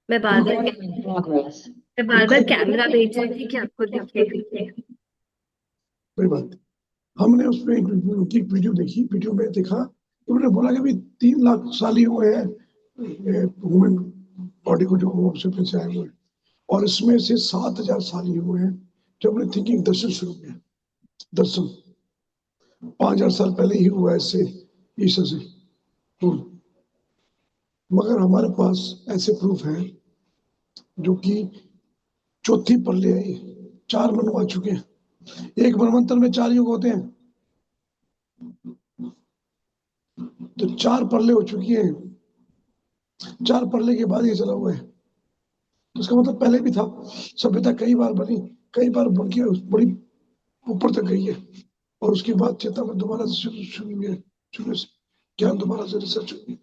मैं बार बार Recording in progress. मैं बार बार camera भेज रही थी कि आपको दिखे। कोई बात नहीं। हमने उसमें उनकी एक वीडियो देखी, वीडियो में देखा तो उन्होंने बोला कि भाई 3 लाख साल ही हुए हैं ह्यूमन बॉडी को, जो होमो से आए हुए हैं, और इसमें से 7,000 साल ही हुए हैं जब हमने थिंकिंग दर्शन शुरू किया। दर्शन 5,000 साल पहले ही हुआ है इससे, ईसा से। तो मगर हमारे पास ऐसे प्रूफ हैं जो कि चौथी पर ले आई, 4 मनु आ चुके हैं। एक मनवंतर में 4 युग होते हैं, तो 4 परले हो चुकी है। 4 परले के बाद ये चला हुआ है, तो इसका मतलब पहले भी था। सभ्यता कई बार बनी, कई बार बन के बड़ी ऊपर तक गई है, और उसके बाद चेतना में दोबारा से शुरू शुरू हुई है, शुरू से ज्ञान दोबारा से रिसर्च हुई।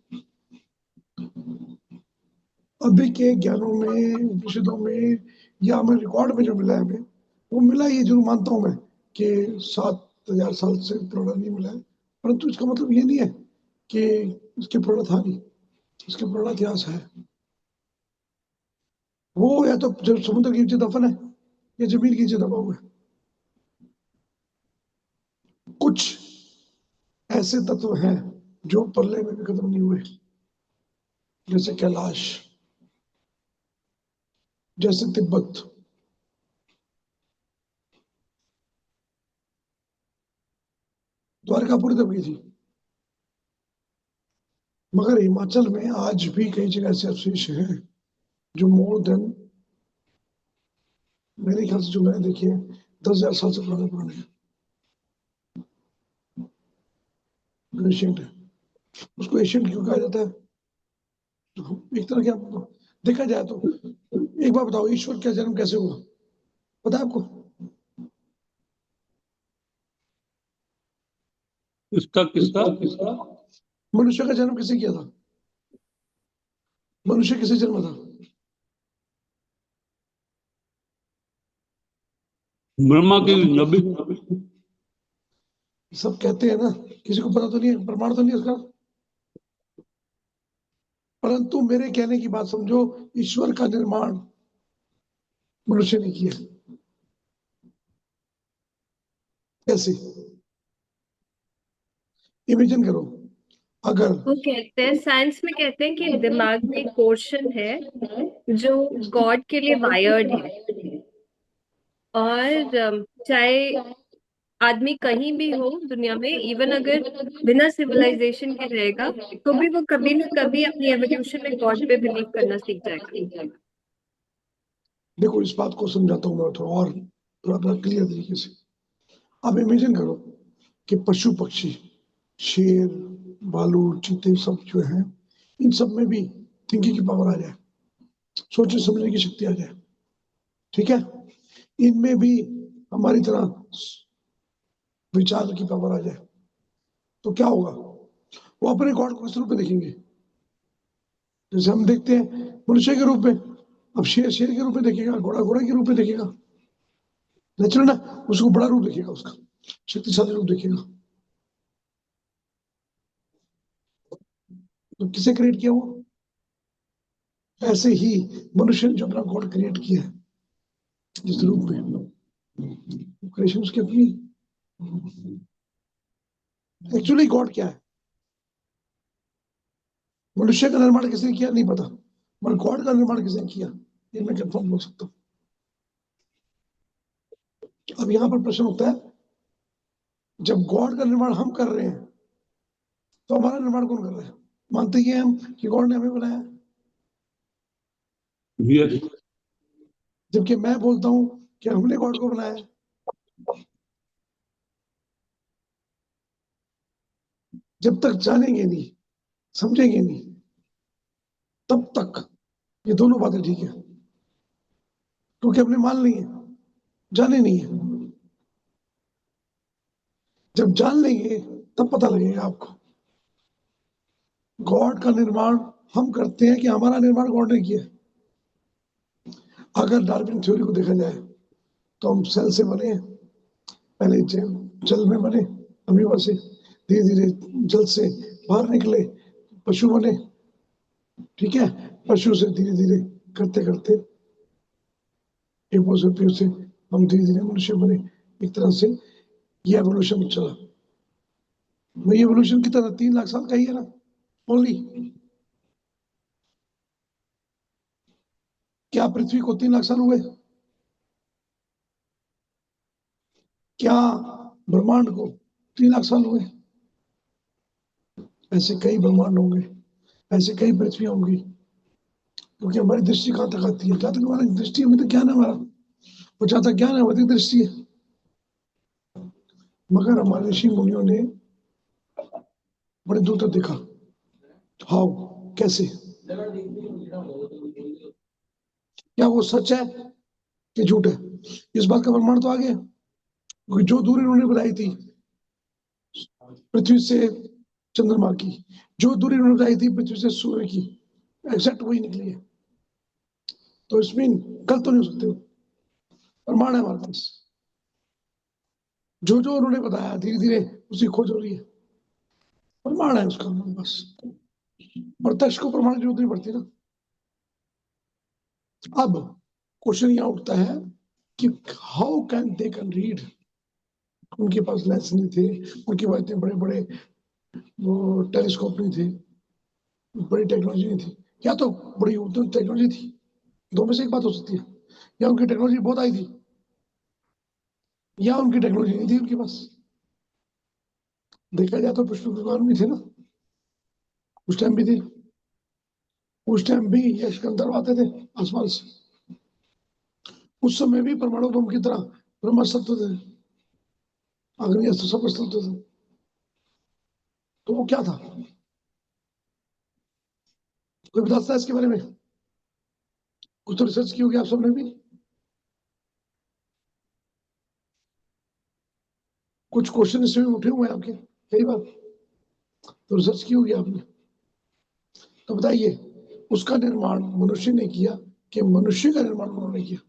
अभी के ज्ञानों में, उपनिषदों में, या हमें रिकॉर्ड में जो मिला है हमें, वो मिला, ये जरूर मानता हूँ मैं कि 7,000 साल से पुराना नहीं मिला है, परंतु इसका मतलब ये नहीं है कि इसके पुराना था नहीं, इसके पुराना इतिहास है। वो या तो जब समुद्र के नीचे दफन है, या जमीन के नीचे दबा हुआ है। कुछ ऐसे तत्व हैं जो प्रलय में भी खत्म नहीं हुए, जैसे कैलाश, जैसे तिब्बत। द्वारकापुरी तब की थी, मगर हिमाचल में आज भी कई जगह ऐसे अवशेष हैं जो मोर देन, मेरे ख्याल से जो मैंने देखे हैं, 10,000 साल से पुराने पुराने हैं, एशियंट है। उसको एशियंट क्यों कहा जाता है? तो एक तरह का देखा जाए तो, एक बार बताओ, ईश्वर का जन्म कैसे हुआ, पता है आपको? किसका किसका? मनुष्य का जन्म किसे किया था? मनुष्य किसे जन्म था? ब्रह्मा की नबी। सब कहते हैं ना, किसी को पता तो नहीं है, प्रमाण तो नहीं है उसका, परंतु मेरे कहने की बात समझो, ईश्वर का निर्माण मनुष्य ने किया। कैसे? इमेजिन करो, अगर, वो कहते हैं, साइंस में कहते हैं कि दिमाग में एक पोर्शन है जो गॉड के लिए वायर्ड है। और चाहे आदमी कहीं भी हो दुनिया में, इवन अगर बिना सिविलाइजेशन के रहेगा, तो भी वो कभी ना कभी अपनी एवोल्यूशन में गॉड पे बिलीव करना सीख जाएगा। देखो इस बात को समझाता हूँ मैं थोड़ा और, थोड़ा क्लियर तरीके से। अब इमेजिन करो कि पशु पक्षी, शेर, भालू, चीते, सब जो है, इन सब में भी थिंकिंग की पावर आ जाए, सोचने समझने की शक्ति आ जाए, ठीक है? इनमें भी हमारी तरह विचार की पावर आ जाए, तो क्या होगा? वो अपने गॉड को किस रूप में देखेंगे? जैसे हम देखते हैं मनुष्य के रूप में, अब शेर शेर के रूप में देखेगा, घोड़ा घोड़ा के रूप में देखेगा, नेचुरल ना। उसको बड़ा रूप देखेगा, उसका शक्तिशाली रूप देखेगा। तो किसे क्रिएट किया वो? ऐसे ही मनुष्य ने जो अपना गॉड क्रिएट किया है, जिस रूप में, क्रिएशन उसकी अपनी। एक्चुअली गॉड क्या है? मनुष्य का निर्माण किसने किया नहीं पता, मगर गॉड का निर्माण किसने किया, ये मैं कंफर्म बोल सकता हूँ। अब यहाँ पर प्रश्न उठता है, जब गॉड का निर्माण हम कर रहे हैं, तो हमारा निर्माण कौन कर रहा है? मानते ही हैं हम कि गॉड ने हमें बनाया, यस। जबकि मैं बोलता हूँ कि हमने गॉड को बनाया है। जब तक जानेंगे नहीं, समझेंगे नहीं, तब तक ये दोनों बातें ठीक है, क्योंकि हमने मान ली है, जाने नहीं है। जब जान लेंगे तब पता लगेगा आपको, गॉड का निर्माण हम करते हैं कि हमारा निर्माण गॉड ने किया है। अगर डार्विन थ्योरी को देखा जाए, तो हम सेल से बने, पहले जल में बने, अमीबा से, धीरे धीरे जल से बाहर निकले, पशु बने, ठीक है? पशु से धीरे धीरे करते करते एक पॉजिटिव से हम धीरे धीरे मनुष्य बने। एक तरह से ये एवोल्यूशन चला। वही एवोल्यूशन कितना था, 3 लाख साल का ही है ना ओनली। क्या पृथ्वी को 3 लाख साल हुए? क्या ब्रह्मांड को 3 लाख साल हुए? ऐसे कई ब्रह्मांड होंगे, ऐसे कई पृथ्वी होंगी, क्योंकि हमारी दृष्टि कहाँ तक आती है? जहाँ तक हमारी दृष्टि, हमें तो ज्ञान है हमारा, और जहाँ तक ज्ञान है वहाँ तक दृष्टि है। मगर हमारे ऋषि मुनियों ने बड़े दूर तक देखा। हाउ, कैसे? क्या वो सच है कि झूठ है? इस बात का प्रमाण तो आ गया, क्योंकि जो दूरी उन्होंने बताई थी पृथ्वी से चंद्रमा की, जो दूरी उन्होंने बताई थी पृथ्वी से सूर्य की, एग्जैक्ट वही निकली है। तो इसमें गलत तो नहीं हो सकते हो, प्रमाण है हमारे पास। जो जो उन्होंने बताया धीरे धीरे उसकी खोज हो रही है, प्रमाण है उसका हमारे पास। प्रत्यक्ष को प्रमाण की जरूरत नहीं पड़ती ना। अब क्वेश्चन यहाँ उठता है कि हाउ कैन रीड। उनके पास लेंस नहीं थे, उनके पास इतने बड़े बड़े वो टेलीस्कोप नहीं थे, बड़ी टेक्नोलॉजी नहीं थी। या तो बड़ी टेक्नोलॉजी थी, दो में से एक बात हो सकती है, या उनकी टेक्नोलॉजी बहुत आई थी, या उनकी टेक्नोलॉजी नहीं थी उनके पास। देखा जाए तो पुष्प विमान भी थे ना, उस टाइम भी थे। उस टाइम भी यश गंधर्व आते थे आसमान से। उस समय भी परमाणु बम की तरह ब्रह्मास्त्र थे, अग्नि अस्त्र सब अस्त्र थे। तो वो क्या था? कोई बताता है इसके बारे में? कुछ तो रिसर्च की होगी आप सबने भी, कुछ क्वेश्चन इसमें उठे हुए हैं आपके कई बार, तो रिसर्च की होगी आपने। तो बताइए, उसका निर्माण मनुष्य ने किया कि मनुष्य का निर्माण उन्होंने किया?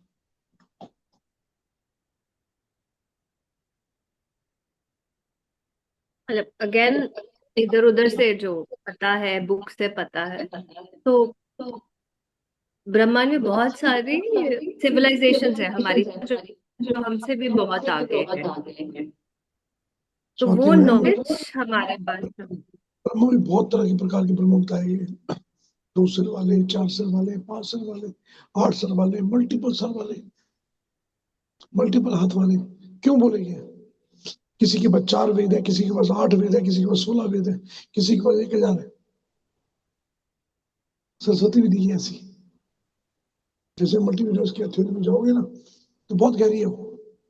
मतलब अगेन, इधर उधर से जो पता है, बुक से पता है, तो ब्रह्मांड में बहुत सारी सिविलाइजेशंस है हमारी, जो जो हमसे भी बहुत आगे है। तो स्वाति वो मैम, नॉलेज हमारे पास है। ब्रह्म भी बहुत तरह के प्रकार के ब्रह्म बताए गए हैं। 2 सिर वाले, 4 सिर वाले, 5 सिर वाले, 8 सिर वाले, मल्टीपल सर वाले, मल्टीपल हाथ वाले। क्यों बोले गए? किसी के पास 4 वेद है, किसी के पास 8 वेद है, किसी के पास 16 वेद है, किसी के पास 1,000 है। सरस्वती भी दी है ऐसी। जैसे मल्टीवर्स की थ्योरी में जाओगे ना, तो बहुत गहरी है वो,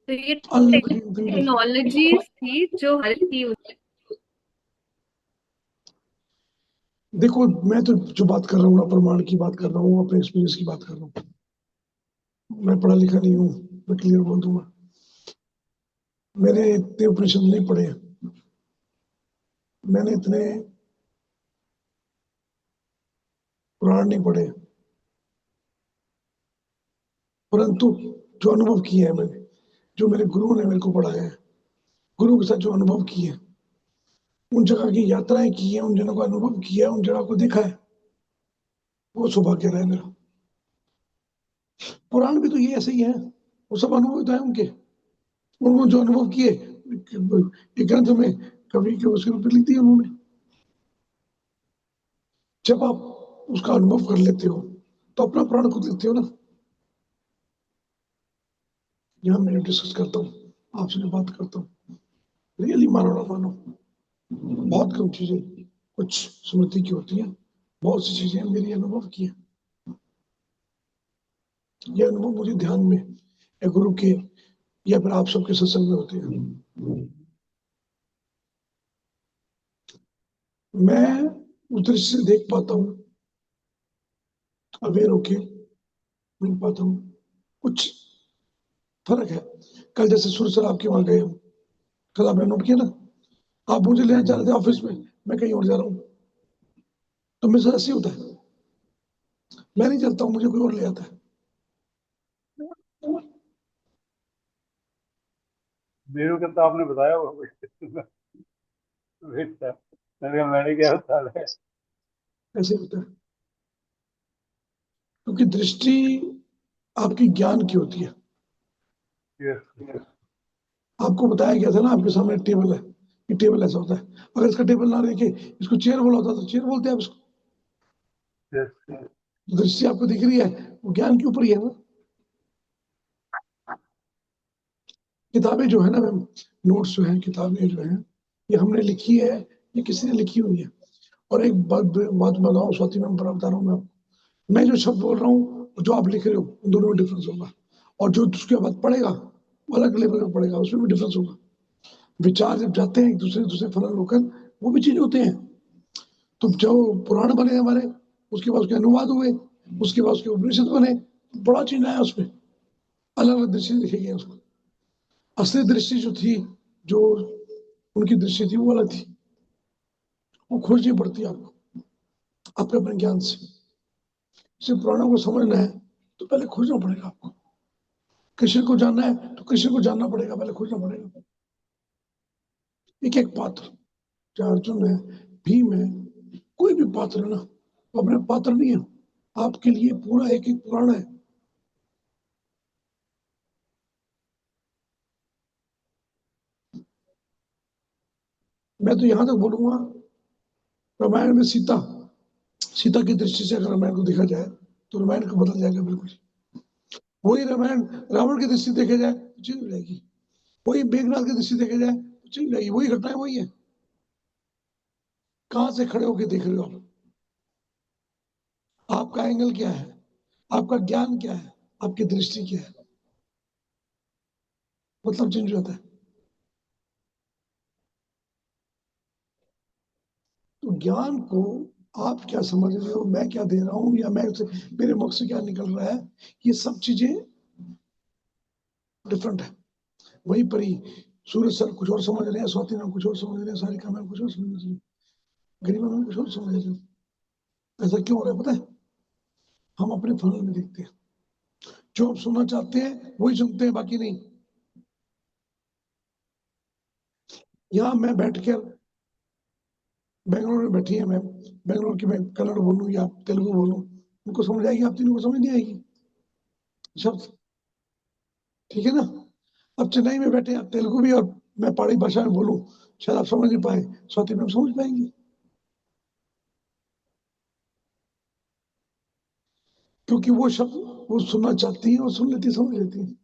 तो ये अनलिमिटेड इंफिनिटी। टेक्नोलॉजीज थी जो हर थी। देखो, मैं तो जो बात कर रहा हूँ ना, प्रमाण की बात कर रहा हूँ, अपने एक्सपीरियंस की बात कर रहा हूँ। मैं पढ़ा लिखा नहीं हूँ, मैं क्लियर बोल दूंगा। मैंने इतने उपनिषद नहीं पढ़े हैं, मैंने इतने पुराण नहीं पढ़े, परंतु जो अनुभव किए हैं मैंने, जो मेरे गुरु ने मेरे को पढ़ाया है, गुरु के साथ जो अनुभव किए हैं, उन जगह की यात्राएं की है, उन जगह को अनुभव किया है, उन जगह को देखा है, वो सौभाग्य रहा है मेरा। पुराण भी तो ये ऐसे ही है, वो सब अनुभव तो है उनके, उन्होंने जो अनुभव किए एक ग्रंथ में कवि के उसके रूप में लिख दिया उन्होंने। जब आप उसका अनुभव कर लेते हो तो अपना प्राण खुद लिखते हो ना। यहाँ मैं डिस्कस करता हूँ, आपसे बात करता हूँ, रियली मानो ना मानो, बहुत कम चीजें कुछ स्मृति की होती हैं, बहुत सी चीजें मेरी अनुभव की है। ये अनुभव मुझे ध्यान में या गुरु के या फिर आप सबके सत्संग में होते हैं। मैं उस दृष्टि से देख पाता हूँ, अवेयर होके मिल पाता हूँ। कुछ फर्क है। कल जैसे सुर सर आपके वहां गए हम, कल आपने नोट किया ना, आप मुझे लेना चाह रहे थे ऑफिस में, मैं कहीं और जा रहा हूँ, तो मेरे साथ ऐसे होता है, मैं नहीं चलता हूँ, मुझे कोई और ले आता है। मेरू का तो आपने बताया होगा। वेट था, मैंने कहा मैंने क्या बता रहा है। ऐसे होता है। तो क्योंकि दृष्टि आपकी ज्ञान की होती है। यस आपको बताया गया था ना, आपके सामने टेबल है, ये टेबल ऐसा होता है। अगर इसका टेबल ना देखे इसको चेयर बोला होता तो चेयर बोलते हैं आप इसको। यस दृष्टि आपको दिख रही है, वो ज्ञान के ऊपर ही है ना। किताबें जो है ना मैम, नोट्स जो है, किताबें जो है, ये हमने लिखी है, ये किसी ने लिखी हुई है। और एक बात बात बताओ स्वाति मैम, बड़ा बता रहा हूँ मैं आपको, मैं जो शब्द बोल रहा हूँ जो आप लिख रहे हो, उन दोनों में डिफरेंस होगा। और जो उसके बाद पढ़ेगा वो अलग लेवल में पढ़ेगा, उसमें भी डिफरेंस होगा। विचार जब जाते हैं एक दूसरे दूसरे फलन होकर, वो भी चीज होते हैं। तो जो पुराण बने हमारे, उसके बाद उसके अनुवाद हुए, उसके बाद उसके उपनिषद बने, बड़ा चीज आया उसमें, अलग अलग दृष्टि लिखी गई उसको। असली दृष्टि जो थी, जो उनकी दृष्टि थी, वो अलग थी। वो खोजनी पड़ती है आपको अपने अपने ज्ञान से। इसे पुराणों को समझना है तो पहले खोजना पड़ेगा आपको। कृष्ण को जानना है तो कृष्ण को जानना पड़ेगा, पहले खोजना पड़ेगा। एक एक पात्र, चाहे अर्जुन है, भीम है, कोई भी पात्र है ना, वो अपने पात्र नहीं है, आपके लिए पूरा एक एक पुराण है। मैं तो यहां तक बोलूंगा, रामायण में सीता, सीता की दृष्टि से अगर रामायण को देखा जाए तो रामायण का बदल जाएगा बिल्कुल। वही रामायण रावण की दृष्टि देखा जाए तो चेंज हो जाएगी, वही मेघनाथ की दृष्टि देखा जाए तो चेंज हो जाएगी, वही घटनाएं वही है। कहां से खड़े होकर देख रहे हो आप, आपका एंगल क्या है, आपका ज्ञान क्या है, आपकी दृष्टि क्या है, मतलब चेंज होता है। तो ज्ञान को आप क्या समझ रहे हो, मैं क्या दे रहा हूं, या मैं मेरे मुख से क्या निकल रहा है, ये सब चीजें डिफरेंट है। वही परी, सूरज सर कुछ और समझ रहे हैं, स्वाति मैम कुछ और समझ रहे हैं, सारिका मैम कुछ और समझ रहे हैं, गरिमा मैम कुछ और समझ रहे हैं। ऐसा क्यों हो रहा है पता है? हम अपने फनल में देखते हैं, जो आप सुनना चाहते हैं वही सुनते हैं, बाकी नहीं। यहाँ मैं बैठ कर, बेंगलोर में बैठी है मैम, बेंगलोर की मैं कन्नड़ बोलूँ या तेलुगु बोलूँ, उनको समझ आएगी, आप तीनों को समझ नहीं आएगी शब्द, ठीक है ना। अब चेन्नई में बैठे आप तेलुगु भी और मैं पहाड़ी भाषा में बोलूँ, शायद आप समझ नहीं पाए, स्वाति मैम समझ पाएंगी, क्योंकि वो शब्द वो सुनना चाहती है, वो सुन लेती, समझ लेती है।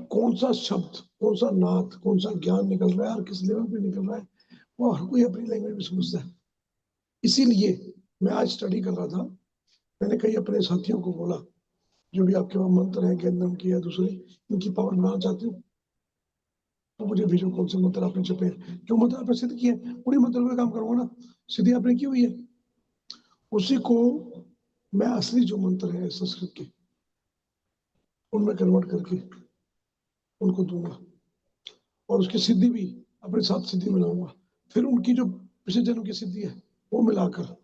कौन सा शब्द, कौन सा नाद, कौन सा ज्ञान निकल रहा है और किस लेवल पे निकल रहा है, वो हर कोई अपनी लैंग्वेज में समझता है। इसीलिए मैं आज स्टडी कर रहा था, मैंने कई अपने साथियों को बोला, जो भी आपके वहाँ मंत्र है, गंधम की या दूसरी, इनकी पावर बनाना चाहते हो तो मुझे भेजो, कौन से मंत्र आपने छपे हैं, जो मंत्र आपने सिद्ध किए उन्हीं मंत्रों में काम करूंगा ना, सिद्धि आपने की हुई है, उसी को मैं असली जो मंत्र है संस्कृत के, उनमें कन्वर्ट करके उनको दूंगा, और उसकी सिद्धि भी अपने साथ सिद्धि मिलाऊंगा। फिर उनकी जो पिछले जन्म की सिद्धि है वो मिलाकर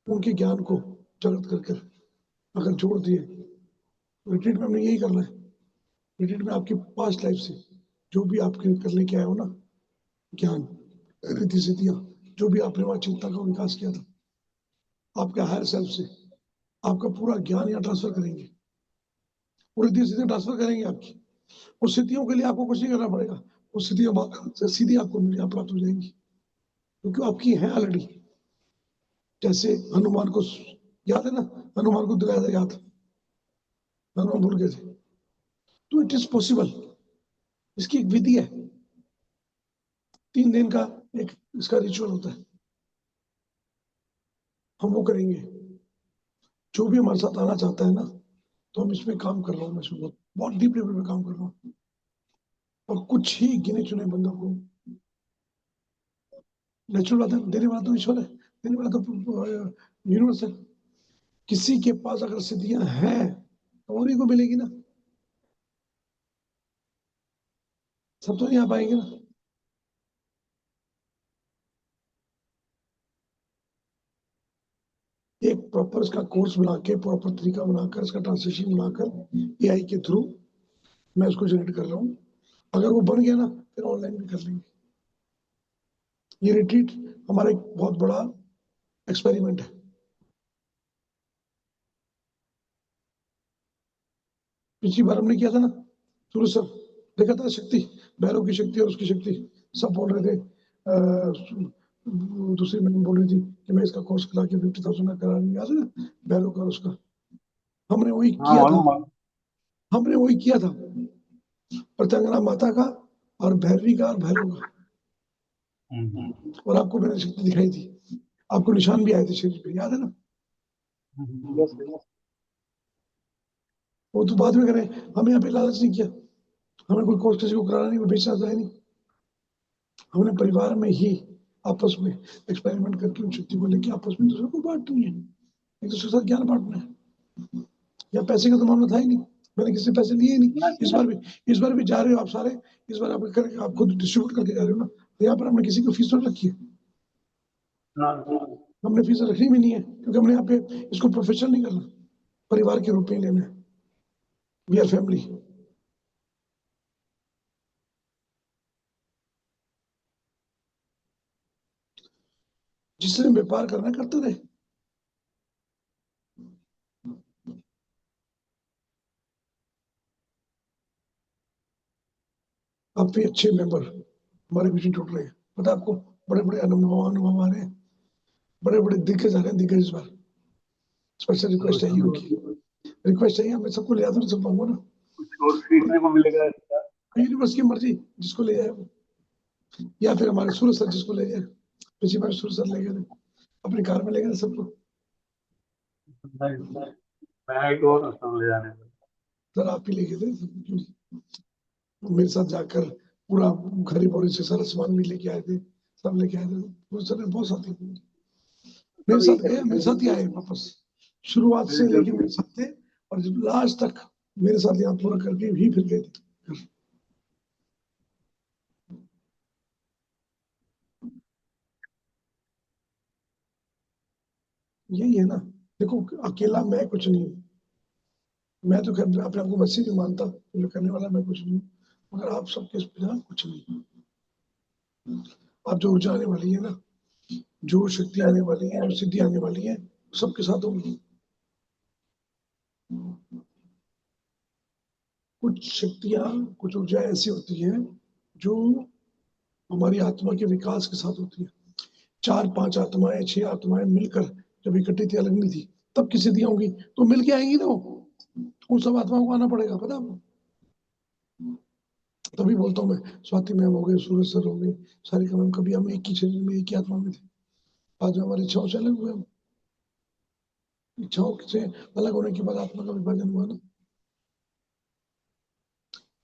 उनके ज्ञान को जागृत करके अगर जोड़ दिए, रिट्रीट में हमने यही करना है। रिट्रीट में आपकी पास्ट लाइफ से जो भी आपके करने के आए हो ना, ज्ञान, रिद्धि सिद्धियां, जो भी आपने वहां चिंता का विकास किया था, आपके हायर सेल्फ से आपका पूरा ज्ञान यहाँ ट्रांसफर करेंगे, वो रिद्धि सिद्धियां ट्रांसफर करेंगे आपकी। उस स्थितियों के लिए आपको कुछ नहीं करना पड़ेगा, उस स्थितियों से सीधी आपको यहाँ प्राप्त हो जाएंगी, क्योंकि आपकी है ऑलरेडी। जैसे हनुमान को याद है ना, हनुमान को दिलाया था याद, हनुमान भूल गए थे, तो इट इज पॉसिबल। इसकी एक विधि है, 3 दिन का एक इसका रिचुअल होता है, हम वो करेंगे। जो भी हमारे साथ आना चाहता है ना, तो हम इसमें काम कर रहा हूँ, मैं इसमें बहुत बहुत डीप लेवल पे काम कर रहा हूँ, और कुछ ही गिने चुने बंदों को नेचुरल बात है, देने वाला तो ईश्वर है, देने वाला तो यूनिवर्स है। किसी के पास अगर सिद्धियां हैं तो उन्हीं को मिलेगी ना, सब तो नहीं आ पाएंगे ना। एक प्रॉपर इसका कोर्स बना के, प्रॉपर तरीका बनाकर, इसका ट्रांसलेशन बनाकर एआई के थ्रू मैं उसको जनरेट कर रहा हूँ। अगर वो बन गया ना, फिर ऑनलाइन भी कर लेंगे। ये रिट्रीट हमारा एक बहुत बड़ा एक्सपेरिमेंट है, पिछली बार हमने किया था ना शुरू सर, देखा था शक्ति, भैरव की शक्ति और उसकी शक्ति, सब बोल रहे थे। दूसरी मैडम बोल रही थी कि मैं इसका कोर्स करा के 50,000 का करा रही, याद है ना, भैरव का उसका, हमने वही हाँ किया था, मालूम मालूम। हमने वही किया था, प्रत्यंगना माता का और भैरवी का और भैरव का, और आपको मैंने शक्ति दिखाई थी, आपको निशान भी आए थे शरीर पे, याद है ना। यस। वो तो बाद में करें, हमें यहाँ पे लालच नहीं किया, हमें कोई कोर्स किसी को कराना नहीं, कोई बेचना तो है नहीं, हमने परिवार में ही आपस में एक्सपेरिमेंट करके उन शक्ति को लेके आपस में दूसरे को बांटनी है, एक दूसरे के साथ ज्ञान बांटना है। या पैसे का तो मामला था ही नहीं, मैंने किसी से पैसे लिए ही नहीं, इस बार भी जा रहे हो आप सारे, इस बार आप खुद डिस्ट्रीब्यूट करके जा रहे हो ना, तो यहाँ पर हमने किसी को फीस नहीं रखी है, हमने फीस रखनी भी नहीं है, क्योंकि हमने यहाँ पे इसको प्रोफेशन नहीं करना, परिवार के रूप में लेना है, वी आर फैमिली। जिससे व्यापार करना करते रहे। अब भी अच्छे मेंबर हमारे बीच में जुड़ रहे हैं, पता है आपको, बड़े बड़े अनुभव आ रहे हैं, बड़े बड़े दिग्गज आ रहे हैं, दिग्गज इस बार। स्पेशल रिक्वेस्ट है उनकी, रिक्वेस्ट चाहिए, मैं सबको ले आता नहीं सब पाऊंगा ना, कुछ और सीखने को मिलेगा। यूनिवर्स की मर्जी, जिसको ले जाए वो, या फिर हमारे सूरज सर जिसको ले जाए, पिछली बार सूरज सर ले गए थे, अपनी कार में ले गए सब लोग, नहीं, मैं एक और स्थान ले जाने का। सर आप ही ले गए थे, क्यों नहीं? मेरे साथ जाकर पूरा घड़ी बोरी से सारा सामान भी लेके आए थे, सब लेके आए थे, सूरज सर ने बहुत साथी थे। मेरे सब यही साथ गए, करते मेरे हैं। साथ ही आए वापस, शुरुआत से मेरे लेके मेरे साथ थे, और जब लास्ट तक मेरे साथ यहाँ पूरा करके ही फिर गए थे। यही है ना, देखो अकेला मैं कुछ नहीं हूँ, मैं तो खैर अपने आप को वैसे नहीं मानता, जो करने वाला मैं कुछ नहीं हूँ, मगर आप सबके बिना कुछ नहीं। आप जो ऊर्जा आने वाली है ना, जो शक्ति आने वाली है, जो सिद्धि आने वाली है, सबके साथ होगी। कुछ शक्तियां, कुछ ऊर्जा ऐसी होती है जो हमारी आत्मा के विकास के साथ होती है। 4-5 आत्माएं, 6 आत्माएं मिलकर जब इकट्ठी थी, अलग नहीं थी, तब की सिद्धियां होंगी, तो मिलके आएंगी ना वो, उन सब आत्माओं को आना पड़ेगा, पता आपको। तभी बोलता हूँ मैं, स्वाति मैम हो गए, सूरज सर हो गए, सारिका मैम, कभी हम एक ही शरीर में एक ही आत्मा में थे, बाद में हमारी इच्छाओं से अलग हुए हम, इच्छाओं से अलग होने के बाद आत्मा का विभाजन हुआ ना,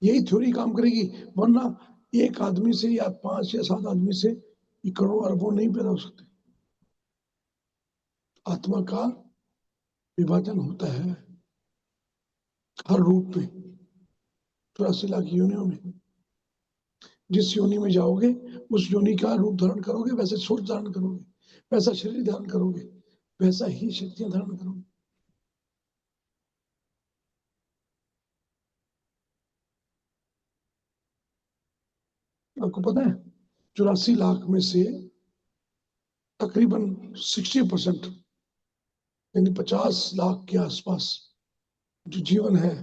यही थ्योरी काम करेगी, वरना एक आदमी से या 5 या 7 आदमी से ये करोड़ों अरबों नहीं पैदा हो सकते, आत्मा का विभाजन होता है हर रूप में, 84 लाख योनियों में, जिस योनि में जाओगे उस योनि का रूप धारण करोगे, वैसे सोच धारण करोगे, वैसा शरीर धारण करोगे, वैसा ही शक्तियां धारण करोगे। आपको पता है 84 लाख में से तकरीबन 60%, यानी 50 लाख के आसपास जो जीवन है,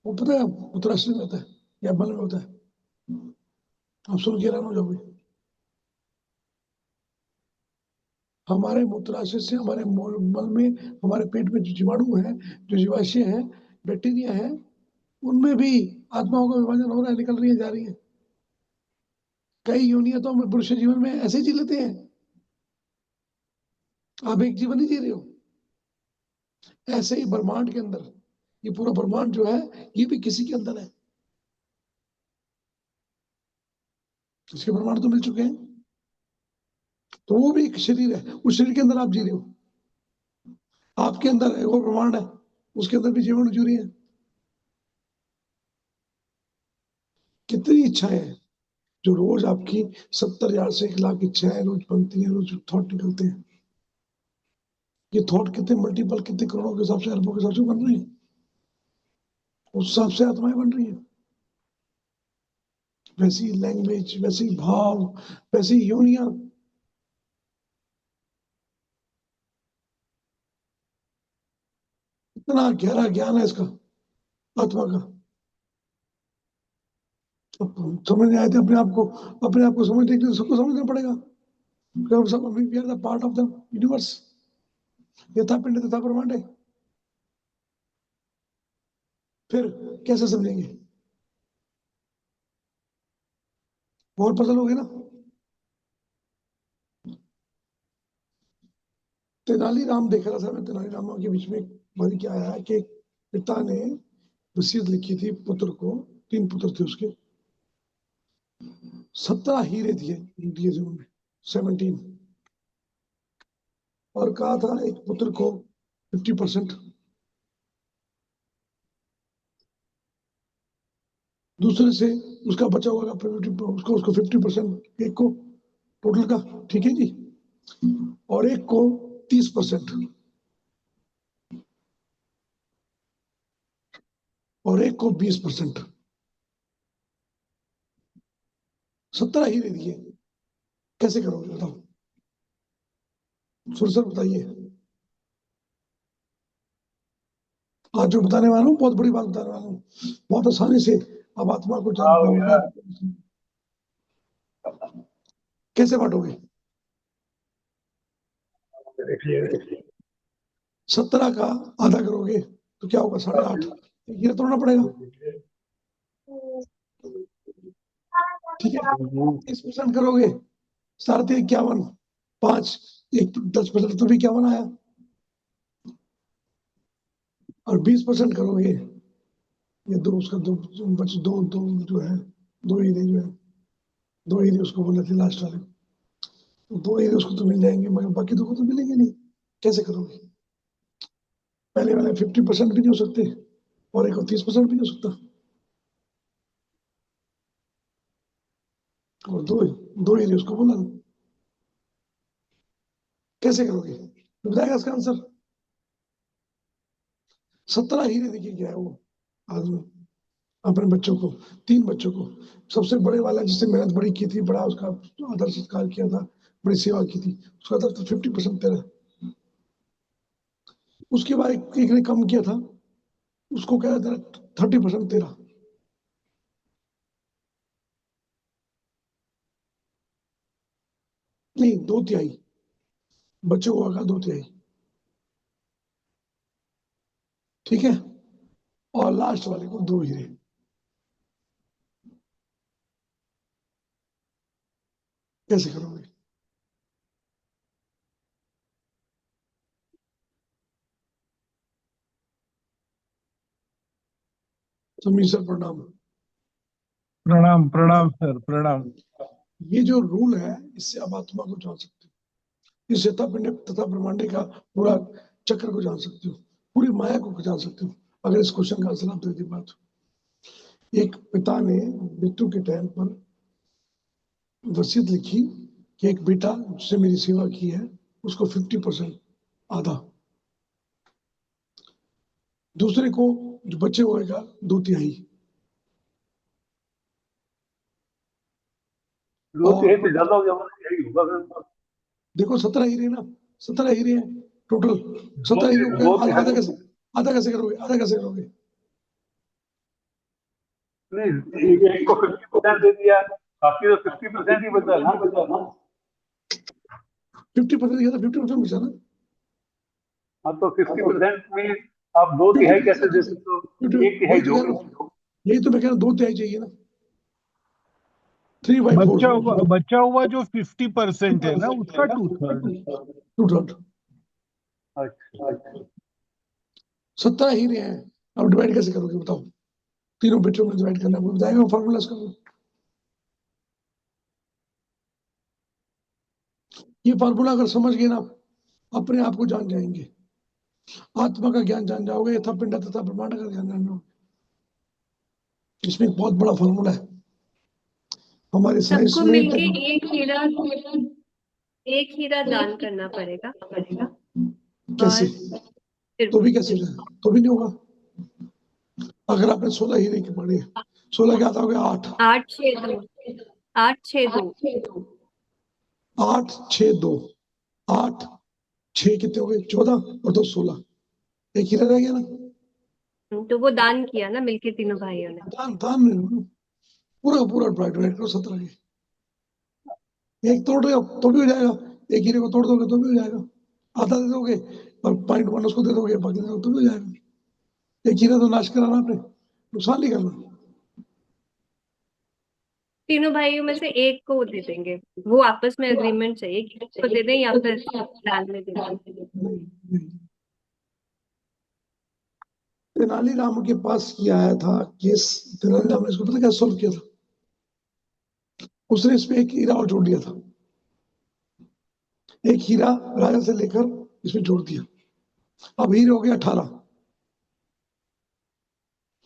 वो पता है उत्तराष्ट्र में होता है या बल में होता है, आप सुन के हैरान हो जाओगे। हमारे मूत्राशय से, हमारे मल में, हमारे पेट में जो जीवाणु है, जो जीवाशय है, बैक्टीरिया है, उनमें भी आत्माओं का विभाजन हो रहा है, निकल रही है, जा रही है। कई योनियां तो हम मनुष्य जीवन में ऐसे ही जी लेते हैं, आप एक जीवन ही जी रहे हो, ऐसे ही ब्रह्मांड के अंदर, ये पूरा ब्रह्मांड जो है, ये भी किसी के अंदर है, इसके ब्रह्मांड तो मिल चुके हैं, तो वो भी एक शरीर है, उस शरीर के अंदर आप जी रहे हो, आपके अंदर एक और ब्रह्मांड है, उसके अंदर भी जीवन जी रही है। कितनी इच्छाएं हैं जो रोज आपकी 70,000 से 1 लाख इच्छाएं रोज बनती हैं, रोज थॉट निकलते हैं, ये थॉट कितने मल्टीपल, कितने करोड़ों के हिसाब से, अरबों के हिसाब से बन रही है, उस हिसाब से आत्माएं बन रही है, वैसी लैंग्वेज, वैसी भाव, वैसी यूनियन। इतना गहरा ज्ञान है इसका, आत्मा का। अब समझ नहीं आए थे अपने आप को समझने के लिए सबको समझना पड़ेगा। हम सब we are the part of the universe, यथा पिंड तथा ब्रह्मांड है। फिर कैसे समझेंगे? और पजल हो गए ना। तेनालीराम देख रहा था मैं, तेनालीराम के बीच में एक बारी क्या आया कि एक पिता ने वसीयत लिखी थी पुत्र को, 3 पुत्र थे उसके, 17 हीरे दिए दिए थे उन्होंने, 17, और कहा था एक पुत्र को 50%, दूसरे से उसका बचा हुआ उसको उसको 50%, एक को टोटल का, ठीक है जी, और एक को 30%, और एक को 20%। 17 हीरे दिए, कैसे करोगे बताओ? सुरसर बताइए। आज जो बताने वाला हूँ बहुत बड़ी बात बताने वाला हूँ, बहुत आसानी से आप आत्मा को जान हाँ भैया, पाओगे। कैसे बांटोगे? देखिए 17 का आधा करोगे तो क्या होगा? 8.5। ये तोड़ना पड़ेगा, ठीक है। 30% करोगे, 3.51, 5, एक 10% तो भी 51 आया। और 20% करोगे, ये दो उसका दो बच दो दो जो है, 2 हीरे जो है, 2 हीरे उसको बोले थे लास्ट वाले, तो 2 हीरे उसको तो मिल जाएंगे मगर बाकी 2 को तो मिलेंगे नहीं। कैसे करोगे? पहले वाले 50% भी नहीं हो सकते, और एक 30% भी नहीं हो सकता, और 2 हीरे उसको बोला। कैसे करोगे? बताएगा इसका आंसर? 17 हीरे देके गया है वो आदमी अपने बच्चों को, 3 बच्चों को। सबसे बड़े वाला जिससे मेहनत बड़ी की थी, बड़ा उसका आदर सत्कार किया था, बड़ी सेवा की थी, उसका था तो 50% तेरा। उसके बाद एक ने कम किया था, उसको कह रहा था 30% तेरा। नहीं, 2/3 बच्चों को होगा, 2/3, ठीक है। और लास्ट वाले को 2 हीरे। कैसे करोगे? समीर सर प्रणाम। प्रणाम प्रणाम सर, प्रणाम। ये जो रूल है, इससे आप आत्मा को जान सकते हो, इस यथा पिंड तथा ब्रह्मांड का पूरा चक्र को जान सकते हो, पूरी माया को जान सकते हो, अगर इस क्वेश्चन का आंसर आप दे दी बात। एक पिता ने मृत्यु के टाइम पर वसीयत लिखी कि एक बेटा जिसने मेरी सेवा की है उसको 50%, आधा, दूसरे को जो बच्चे होएगा 2/3। 2/3 और से ज्यादा हो जाएगा, यही होगा फिर। देखो 17 हीरे ना, 17 हीरे हैं टोटल। दो 17 हीरे को दो आधा तिहाई कैसे, आधा कैसे करोगे? आधा कैसे करोगे? नहीं, एक को 50% दे दिया, बाकी तो 50% ही बचा ना। 50% दिया था, 50% बचा ना। हाँ तो 50% में आप 2/3 कैसे दे सकते हो? 50, एक तिहाई वही तो कह रहा दोगे। हूँ, यही तो मैं कह रहा हूँ, 2/3 चाहिए ना, 3/4, बच्चा हुआ जो 50% है ना, उसका 2/3। 2/3। अच्छा, 17 हीरे हैं, अब डिवाइड कैसे करोगे बताओ? तीनों बेटों में डिवाइड करना है, वो बताएगा फॉर्मूला इसका। ये फॉर्मूला अगर समझ गए ना, अपने आप को जान जाएंगे, आत्मा का ज्ञान जान जाओगे, यथा पिंड तथा ब्रह्मांड का ज्ञान जान जाओगे। इसमें एक बहुत बड़ा फॉर्मूला है हमारे साइंस सबको में। मिलके एक हीरा दान करना पड़ेगा। कैसे? और फिर तो भी कैसे हो जाए? तो भी नहीं होगा। अगर आपने 16 हीरे की पढ़ी, 16 के आता हो गया 8, 8 6 2, 8 6 2। 8 6 2, 8 6 कितने हो गए? 14, और 2 16, एक हीरा रह गया ना। तो वो दान किया ना मिलके तीनों भाइयों ने। दान दान नहीं, पूरा पूरा डिवाइड करो 17 के। एक तोड़ रहे हो तो भी हो जाएगा, एक हीरे को तोड़ दोगे तो भी हो जाएगा, आधा दे दोगे और .1 उसको दे दोगे, बाकी दे दोगे तो भी हो जाएगा। एक हीरा तो नाश कराना आपने, नुकसान नहीं करना। तीनों भाइयों में से एक को दे देंगे, वो आपस में एग्रीमेंट चाहिए कि इसको दे दें या फिर दान में दे दें। नहीं नहीं, तेनालीराम के पास ये आया था केस, तेनालीराम ने इसको पता क्या सोल्व किया था, उसने इसमें एक हीरा और जोड़ दिया था, एक हीरा राजा से लेकर इसमें जोड़ दिया, अब हीरे हो गए 18।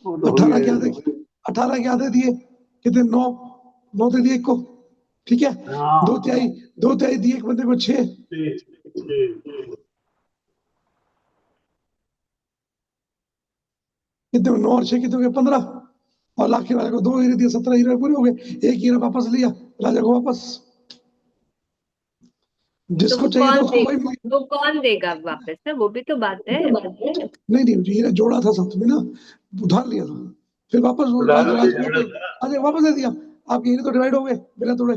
वो तो हो ही 18 क्या गए। दे, 18 क्या दे दिए, कितने, 9, 9 दे दिए एक को, ठीक है, हाँ, 2 तिहाई, 2 तिहाई दिए एक बंदे को 6, कितने, 9 और 6 कितने हो गए 15, और लाखी वाले को 2 हीरे दिए, 17 हीरे पूरे हो गए, एक हीरा वापस लिया राजा को वापस, तो जिसको चाहिए था उसको वही मिल वो कौन देगा वापस ना, वो भी तो बात है। गया। नहीं नहीं, हीरा जोड़ा था साथ में ना, उधार लिया था, फिर वापस वो उधार राज लिया। राज राजा वापस दे दिया, आपके हीरे तो डिवाइड हो गए बिना तोड़े।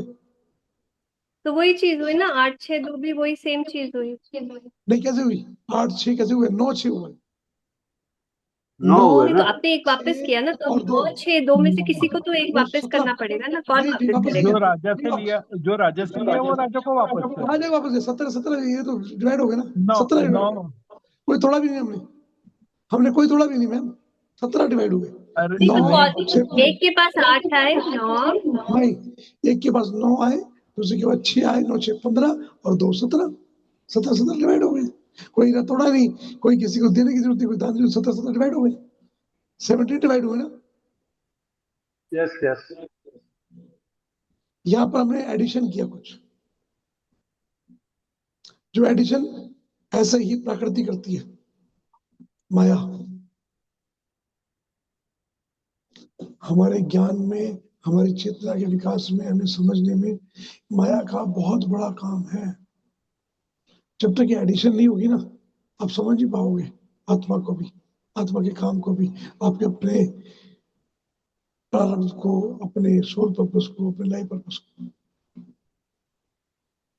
तो वही चीज हुई ना, 8 6 2 भी वही सेम चीज हुई। नहीं कैसे हुई, 8 6 कैसे हुए, 9 6 हुए, 9 9 हुए नहीं ना। तो आपने एक वापस 6 किया ना, तो और 2, 9 6 2 में से किसी को तो एक वो वापस 17, करना पड़ेगा ना, कौन नहीं नहीं वापस वापस करेगा। दिया, जो राजा नहीं से वापस, लिया, जो राजा से लिया वो राजा को वापस कर राजा दो। को वापस दिया, 17 17 ये तो डिवाइड हो गए ना, नौ 17 डिवाइड नौ हो गए, कोई तोड़ा भी नहीं हमने, हमने कोई तोड़ा भी नहीं मैम, 17 डिवाइड हो गए, अरे नहीं तो 9 नहीं, कौन, 6, एक के पास 8 आए 9। नहीं, एक के पास 9 आए, दूसरे के पास 6 आए, 9 6 15 और 2 17, 17 17 डिवाइड हो गए, कोई हीरा तोड़ा नहीं, कोई किसी को देने की जरूरत नहीं, कोई दान नहीं, 17 17 डिवाइड हो गए, 17 डिवाइड हुए ना। Yes yes. यहाँ पर हमने एडिशन किया कुछ, जो एडिशन ऐसे ही प्रकृति करती है, माया, हमारे ज्ञान में, हमारी चेतना के विकास में, हमें समझने में माया का बहुत बड़ा काम है। जब तक ये एडिशन नहीं होगी ना, आप समझ नहीं पाओगे आत्मा को भी, आत्मा के काम को भी, आपके अपने प्रारंभ को, अपने सोल पर्पस को, अपने लाइफ पर्पस को।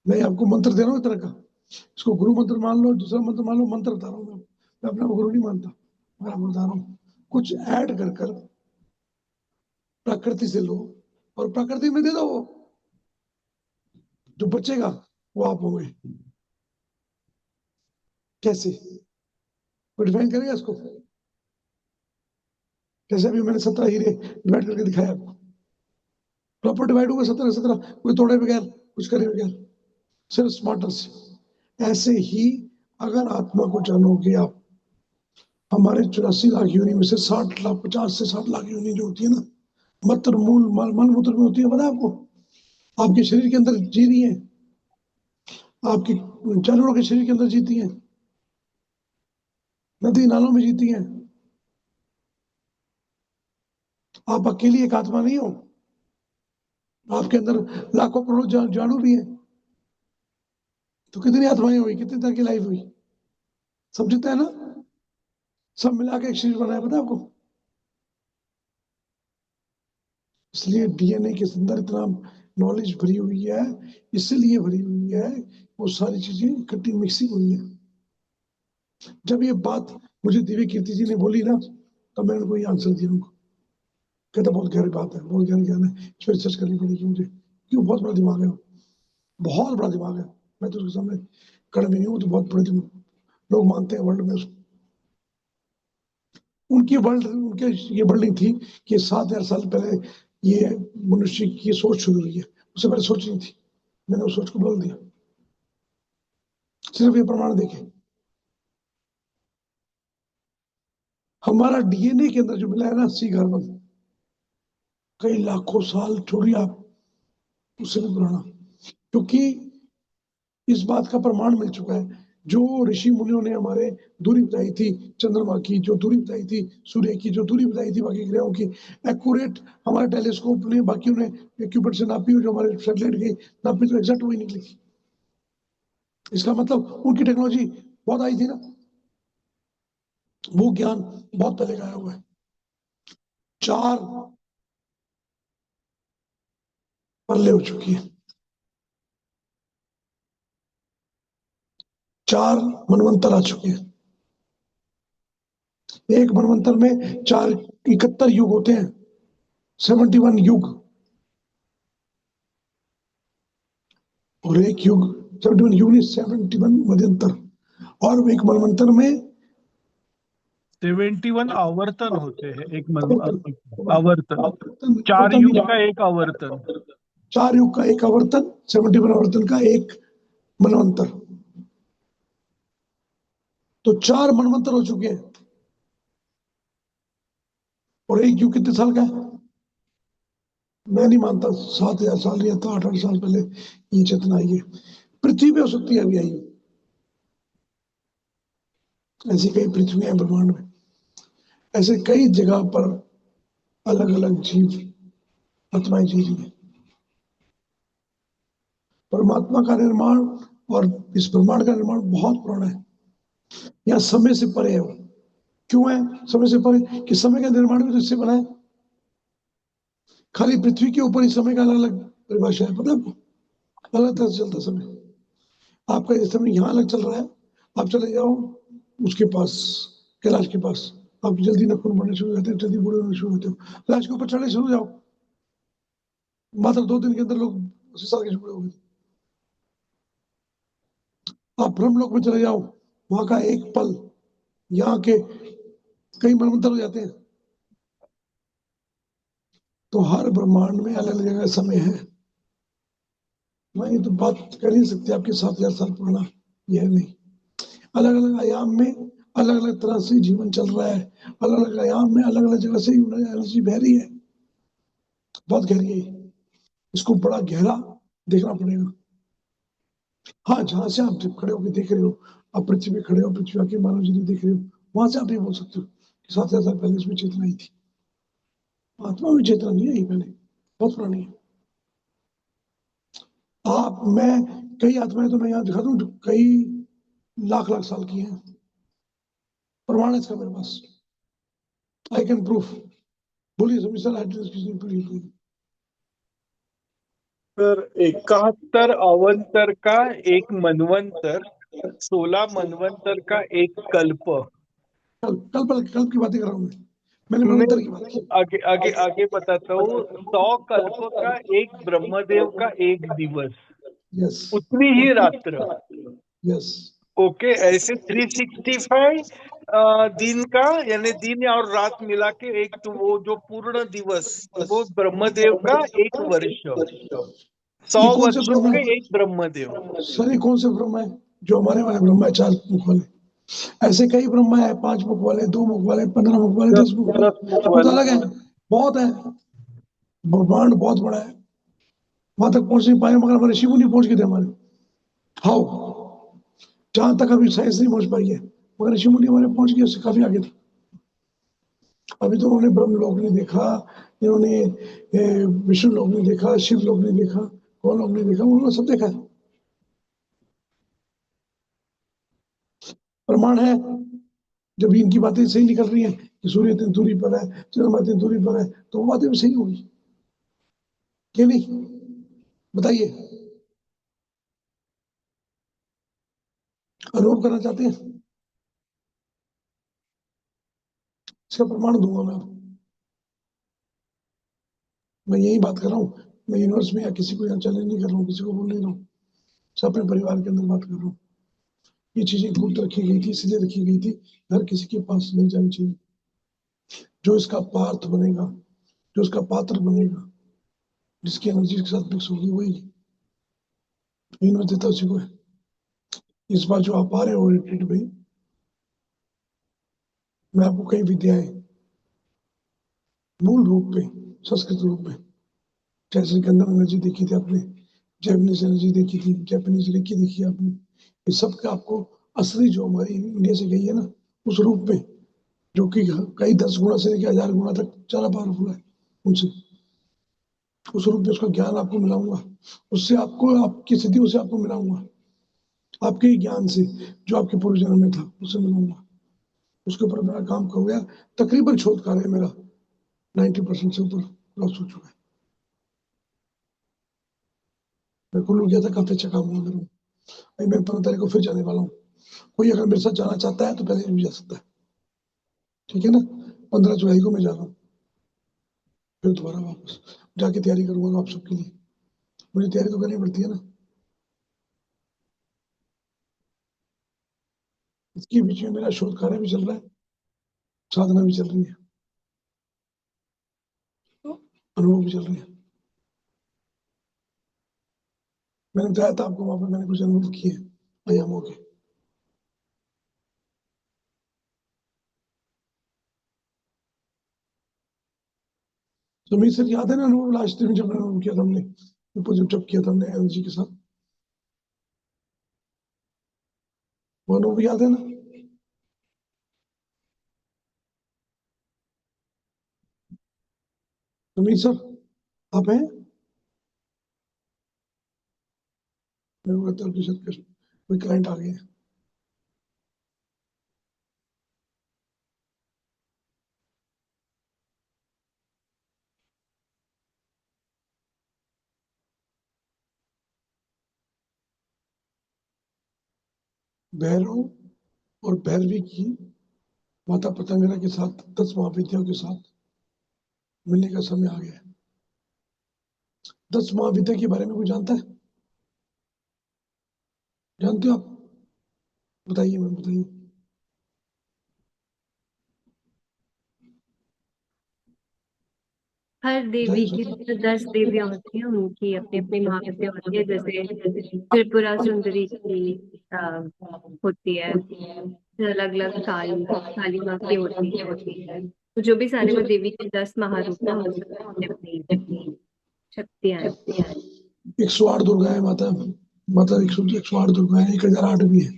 मैं आपको मंत्र दे रहा हूँ एक तरह का, इसको गुरु मंत्र मान लो, दूसरा मंत्र मान लो, मंत्र बता रहा हूँ मैं अपना गुरु नहीं मानता, मैं आपको बता रहा हूँ, कुछ ऐड कर कर प्रकृति से लो और प्रकृति में दे दो, जो बचेगा वो आप होंगे। कैसे, वो डिफाइन करेगा इसको, जैसे अभी मैंने 17 हीरे डिवाइड करके दिखाया आपको, प्रॉपर डिवाइड होगा 17 17, कोई तोड़े बगैर, कुछ करे बगैर, सिर्फ स्मार्टनेस। ऐसे ही अगर आत्मा को जानोगे आप, हमारे 84 लाख योनि में से 60 लाख, 50 से 60 लाख योनि जो होती है ना, मत्र मूल मन मूत्र में होती है, पता है आपको, आपके शरीर के अंदर जी रही है, आपके जानवरों के शरीर के अंदर जीती है, नदी नालों में जीती हैं, आप अकेली एक आत्मा नहीं हो, आपके अंदर लाखों करोड़ों जानू भी है, तो कितनी आत्माएं हुई, कितनी तरह की लाइफ हुई, समझते हैं ना, सब मिला के एक शरीर बनाया, पता है आपको। इसलिए डीएनए के अंदर इतना नॉलेज भरी हुई है, इसलिए भरी हुई है, वो सारी चीजें इकट्ठी मिक्सिंग हुई है। जब ये बात मुझे दिव्य कीर्ति जी ने बोली ना, तब मैंने उनको ये आंसर दिया उनको, कहता बहुत गहरी बात है, बहुत गहरी ज्ञान है, इस पर रिसर्च करनी पड़ेगी मुझे, क्यों, बहुत बड़ा दिमाग है, बहुत बड़ा दिमाग है, मैं तो उसके सामने खड़े भी नहीं हूँ, तो बहुत बड़े लोग मानते हैं वर्ल्ड में उसको। उनकी वर्ल्ड, उनके ये वर्ल्डिंग थी कि 7,000 साल पहले ये मनुष्य की सोच शुरू हुई है, उससे पहले सोच नहीं थी, मैंने उस सोच को बदल दिया, सिर्फ ये प्रमाण देखे। हमारा डीएनए के अंदर जो मिला है ना, सी कार्बन, कई लाखों साल छोड़िए आप, उससे भी पुराना, क्योंकि इस बात का प्रमाण मिल चुका है, जो ऋषि मुनियों ने हमारे दूरी बताई थी, चंद्रमा की जो दूरी बताई थी, सूर्य की जो दूरी बताई थी, बाकी ग्रहों की एक्यूरेट, हमारे टेलीस्कोप ने, बाकी ने इक्विपमेंट से नापी, जो हमारे सैटेलाइट की नापी, तो एग्जैक्ट वही निकली थी। इसका मतलब उनकी टेक्नोलॉजी बहुत आई थी ना, वो ज्ञान बहुत पहले का आया हुआ है। 4 परले हो चुकी है, 4 मनवंतर आ चुके हैं। एक मनवंतर में 71 युग होते हैं, 71 युग। और एक युग 71 युग नहीं, 71 मध्यंतर। और एक मनवंतर में 71 आवर्तन होते हैं, एक आवर्तन आवर्तन, आवर्तन 4 आवर्तन युग नहीं, का एक आवर्तन। 4 युग का एक आवर्तन, 71 आवर्तन का एक मनवंतर। तो 4 मनवंतर हो चुके हैं। और एक युग कितने साल का है? मैं नहीं मानता 7,000 साल या तो 8,000 साल पहले ये चेतना आई है। पृथ्वी पे हो सकती है अभी आई है। ऐसी कई पृथ्वी है ब्रह्मांड में, ऐसे कई जगह पर अलग अलग जीव आत्माएं जी रही है। परमात्मा का निर्माण और इस ब्रह्मांड का निर्माण बहुत पुराना है, यहाँ समय से परे है वो। क्यों है समय से परे? कि समय का निर्माण भी तो इससे बना है। खाली पृथ्वी के ऊपर ही समय का अलग अलग परिभाषा है, पता है आपको? अलग तरह से चलता समय। आपका ये समय यहाँ अलग चल रहा है, आप चले जाओ उसके पास, कैलाश के पास, आप जल्दी नखून बढ़ने शुरू होते हो, जल्दी बूढ़े होने शुरू होते हो। कैलाश के ऊपर चढ़ने शुरू हो जाओ, मात्र 2 दिन के अंदर लोग 80 साल के बूढ़े हो गए। आप ब्रह्मलोक में चले जाओ, वहां का एक पल यहाँ के कई मनवंतर हो जाते हैं। तो हर ब्रह्मांड में अलग अलग जगह समय है। मैं ये तो बात कर ही सकते आपके 7,000 साल पुराना, यह नहीं। अलग अलग आयाम में अलग अलग तरह से जीवन चल रहा है, अलग अलग आयाम में अलग अलग जगह से एनर्जी बह रही है, बहुत गहरी है। इसको बड़ा गहरा देखना पड़ेगा। हाँ, जहां से आप जब खड़े होकर देख रहे हो, आप पृथ्वी पे खड़े हो, पृथ्वी आके मानव जीवन देख रहे हो, वहां से आप ये बोल सकते हो कि 7,000 साल पहले इसमें चेतना आई थी। आत्मा में चेतना नहीं आई पहले, बहुत पुरानी है। आप मैं कई आत्माएं तो मैं यहाँ दिखा दूं जो कई लाख लाख साल की हैं, प्रमाण है इसका मेरे पास, आई कैन प्रूफ। बोलिए सभी सर, सर 71 अवंतर का एक मनवंतर, 16 मनवंतर का एक कल्प। कल्प की बातें कर रहा हूँ मैंने मनवंतर नहीं, की बात की। आगे आगे आगे बताता हूँ। 100 कल्प का एक ब्रह्मदेव का एक दिवस, यस, उतनी ही रात्र। यस, ओके, ऐसे 365 दिन का, यानी दिन और रात मिला के एक, तो वो जो पूर्ण दिवस, वो ब्रह्मदेव का एक वर्ष। 100 ये कौन से वर्षों ब्रह्म के है? एक ब्रह्मदेव। सर ये कौन से ब्रह्म है? जो हमारे वाले ब्रह्म है 4 मुख वाले। ऐसे कई ब्रह्मा है, 5 मुख वाले, 2 मुख वाले, 15 मुख वाले, 10 मुख वाले, 10 मुख वो तो वाले। अलग है, बहुत है। ब्रह्मांड बहुत बड़ा है, वहां तक पहुंच नहीं पाए मगर हमारे शिव नहीं पहुंच गए थे हमारे। हाउ? जहां तक अभी साइंस नहीं पहुंच पाई है, मगर ऋषि मुनि हमारे पहुंच गए, उससे काफी आगे थे। अभी तो उन्होंने ब्रह्म लोक नहीं देखा, इन्होंने विष्णु लोक नहीं देखा, शिव लोक नहीं देखा, कौन लोक नहीं देखा, उन्होंने सब देखा है। प्रमाण है। जब इनकी बातें सही निकल रही हैं कि सूर्य इतनी दूरी पर है, चंद्रमा इतनी दूरी पर है, तो वो बातें भी सही होगी कि नहीं? बताइए, अनुभव करना चाहते हैं? इसका प्रमाण दूंगा मैं आपको। मैं यही बात कर रहा हूँ, मैं यूनिवर्स में या किसी को यहाँ चैलेंज नहीं कर रहा हूँ, किसी को बोल नहीं रहा हूँ, सब अपने परिवार के अंदर बात कर रहा हूँ। ये चीजें गुप्त रखी गई थी, इसलिए रखी गई थी, हर किसी के पास नहीं जानी चाहिए। जो इसका पार्थ बनेगा, जो इसका पात्र बनेगा, जिसकी एनर्जी के साथ मिक्स होगी, वही यूनिवर्स देता उसी को है। इस बार जो आप आ रहे हो रिट्रीट में, मैं आपको कई विद्याएं मूल रूप में संस्कृत रूप में, जैसे गंधम एनर्जी देखी थी आपने, जैपनीज एनर्जी देखी थी, जापानीज रेकी देखी आपने, ये सब का आपको असली जो हमारी इंडिया से गई है ना, उस रूप में, जो कि कई 10 गुना से लेकर 1000 गुना तक ज्यादा पावरफुल है उनसे, उस रूप में उसका ज्ञान आपको मिलाऊंगा, उससे आपको आपकी सिद्धियों से आपको मिलाऊंगा, आपके ही ज्ञान से जो आपके पूर्व जन्म में था उससे मिलाऊंगा। उसके ऊपर मेरा काम हो गया, तकरीबन शोध कार्य मेरा 90% से ऊपर क्रॉस हो चुका है। मैं कुल्लू गया था, काफी अच्छा काम हुआ मेरे को। अभी मैं 15 तारीख को फिर जाने वाला हूँ। कोई अगर मेरे साथ जाना चाहता है तो पहले भी जा सकता है, ठीक है ना। 15 जुलाई को मैं जा रहा हूँ, फिर दोबारा वापस जाके तैयारी करूंगा आप सबके लिए। मुझे तैयारी तो करनी पड़ती है ना। इसके बीच में मेरा शोध कार्य भी चल रहा है, साधना भी चल रही है, अनुभव भी चल रही है। मैंने बताया था आपको, वहां पर मैंने कुछ अनुभव किए आयामों के। तो मेरी सर याद है ना अनुभव, लास्ट दिन जब अनुभव किया था हमने, जब किया था हमने एनर्जी के साथ, वो अनुभव याद है ना। अमीर सर आप हैं? मेरे को लगता है आपके साथ कोई क्लाइंट आ गए हैं। भैरव और भैरवी की माता पतंगरा के साथ 10 महाविद्याओं के साथ मिलने का समय आ गया है। 10 महाविद्या के बारे में कोई जानता है? जानते हो आप? बताइए, मैं बताइए। हर देवी की जो 10 देवियां होती हैं उनकी अपनी अपनी महाविद्या होती है। जैसे त्रिपुरा सुंदरी की होती है, अलग अलग काली काली माँ की होती है। तो जो भी सारे वो देवी के 10 महारूप हैं, उनकी अपनी अपनी शक्तियां हैं। 108 दुर्गा है माता, मतलब 108 दुर्गा है, 1008 भी है।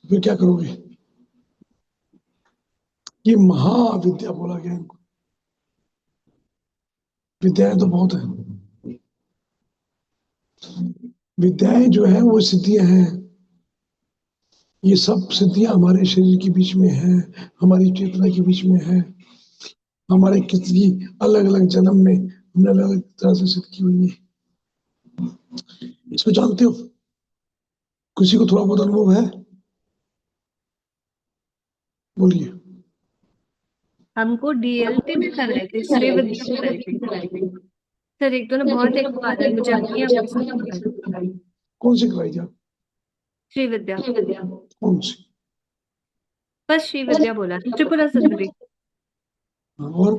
फिर क्या करोगे? ये महाविद्या बोला गया इनको। विद्याएं तो बहुत है, विद्याएं जो है वो सिद्धियां हैं। ये सब सिद्धियां हमारे शरीर के बीच में है, हमारी चेतना के बीच में है, हमारे किसी अलग अलग जन्म में हमने अलग अलग तरह से सिद्ध की हुई है। इसको जानते हो? किसी को थोड़ा बहुत अनुभव है? बोलिए। हमको डीएलटी में कराई थी, श्री विद्या कराई थी सर। एक तो ना बहुत एक बार है, मुझे अपनी आप कौन सी कराई थी आप? श्री विद्या, कौन सी? बस श्री विद्या बोला, त्रिपुरा सुंदरी और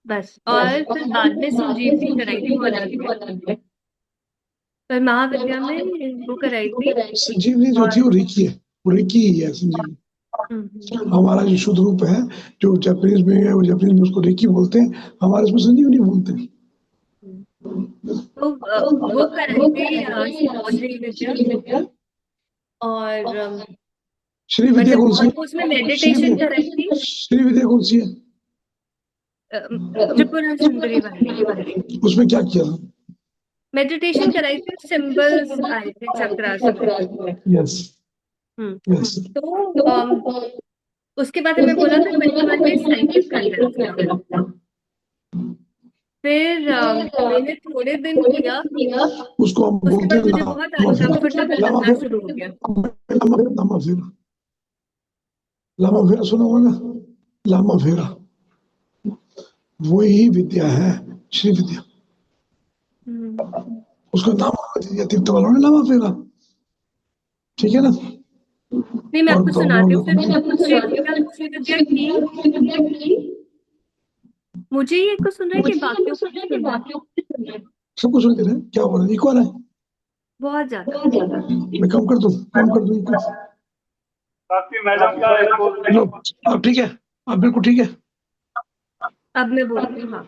बस। और फिर बाद में संजीवनी कराई थी, वो अलग है। पर महाविद्या में वो कराई थी। संजीवनी जो थी वो रेकी है, वो रेकी ही है संजीवनी। हमारा जो शुद्ध रूप है, जो जापानीज में है, वो जापानीज में उसको रेकी बोलते हैं, हमारे उसमें संजीवनी बोलते हैं। तो वो कराई थी श्री विद्या। और श्री विद्या मतलब कौन सी और है? वो उसमें मेडिटेशन कराई थी, श्री विद्या कौन सी है? त्रिपुरा सुंदरी वाली। उसमें क्या किया था? मेडिटेशन कराई थी, सिंबल्स आए थे चक्रास में। यस हम्म यस। तो उसके बाद हमें बोला था 21 डेज साइकिल कर लेना। फिर मैंने थोड़े दिन किया, उसको हम उसके बोलते बाद हैं मुझे बहुत लामा फेरा। अनकंफर्टेबल लामा लगना फेरा, शुरू हो गया। लामा फेरा, लामा फेरा सुना होगा ना? लामा फेरा वही विद्या है, श्री विद्या। उसका नाम तीर्थ वालों ने लामा फेरा, ठीक है ना। नहीं, मैं और आपको बताओ सुनाती हूँ। बोलो। फिर श्री विद्या की मुझे ये कुछ सुन रहा है कि बाकियों को भी सुन रहा है। सब कुछ सुन रहे हैं, क्या हो रहा है? इको आ रहा है? बहुत ज्यादा। मैं कम कर दूं, कम कर दूं इको? काफी मैडम का इसको लो, अब ठीक है, अब बिल्कुल ठीक है। अब मैं बोलती हूँ, हाँ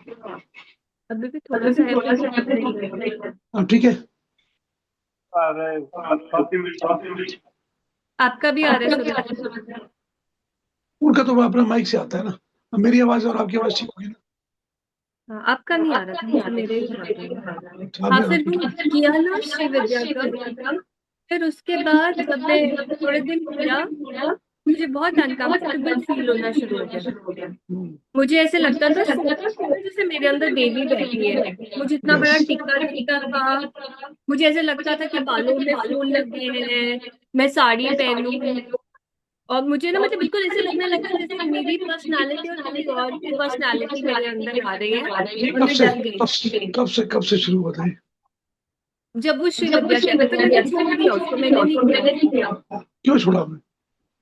अभी भी थोड़ा सा है पर नहीं है। अब ठीक है। अरे काफी मिनट आपका भी आ रहा है सुना? उनका तो अपना माइक से आता है ना। अब मेरी आवाज और आपकी आवाज ठीक होगी ना? हाँ, आपका नहीं आ रहा था, मुझे मेरे ही आ रहा है। हाँ, आप फिर वो किया ना श्री विद्या का। फिर उसके बाद जब मैं थोड़े दिन किया मुझे बहुत अनकंफर्टेबल फील होना शुरू हो गया। हम्म, मुझे ऐसे लगता था जैसे मेरे अंदर देवी बैठी है। मुझे इतना बड़ा yes. टिक्का दिखता था। मुझे ऐसे लगता था कि बालों में फूल लगे हैं, मैं साड़ी पहनूं। और मुझे ना मतलब बिल्कुल ऐसे लगने लगा जैसे मेरी पर्सनालिटी और किसी और की पर्सनालिटी मेरे अंदर आ रही है, ये और कब मैं से डर गई। कब से शुरू हुआ था ये? जब वो श्री विद्या कहता था, मैंने छोड़ दिया उसको, मैंने नहीं किया। क्यों छोड़ा आपने?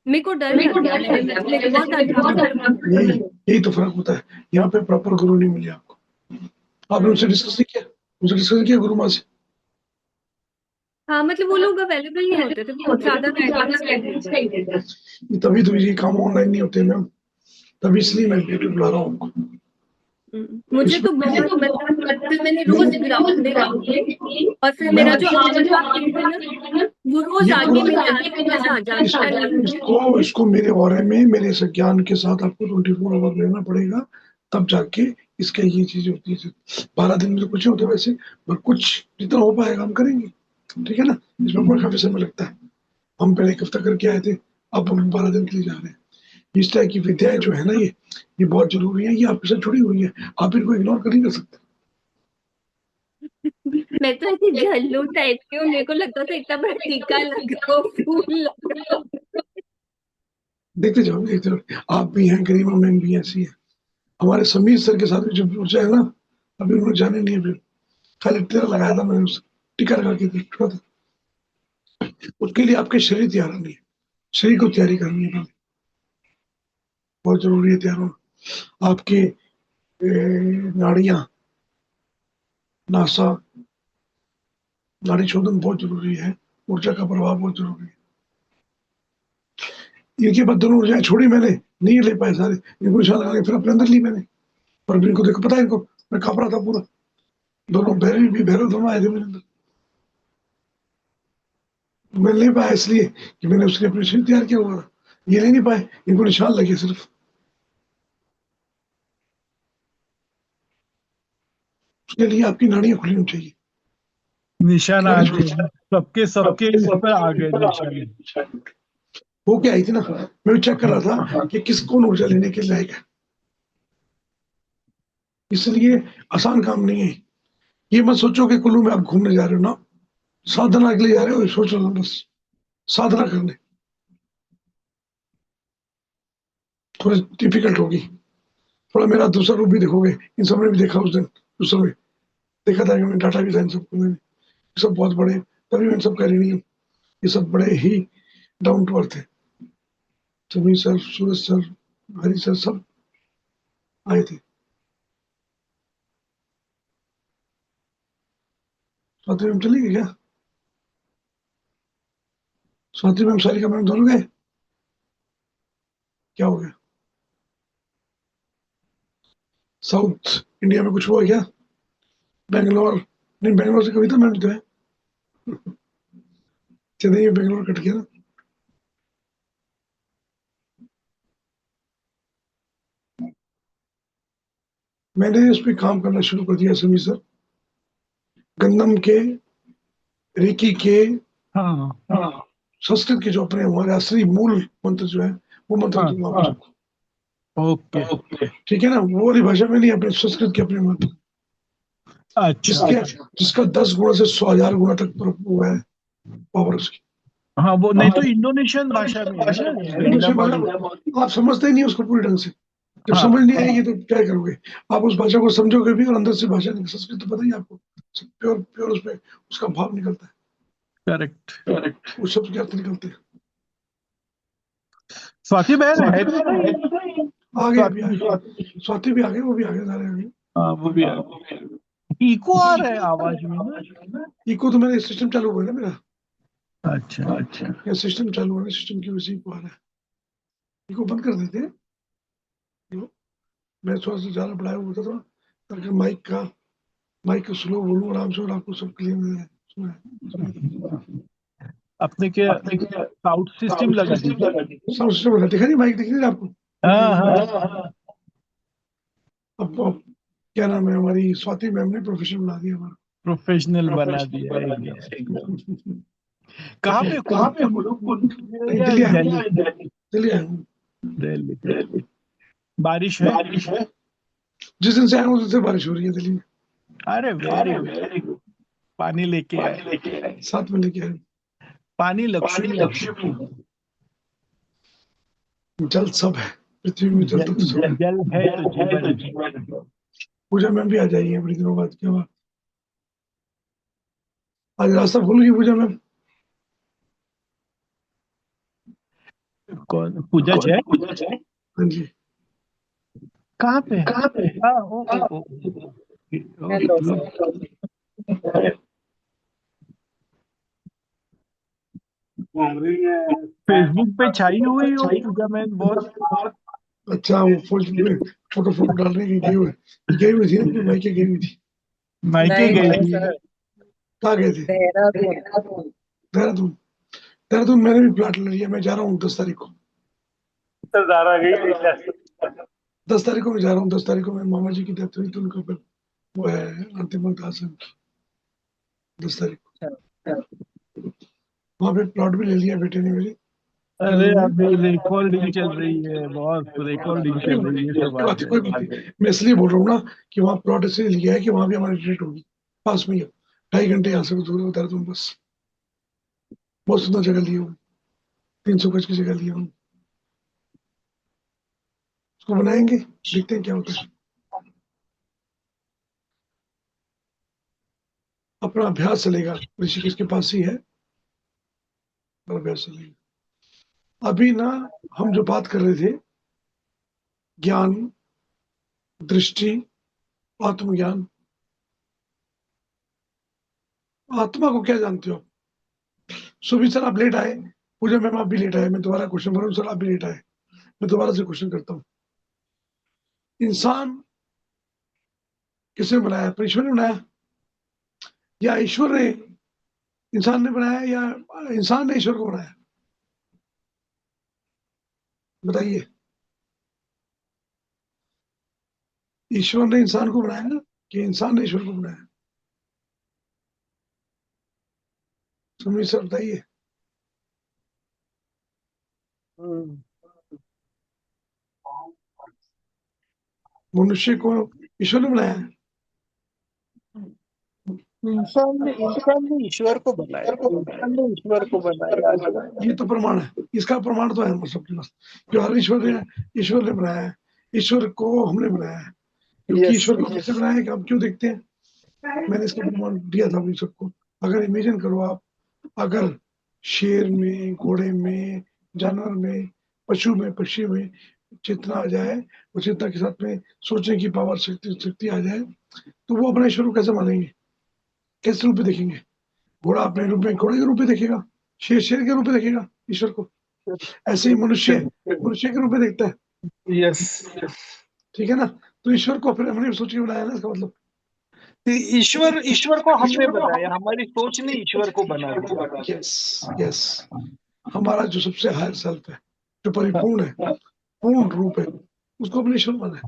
मेरे को डर लग गया, मैंने मेरे को बहुत अनकंफर्टेबल। यही यही तो फर्क होता है। यहाँ पे प्रॉपर गुरु नहीं मिले आपको। आपने उनसे डिस्कस नहीं किया? उनसे डिस्कस नहीं किया गुरु माँ से? हाँ मतलब वो लोग अवेलेबल नहीं होते थे, बहुत ज्यादा गाइडेंस चाहिए थे। तभी तो ये काम ऑनलाइन नहीं होते मैम, तभी इसलिए मैं यूट्यूब बुला रहा हूँ आपको। मुझे तो बहुत मतलब फिर मैंने रोज ग्राउंडिंग की, और फिर मेरा जो आंखों का फील्ड है ना, वो रोज ये आके मेरे आंखों में आ जाता है मुझे। इसको मेरे ऑरे में मेरे से ज्ञान के साथ आपको 24 आवर रहना पड़ेगा, तब जाके इसके ये चीज होती है। 12 दिन में तो कुछ नहीं होता वैसे, पर कुछ जितना हो पाएगा हम करेंगे, ठीक है ना। इसमें बड़ा काफी समय लगता है। हम पहले एक हफ्ता करके आए थे, अब हम 12 दिन के लिए जा रहे हैं। इस टाइप की विद्याएं जो है ना, ये बहुत जरूरी है। ये आपके साथ जुड़ी हुई है, आप इनको इग्नोर कर नहीं कर सकते। मैं तो ऐसी झल्लू टाइप की हूँ, मेरे को लगता था इतना बड़ा टीका लगाओ, फूल लगाओ। देखते जाओ देखते जाओ, आप भी हैं, करीमा मैम भी ऐसी है। हमारे समीर सर के साथ भी जब ऊर्जा है ना, अभी उन्होंने जाने नहीं है अभी। खाली तेरा लगाया था मैंने, उसे टीका लगा के छोड़ा था। उसके लिए आपके शरीर तैयार नहीं है, शरीर को तैयारी करनी है पहले, बहुत जरूरी है तैयार होना। आपके नाड़ियां, नासा, नाड़ी शोधन बहुत जरूरी है, ऊर्जा का प्रभाव बहुत जरूरी है। इनके बाद दोनों ऊर्जाएं छोड़ी मैंने, नहीं ले पाए सारे, इनको निशान लगा के फिर अपने अंदर ली मैंने। पर अभी इनको देखो, पता है इनको, मैं कांप रहा था पूरा। दोनों भैरव भी भैरव दोनों आए थे मेरे अंदर। मैं ले पाया इसलिए कि मैंने उसके अपने शरीर तैयार किया हुआ था। ये ले नहीं पाए, इनको निशान लगे सिर्फ। उसके लिए आपकी नाड़ियां खुली होनी चाहिए। निशान आ नाड़ी गए, छोड़, सबके सबके ऊपर आ गए निशान। वो क्या आई थी ना, मैं चेक कर रहा था कि किस कौन ऊर्जा लेने के लायक है। इसलिए आसान काम नहीं है। ये मत सोचो कि कुल्लू में आप घूमने जा रहे हो ना, साधना के लिए जा रहे हो, सोच रहे हो बस साधना करने। थोड़ी डिफिकल्ट होगी, थोड़ा मेरा दूसरा रूप भी देखोगे। इन सब ने भी देखा उस दिन, उस समय देखा था कि मैंने डाटा भी था इन सबको। मैंने ये सब बहुत बड़े, तभी मैंने सब कह रही नहीं, ये सब बड़े ही डाउन टू अर्थ है। समीर सर, सूरज सर, हरी सर, सब आए थे। स्वाति मैम चली गई क्या? स्वाति मैम, सारिका मैम दोनों गए? क्या हो गया? साउथ इंडिया में कुछ हुआ क्या? बैंगलोर, नहीं बैंगलोर से कविता मैम तो है, चेन्नई में बैंगलोर कट गया ना। मैंने इस पे काम करना शुरू कर दिया समीर सर। गंदम के, रेकी के, हाँ संस्कृत के जो अपने हमारे असली मूल मंत्र जो है, वो मंत्र हाँ, दूंगा आप सबको। ओके, ठीक है ना, वो वाली भाषा में नहीं, अपने संस्कृत के अपने मंत्र, अच्छा। जिसका 10 गुना से 100,000 गुना तक वो है पावर उसकी। हाँ, वो नहीं तो इंडोनेशियन भाषा में है ना, इंडोनेशिया गंडा भाषा आप समझते ही नहीं उसको पूरी ढंग से। जब हाँ, समझ नहीं आएगी तो क्या करोगे? आप उस भाषा को समझोगे भी और अंदर से भाषा नहीं, संस्कृत तो पता ही है आपको, प्योर प्योर उसमें उसका भाव निकलता करेक्ट। है, वो शब्द के अर्थ निकलते हैं। स्वाति बहन है तो सही। आ गए, अभी आ स्वाति, गए, स्वाति भी आ गए, वो भी आ गए, सारे आ गए। हाँ वो भी है। इको आ रहा है आवाज में ना। इको तो मेरा सिस्टम चालू हुआ है ना मेरा, अच्छा, या सिस्टम चालू है, सिस्टम की वजह से इको आ रहा है। इको बंद कर देते हैं। मैं थोड़ा सा ज्यादा बढ़ाया हुआ था ताकि माइक को स्लो बोलूं आराम से, और आपको सब क्लियर मिल जाए। अपने के साउंड सिस्टम लगा दीजिए। साउंड सिस्टम लगा, देखा नहीं माइक, दिख नहीं रहा आपको? हाँ, अब क्या नाम है, हमारी स्वाति मैम ने प्रोफेशनल बना दिया हमारा। प्रोफेशनल बना दिया है ये। कहाँ पे कहाँ पे कुल्लू नहीं, या दिल्ली दिल्ली? दिल्ली आया हूँ। दिल्ली। बारिश है? जिस दिन से आया हूँ उस दिन से बारिश हो रही है दिल्ली में। अरे वेरी गुड। पानी लेके आए। साथ में लेके आए। पानी लक्ष्मी है। जल सब है पृथ्वी में, जल तो सब है। जल है तो जीवन है। पूजा मैम भी आ जाइए बड़ी दिनों बाद, क्या हुआ? आज रास्ता भूल गई पूजा मैम। कौन? पूजा जय? हाँ जी। कहाँ पे? हाँ, ओ। हेलो फेसबुक पे छाई हुई हो पूजा मैन बहुत। अच्छा, वो फोटो फोटो डालने की गई हुई थी ना, अपने मायके गई हुई थी। मायके नहीं गई नहीं थी? सर, कहाँ गए थे? देहरादून। देहरादून। देहरादून मैंने भी प्लाट ले लिया, मैं जा रहा हूँ 10 तारीख को। सर दारा गई 10 तारीख को मैं जा रहा हूँ। 10 तारीख को मेरे मामा जी की डेथ हुई, तो उनका फिर वो है अंतिम अरदास है उनकी 10 तारीख को। वहाँ पे प्लॉट भी ले लिया बेटे ने मेरे, अरे देहरादून में। अभी रिकॉर्डिंग चल रही है, बहुत रिकॉर्डिंग चल रही है, सब कोई बात बात नहीं, है। कोई बात नहीं। मैं इसलिए बोल रहा हूँ ना कि वहाँ प्लॉट इसलिए लिया है कि वहाँ भी हमारी डेट होगी, पास में ही है, 2.5 घंटे यहाँ से दूर है देहरादून बस। बहुत सुंदर जगह ली हूँ, 300 गज की जगह ली हूँ। उसको बनाएंगे, देखते हैं क्या होता है। अपना अभ्यास चलेगा, ऋषिकेश के पास ही है, अपना अभ्यास चलेगा। अभी ना हम जो बात कर रहे थे, ज्ञान, दृष्टि, आत्मज्ञान। आत्मा को क्या जानते हो? सुबह सर आप लेट आए, पूजा मैम आप भी लेट आए, मैं दोबारा क्वेश्चन भरूँ सर आप भी लेट आए, मैं दोबारा से क्वेश्चन करता हूँ। इंसान किसने बनाया? परमेश्वर ने बनाया या ईश्वर ने इंसान ने बनाया या इंसान ने ईश्वर को बनाया? बताइए। ईश्वर ने इंसान को बनाया कि इंसान ने ईश्वर को बनाया? सुमित सर बताइए। मनुष्य को ईश्वर ने बनाया है? इंसान ने ईश्वर को बनाया। इंसान ने ईश्वर को बनाया। ये तो प्रमाण है, इसका प्रमाण तो है हमारे सबके पास कि हर ईश्वर ने बनाया है। ईश्वर को हमने बनाया है, क्योंकि यस। ईश्वर को कैसे बनाया है कि हम क्यों देखते हैं? मैंने इसका प्रमाण दिया था अभी सबको। अगर इमेजिन करो आप, अगर शेर में, घोड़े में, जानवर में, पशु में, पक्षी में चेतना आ जाए और चेतना के साथ में सोचने की पावर, शक्ति आ जाए, तो वो अपने ईश्वर को कैसे मानेंगे? किस रूप में देखेंगे? घोड़ा अपने रूप में घोड़े के रूप में देखेगा, शेर शेर के रूप में देखेगा ईश्वर को। ऐसे ही मनुष्य मनुष्य के रूप में देखता है, यस। ठीक है ना? तो ईश्वर को फिर हमने सोच के बनाया ना, इसका मतलब। ईश्वर को हमने बनाया, हमारी सोच ने ईश्वर को बना दिया। Yes yes. हमारा जो सबसे हायर सेल्फ है, जो परिपूर्ण है, पूर्ण रूप है, उसको अपने ईश्वर माना है।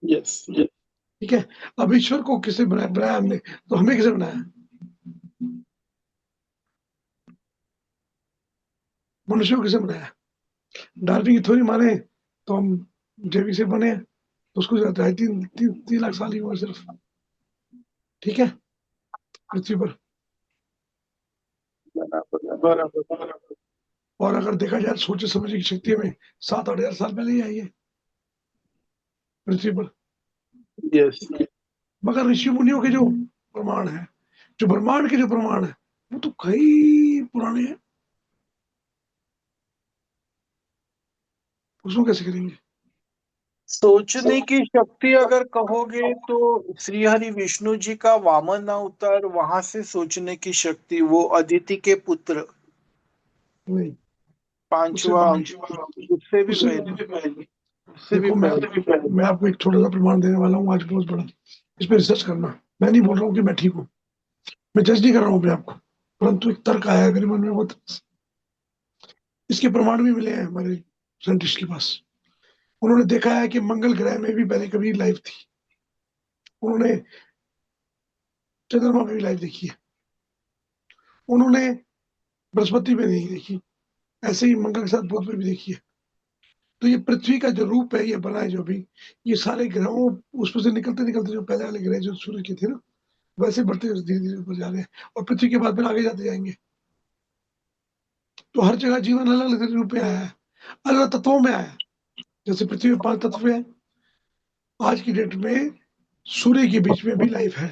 यस। ठीक है। अब ईश्वर को किसे बनाया हमने, तो हमें किसे बनाया? मनुष्य को किसे बनाया? डार्विन की थ्योरी माने तो हम जैविक से बने, तो उसको जाता है 3 लाख साल ही हुआ सिर्फ, ठीक है, पृथ्वी पर। बराबर। और अगर देखा जाए सोचे समझने की शक्ति में 7-8 हजार साल पहले ही आई है पृथ्वी पर। यस। मगर ऋषि मुनियों के जो प्रमाण है, जो ब्रह्मांड के जो प्रमाण है, वो तो कई पुराने हैं, उसको कैसे करेंगे? सोचने की शक्ति अगर कहोगे तो श्री हरि विष्णु जी का वामन अवतार, वहां से सोचने की शक्ति, वो अदिति के पुत्र, नहीं, उससे पांचवा, पहले। उससे भी उससे पहले। उससे भी देखो, पहले। मैं आपको एक छोटा सा प्रमाण देने वाला हूँ आज, बहुत बड़ा। इस पर रिसर्च करना। मैं नहीं बोल रहा हूँ कि मैं ठीक हूँ, मैं जज नहीं कर रहा हूँ अपने आप को, परंतु एक तर्क आया है मेरे मन में बहुत। इसके प्रमाण भी मिले हैं हमारे साइंटिस्ट के पास। उन्होंने देखा है कि मंगल ग्रह में भी पहले कभी लाइफ थी। उन्होंने चंद्रमा में भी लाइफ देखी है। उन्होंने बृहस्पति में नहीं देखी, ऐसे ही मंगल के साथ बुध में भी देखी है। तो ये पृथ्वी का जो रूप है, ये बना है जो भी, ये सारे ग्रहों उसमें से निकलते निकलते जो पहले वाले ग्रह जो सूर्य के थे ना, वैसे बढ़ते धीरे धीरे ऊपर जा रहे हैं, और पृथ्वी के बाद फिर आगे जाते जाएंगे। तो हर जगह जीवन अलग अलग रूप में आया है, अलग अलग तत्वों में आया है। जैसे पृथ्वी में 5 तत्व है, आज की डेट में सूर्य के बीच में भी लाइफ है,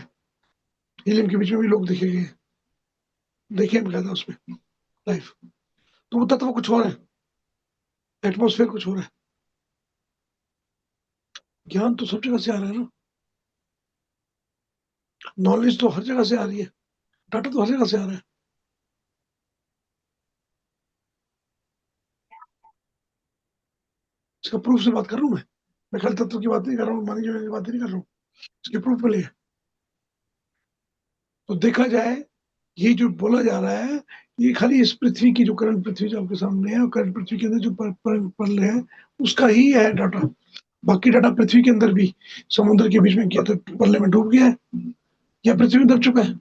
हीलियम के बीच में भी लोग देखेंगे, देखे बकायदा उसमें लाइफ। तो वो तत्व कुछ और है, एटमोस्फेयर कुछ और है। ज्ञान तो सब जगह से आ रहा है ना, नॉलेज तो हर जगह से आ रही है, डाटा तो हर जगह से आ रहा है। इसका प्रूफ से बात कर रहा हूँ मैं खाली तत्व की बात नहीं कर रहा हूँ, मानी जाने की बात नहीं कर रहा हूँ, इसके प्रूफ मिले। तो देखा जाए, ये जो बोला जा रहा है, ये खाली इस पृथ्वी की, जो करंट पृथ्वी जो आपके सामने है, और करंट पृथ्वी के अंदर जो परले है, उसका ही है डाटा। बाकी डाटा पृथ्वी के अंदर भी, समुद्र के बीच में क्या तो परले में डूब गया है, या पृथ्वी में दब चुका है।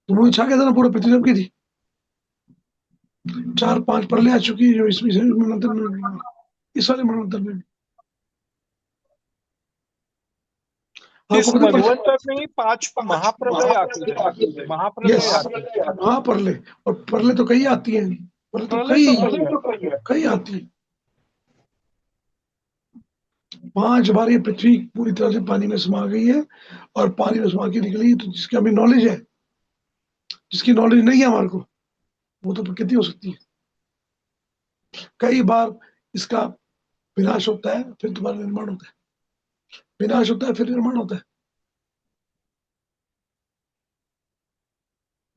उन्होंने छा गया था ना, पूरा पृथ्वी दब गई थी, 4-5 परले आ चुकी है जो इस मनंतर में, इस वाले मनंतर में। इस आपको पता मनवंतर में ही 5 महाप्रलय आती है, महाप्रलय यस, आती है। हाँ परले, और परले तो कई आती है, परले तो प्रलय तो कई आती है। 5 बार ये पृथ्वी पूरी तरह से पानी में समा गई है, और पानी में समा के निकली। तो जिसकी हमें नॉलेज है, जिसकी नॉलेज नहीं है हमारे को, वो तो प्रकृति हो सकती है। कई बार इसका विनाश होता है, फिर दोबारा निर्माण होता है, विनाश होता है फिर निर्माण होता है।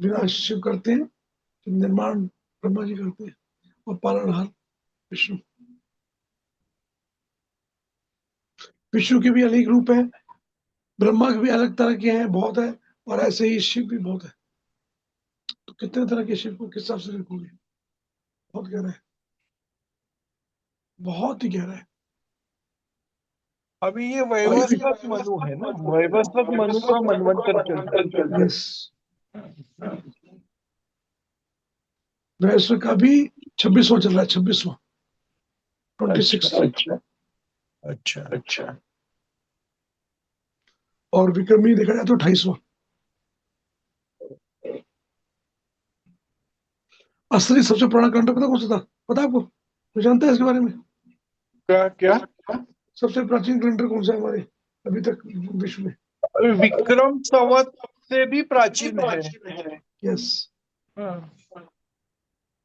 विनाश शिव करते हैं, फिर निर्माण ब्रह्मा जी करते हैं, और पालनहार विष्णु। विष्णु के भी अनेक रूप हैं, ब्रह्मा के भी अलग तरह के हैं, बहुत है, और ऐसे ही शिव भी बहुत है। तो कितने तरह के शिव को किस हिसाब से रखोगे? बहुत गहरा है, बहुत ही गहरा है। अभी ये वैवस्वत मनु है ना, वैवस्वत मनु का मनवंतर चलता है। यस, वैश्व का भी 26वां चल रहा है, 26वां, 26। अच्छा अच्छा। और विक्रमी देखा जाए तो 28वां। असली सबसे पुराना कैलेंडर पता कौन सा था? पता है आपको? कोई जानता है इसके बारे में? क्या क्या? सबसे प्राचीन कैलेंडर कौन सा है हमारे अभी तक विश्व में? विक्रम संवत से भी प्राचीन है। यस, हाँ।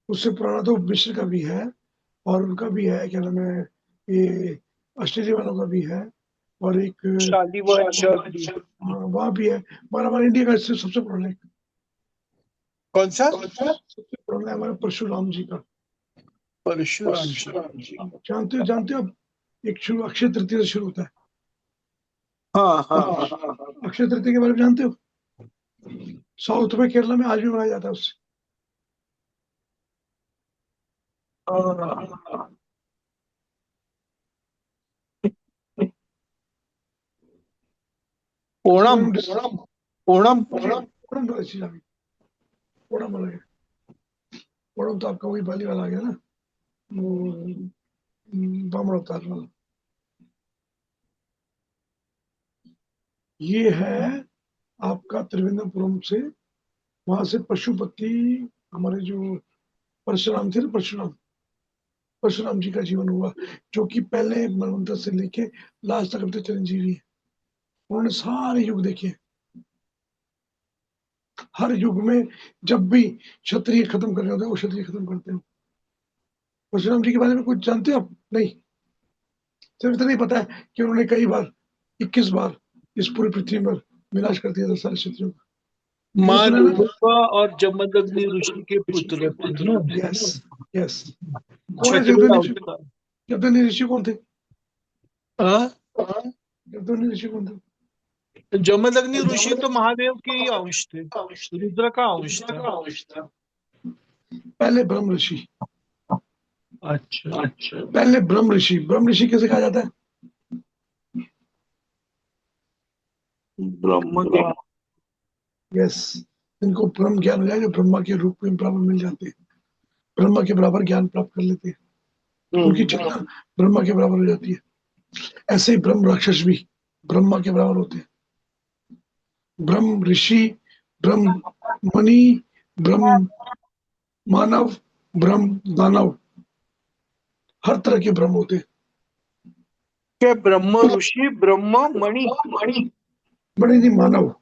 उससे पुराना तो मिस्र का भी है, और उनका भी है, क्या नाम है, ये ऑस्ट्रेलिया वालों का भी है, और एक शालीवन शक भी। हाँ, वहाँ भी है। मगर हमारे इंडिया का इससे सबसे पुराना है, कौन सा? सबसे पुराना है हमारा परशुराम जी का। परशुराम जी। जानते हो आप? एक शुरू अक्षय तृतीया से शुरू होता है। हाँ हाँ। अक्षय तृतीया के बारे में जानते हो? साउथ में, केरला में आज भी मनाया जाता है उससे। ओणम ओणम। ओणम तो अच्छी लगी, ओणम अलग है। ओणम तो आपका वही बाली वाला आ गया ना, वो बामण अवतार वाला। ये है आपका त्रिवेंद्रपुरम से, वहां से पशुपति, हमारे जो परशुराम थे ना, परशुराम जी का जीवन हुआ, जो कि पहले मनवंतर से लेके लास्ट तक अब तक चिरंजीवी है। उन्होंने सारे युग देखे, हर युग में जब भी क्षत्रिय खत्म करने होते हैं, वो क्षत्रिय खत्म करते हैं। परशुराम जी के बारे में कुछ जानते हो आप? नहीं, सिर्फ इतना ही पता है कि उन्होंने कई बार, 21 बार इस पूरी पृथ्वी पर विनाश कर दिया था सारे क्षत्रियों का। ये माँ सुना है ना? रेणुका और जमदग्नि ऋषि के पुत्र थे ना। Yes yes. कौन है क्षत्रिय जमदग्नि ऋषि? अवतार। जमदग्नि ऋषि कौन थे? हाँ? जमदग्नि ऋषि कौन थे? जमदग्नि ऋषि तो महादेव के ही अंश थे, रुद्र का अंश था। पहले ब्रह्म ऋषि। अच्छा। पहले ब्रह्म ऋषि। ब्रह्म ऋषि कैसे कहा जाता है? ब्रह्म। यस, इनको ब्रह्म ज्ञान हो जाए, जो ब्रह्मा के रूप में बराबर मिल जाते हैं, ब्रह्मा के बराबर ज्ञान प्राप्त कर लेते हैं, उनकी चेतना ब्रह्मा के बराबर हो जाती है। ऐसे ही ब्रह्म राक्षस भी ब्रह्मा के बराबर होते हैं। ब्रह्म ऋषि, ब्रह्म मणि, ब्रह्म मानव, ब्रह्म दानव, हर तरह के ब्रह्म होते हैं। क्या ब्रह्म ऋषि ब्रह्म मणि? मणि नहीं, मानव।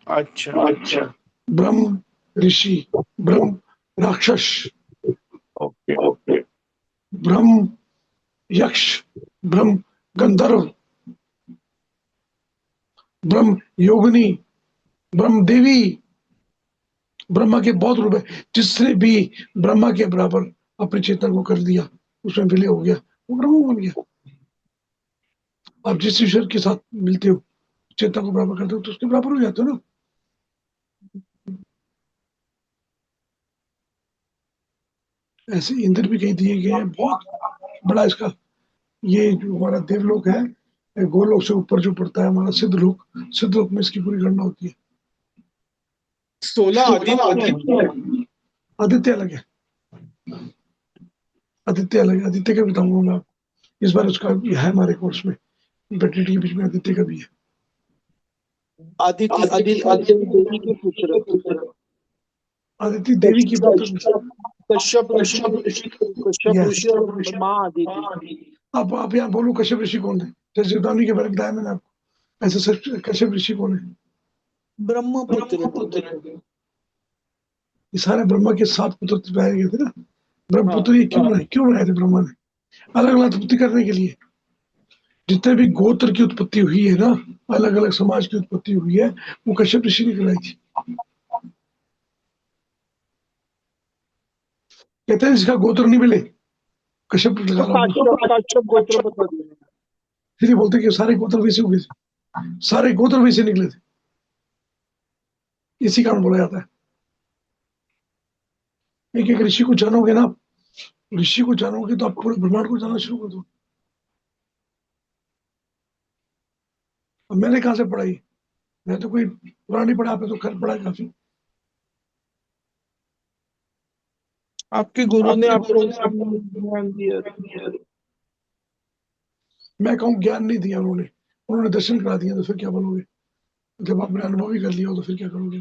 अच्छा, ब्रह्म ऋषि, ब्रह्म राक्षस, ओके। ब्रह्म यक्ष, ब्रह्म गंधर्व, ब्रह्म योगिनी, ब्रह्म देवी। ब्रह्मा के बहुत रूप है। जिसने भी ब्रह्मा के बराबर अपनी चेतना को कर दिया, उसमें विलय हो गया, वो ब्रह्म बन गया। आप जिस ईश्वर के साथ मिलते हो, चेतना को बराबर करते हो, तो उसके बराबर हो जाते हो ना। ऐसे इंद्र भी कहीं दिए गए हैं, बहुत बड़ा इसका। ये जो हमारा देवलोक है, गोलोक से ऊपर जो पड़ता है हमारा सिद्धलोक, सिद्धलोक में इसकी पूरी गणना होती है। 16 आदित्य है। आदित्य अलग है, आदित्य अलग है। आदित्य का बताऊंगा मैं आपको इस बार, उसका है हमारे कोर्स में, बैटरी के बीच में आदित्य का भी है। आदित्य देवी के पुत्र, आदित्य देवी की पुत्र। कश्यप ऋषि और माँ आदित्य। आप यहाँ बोलो कश्यप ऋषि कौन है? जैसे जीवदानी के बारे में बताया मैंने आपको, ऐसे सच कश्यप ऋषि कौन है? ब्रह्मपुत्र। ये सारे ब्रह्मा के 7 पुत्र बनाए गए थे ना। ब्रह्मपुत्र ये क्यों बनाए थे ब्रह्मा ने? अलग अलग उत्पत्ति करने के लिए। जितने भी गोत्र की उत्पत्ति हुई है ना, अलग अलग समाज की उत्पत्ति हुई है, वो कश्यप ऋषि ने कराई थी। कहते हैं जिसका गोत्र नहीं मिले, कश्यप लगा लो। काश्यप गोत्र बता दिया। इसलिए बोलते कि सारे गोत्र वैसे हुए थे, सारे गोत्र वैसे निकले थे, इसी कारण बोला जाता है। एक एक ऋषि को जानोगे ना, ऋषि को जानोगे तो आप पूरे ब्रह्मांड को जानना शुरू कर दो। अब मैंने कहाँ से पढ़ाई? मैं तो कोई पुरानी पढ़ा, आपने तो खैर पढ़ा काफी। आपके गुरु ने आपको ज्ञान दिया। मैं कहूँ ज्ञान नहीं दिया उन्होंने, उन्होंने दर्शन करा दिया, तो फिर क्या बोलोगे? जब आपने अनुभव ही कर लिया हो तो फिर क्या करोगे?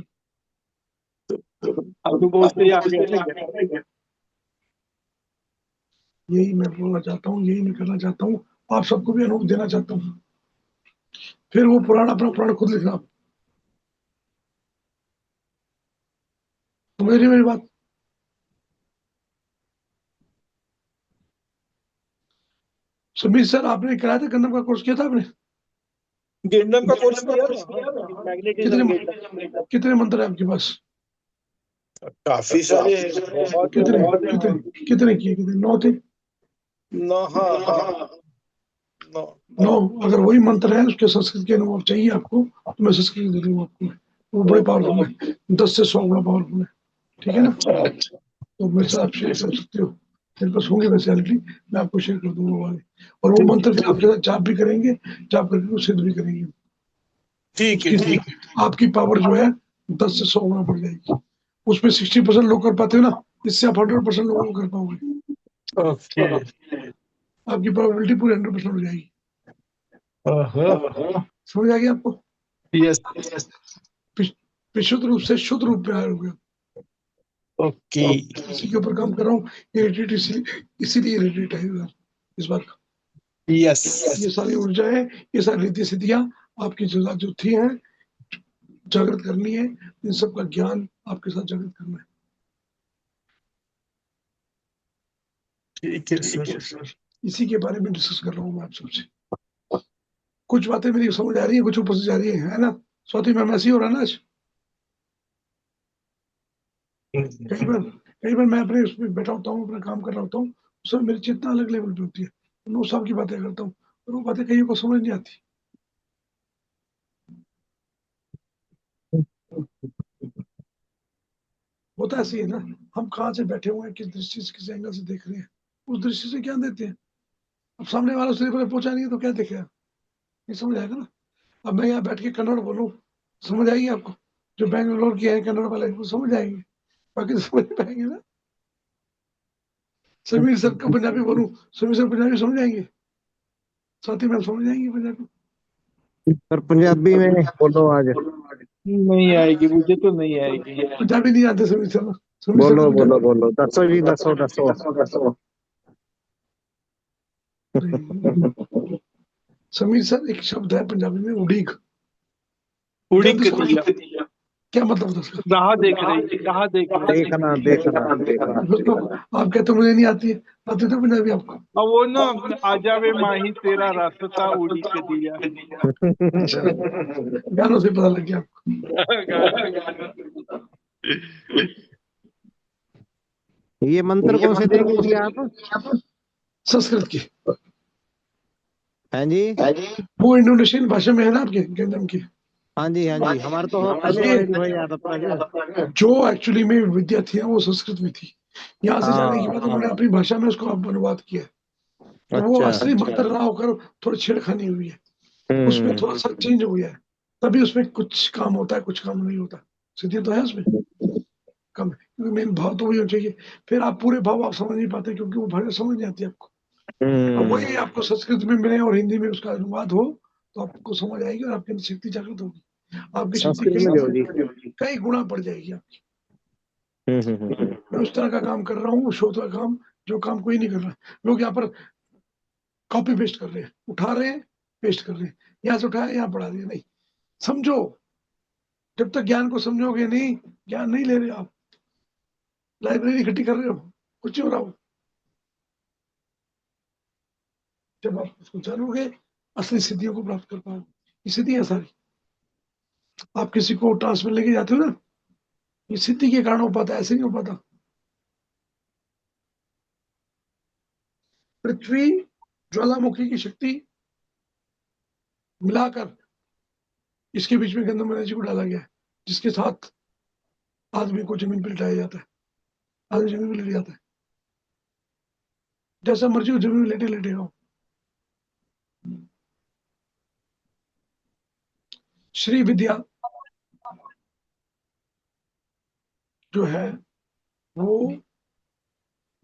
अनुभव से आ गया। यही मैं बोलना चाहता हूँ, यही मैं करना चाहता हूँ, आप सबको भी अनुभव देना चाहता हूँ। फिर वो पुराण अपना पुराण खुद लिखना। समझ रही मेरी बात? सुमित सर, आपने कराया था गंधम का कोर्स किया था आपने? गेंडम का कोर्स किया था। मैग्नेटिज्म गेंडम। कितने मंत्र है आपके पास? काफी सारे हैं, बहुत कितने कितने कितने किए? कितने? 9 थे? 9। हाँ 9। 9। अगर वही मंत्र है, उसके संस्कृत के अनुभव चाहिए आपको, तो मैं संस्कृत दे दूंगा आपको। वो बड़े पावरफुल है, 10 से 100 गुना पावरफुल है। ठीक है ना? तो मेरे साथ आप शेयर कर सकते हो, मेरे पास होंगे वैसे ऑलरेडी, मैं आपको शेयर कर दूंगा वाले। और वो मंत्र फिर आपके साथ जाप भी करेंगे, जाप करके सिद्ध भी करेंगे। ठीक है। आपकी पावर जो है 10 से 100 गुना बढ़ जाएगी। उसमें 60% लोग कर पाते हो ना, इससे आप 100% लोगों को कर पाओगे। ओके। आपकी प्रोबेबिलिटी पूरी 100% हो जाएगी। समझ आ गया आपको? यस। विशुद्ध रूप से शुद्ध रूप में आए हुए। ओके। इसी के ऊपर काम कर रहा हूँ। इरिटेट इसीलिए इरिटेट है इस बात का। यस। ये सारी ऊर्जा है, ये सारी रीति सिद्धियां आपकी जो थी हैं, जागृत करनी है। इन सब का ज्ञान आपके साथ जागृत करना है। ठीक है सर। इसी के बारे में डिस्कस कर रहा हूँ मैं आप सबसे। कुछ बातें मेरी समझ आ रही है, कुछ ऊपर से जा रही है ना? स्वाति मैम, ऐसे ही हो रहा है ना आज? कई बार मैं अपने उसमें बैठा होता हूँ, अपना काम कर रहा होता हूँ, उस समय मेरी चेतना अलग लेवल पे होती है, मैं उस सब की बातें करता हूँ, और वो बातें कहीं को समझ नहीं आती। होता ऐसी है ना, हम कहाँ से बैठे हुए हैं, किस दृष्टि से, किस एंगल से देख रहे हैं, उस दृष्टि से ज्ञान देते हैं। अब सामने वाला उस लेवल पे पहुंचा नहीं है तो क्या देखेगा? नहीं समझ आएगा ना। अब मैं यहाँ बैठ के कन्नड़ बोलूँ, समझ आएगी आपको? जो बेंगलोर के हैं कन्नड़ वाले, वो समझ आएंगे, बाकी तो समझ नहीं पाएंगे ना। समीर सर का पंजाबी बोलूं, समीर सर पंजाबी समझ जाएंगे, साथी मैम समझ जाएंगे पंजाबी? पर पंजाबी में बोलो आज। नहीं आएगी, मुझे तो नहीं आएगी। पंजाबी नहीं आते समीर सर ना, समीर सर को बोलो बोलो पंजाबी बोलो, दसो जी, दसो दसो। नहीं। समीर सर, एक शब्द है पंजाबी में उड़ीक, उड़ीक जानते दिया, हो क्या मतलब होता है उसका? राह देख रही, राह देख रही। देखना देखना देखना। फिर तो आप कहते हो मुझे नहीं आती है, आती तो पंजाबी आपको? अब वो ना, आ जावे माही तेरा रास्ता उड़ीक दिया। अच्छा, गानों से पता लग गया आपको। ये मंत्र कौन से देंगे जी आप? संस्कृत की, हैं जी? वो इंडोनेशियन भाषा में है ना आपके गंडम की। हाँ जी हाँ जी, हमारे तो पहले वाले भी हो जाता था। जो एक्चुअली में विद्या थी वो संस्कृत में थी, यहाँ से जाने के हाँ बाद उन्होंने अपनी भाषा में उसको अनुवाद किया, तो वो अच्छा। असली मंत्र ना होकर थोड़ी छेड़खानी हुई है, उसमें थोड़ा सा हम्म। चेंज हो गया है, तभी उसमें कुछ काम होता है, कुछ काम नहीं होता। सीधी तो है उसमें कम है, क्योंकि मेन भाव तो वही होना चाहिए। फिर आप पूरे भाव आप समझ नहीं पाते, क्योंकि वो भाषा समझ नहीं आती आपको। अब वही आपको संस्कृत में मिले और हिंदी में उसका अनुवाद हो, तो आपको समझ आएगी और आपके अंदर शक्ति जागृत होगी, आपकी शक्ति संस्कृत में जो जी। कई गुना बढ़ जाएगी आपकी। हम्म। मैं उस तरह का काम कर रहा हूँ, शोध का काम, जो काम कोई नहीं कर रहा। लोग यहाँ पर कॉपी पेस्ट कर रहे हैं, उठा रहे हैं, पेस्ट कर रहे हैं, यहाँ से उठाया यहाँ पढ़ा दिया। नहीं, समझो, जब तक ज्ञान को समझोगे नहीं, ज्ञान नहीं ले रहे आप, लाइब्रेरी इकट्ठी कर रहे हो, कुछ नहीं हो रहा हो। जब आप उसको जानोगे, असली सिद्धियों को प्राप्त कर पाओगे। ये सिद्धि है सारी, आप किसी को ट्रांसफर लेके जाते हो ना, ये सिद्धि के कारण हो पाता है, ऐसे नहीं हो पाता। पृथ्वी ज्वालामुखी की शक्ति मिलाकर इसके बीच में गंधम एनर्जी को डाला गया है, जिसके साथ आदमी को जमीन पर लिटाया जाता है, आदमी जमीन पर लेट जाता है, जैसा मर्जी हो जमीन में लेटे लेटेगा। श्री विद्या जो है वो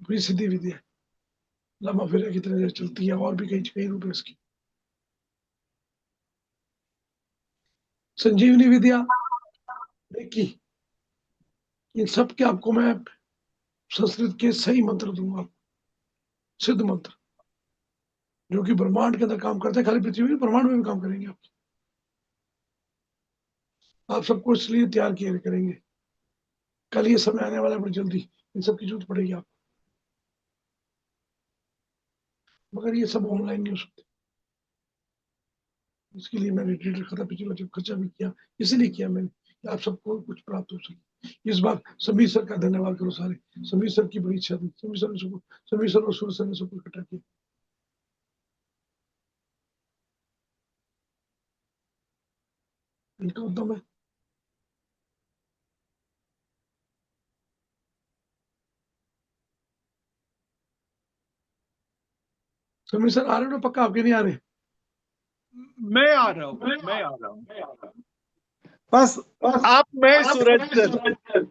पूरी सिद्धि विद्या है, लम्बा फिर की तरह चलती है, और भी कई कई रूप है इसकी। संजीवनी विद्या की, इन सब के आपको मैं संस्कृत के सही मंत्र दूंगा, सिद्ध मंत्र, जो कि ब्रह्मांड के अंदर काम करते हैं, खाली पृथ्वी में, ब्रह्मांड में भी काम करेंगे आप सबको इसलिए तैयार किए करेंगे। कल ये समय आने वाला है बड़ी जल्दी, इन सब की जरूरत पड़ेगी आपको, मगर ये सब ऑनलाइन नहीं हो सकते। इसके लिए मैंने रिट्रीट रखा था पिछले बार, जब खर्चा भी किया, इसीलिए किया मैंने कि आप सबको कुछ प्राप्त हो सके। इस बार समीर सर का धन्यवाद करो सारे, समीर सर की बड़ी इच्छा थी, समीर सर और सूर्य सर ने सबको इकट्ठा किया। इनका उद्यम है। समीर सर आ रहे हो ना पक्का, आपके नहीं आ रहे? मैं आ रहा हूँ, मैं आ रहा हूँ, बस आप, मैं, सूरज सर।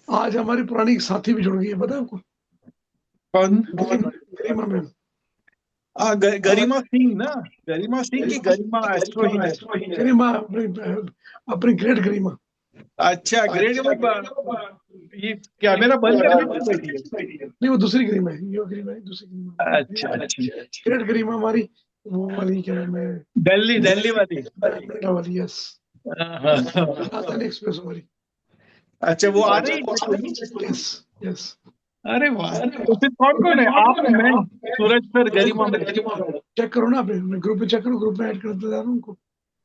आज हमारी पुरानी साथी भी जुड़ गई है, पता है आपको? कौन? गरिमा मैम। गरिमा सिंह ना, गरिमा सिंह की गरिमा एस्ट्रो ही है। गरिमा अपनी ग्रेट गरिमा। अच्छा, ग्रेड में ये कैमरा बंद करके बैठी है। नहीं, वो दूसरी गरिमा है, ये गरिमा है, दूसरी गरिमा। अच्छा अच्छा, ग्रेट गरिमा हमारी वो वाली, क्या नाम है, दिल्ली दिल्ली वाली। नोएडा वाली, यस, हाँ। राजधानी एक्सप्रेस हमारी। अच्छा, वो आ रही है। Yes yes. अरे वाह, तो फिर कौन कौन है? आप, मैं, सूरज सर, गरिमा मैम। चेक करो ना, अपने ग्रुप में चेक करो, ग्रुप में ऐड करते जा रहा हूँ उनको,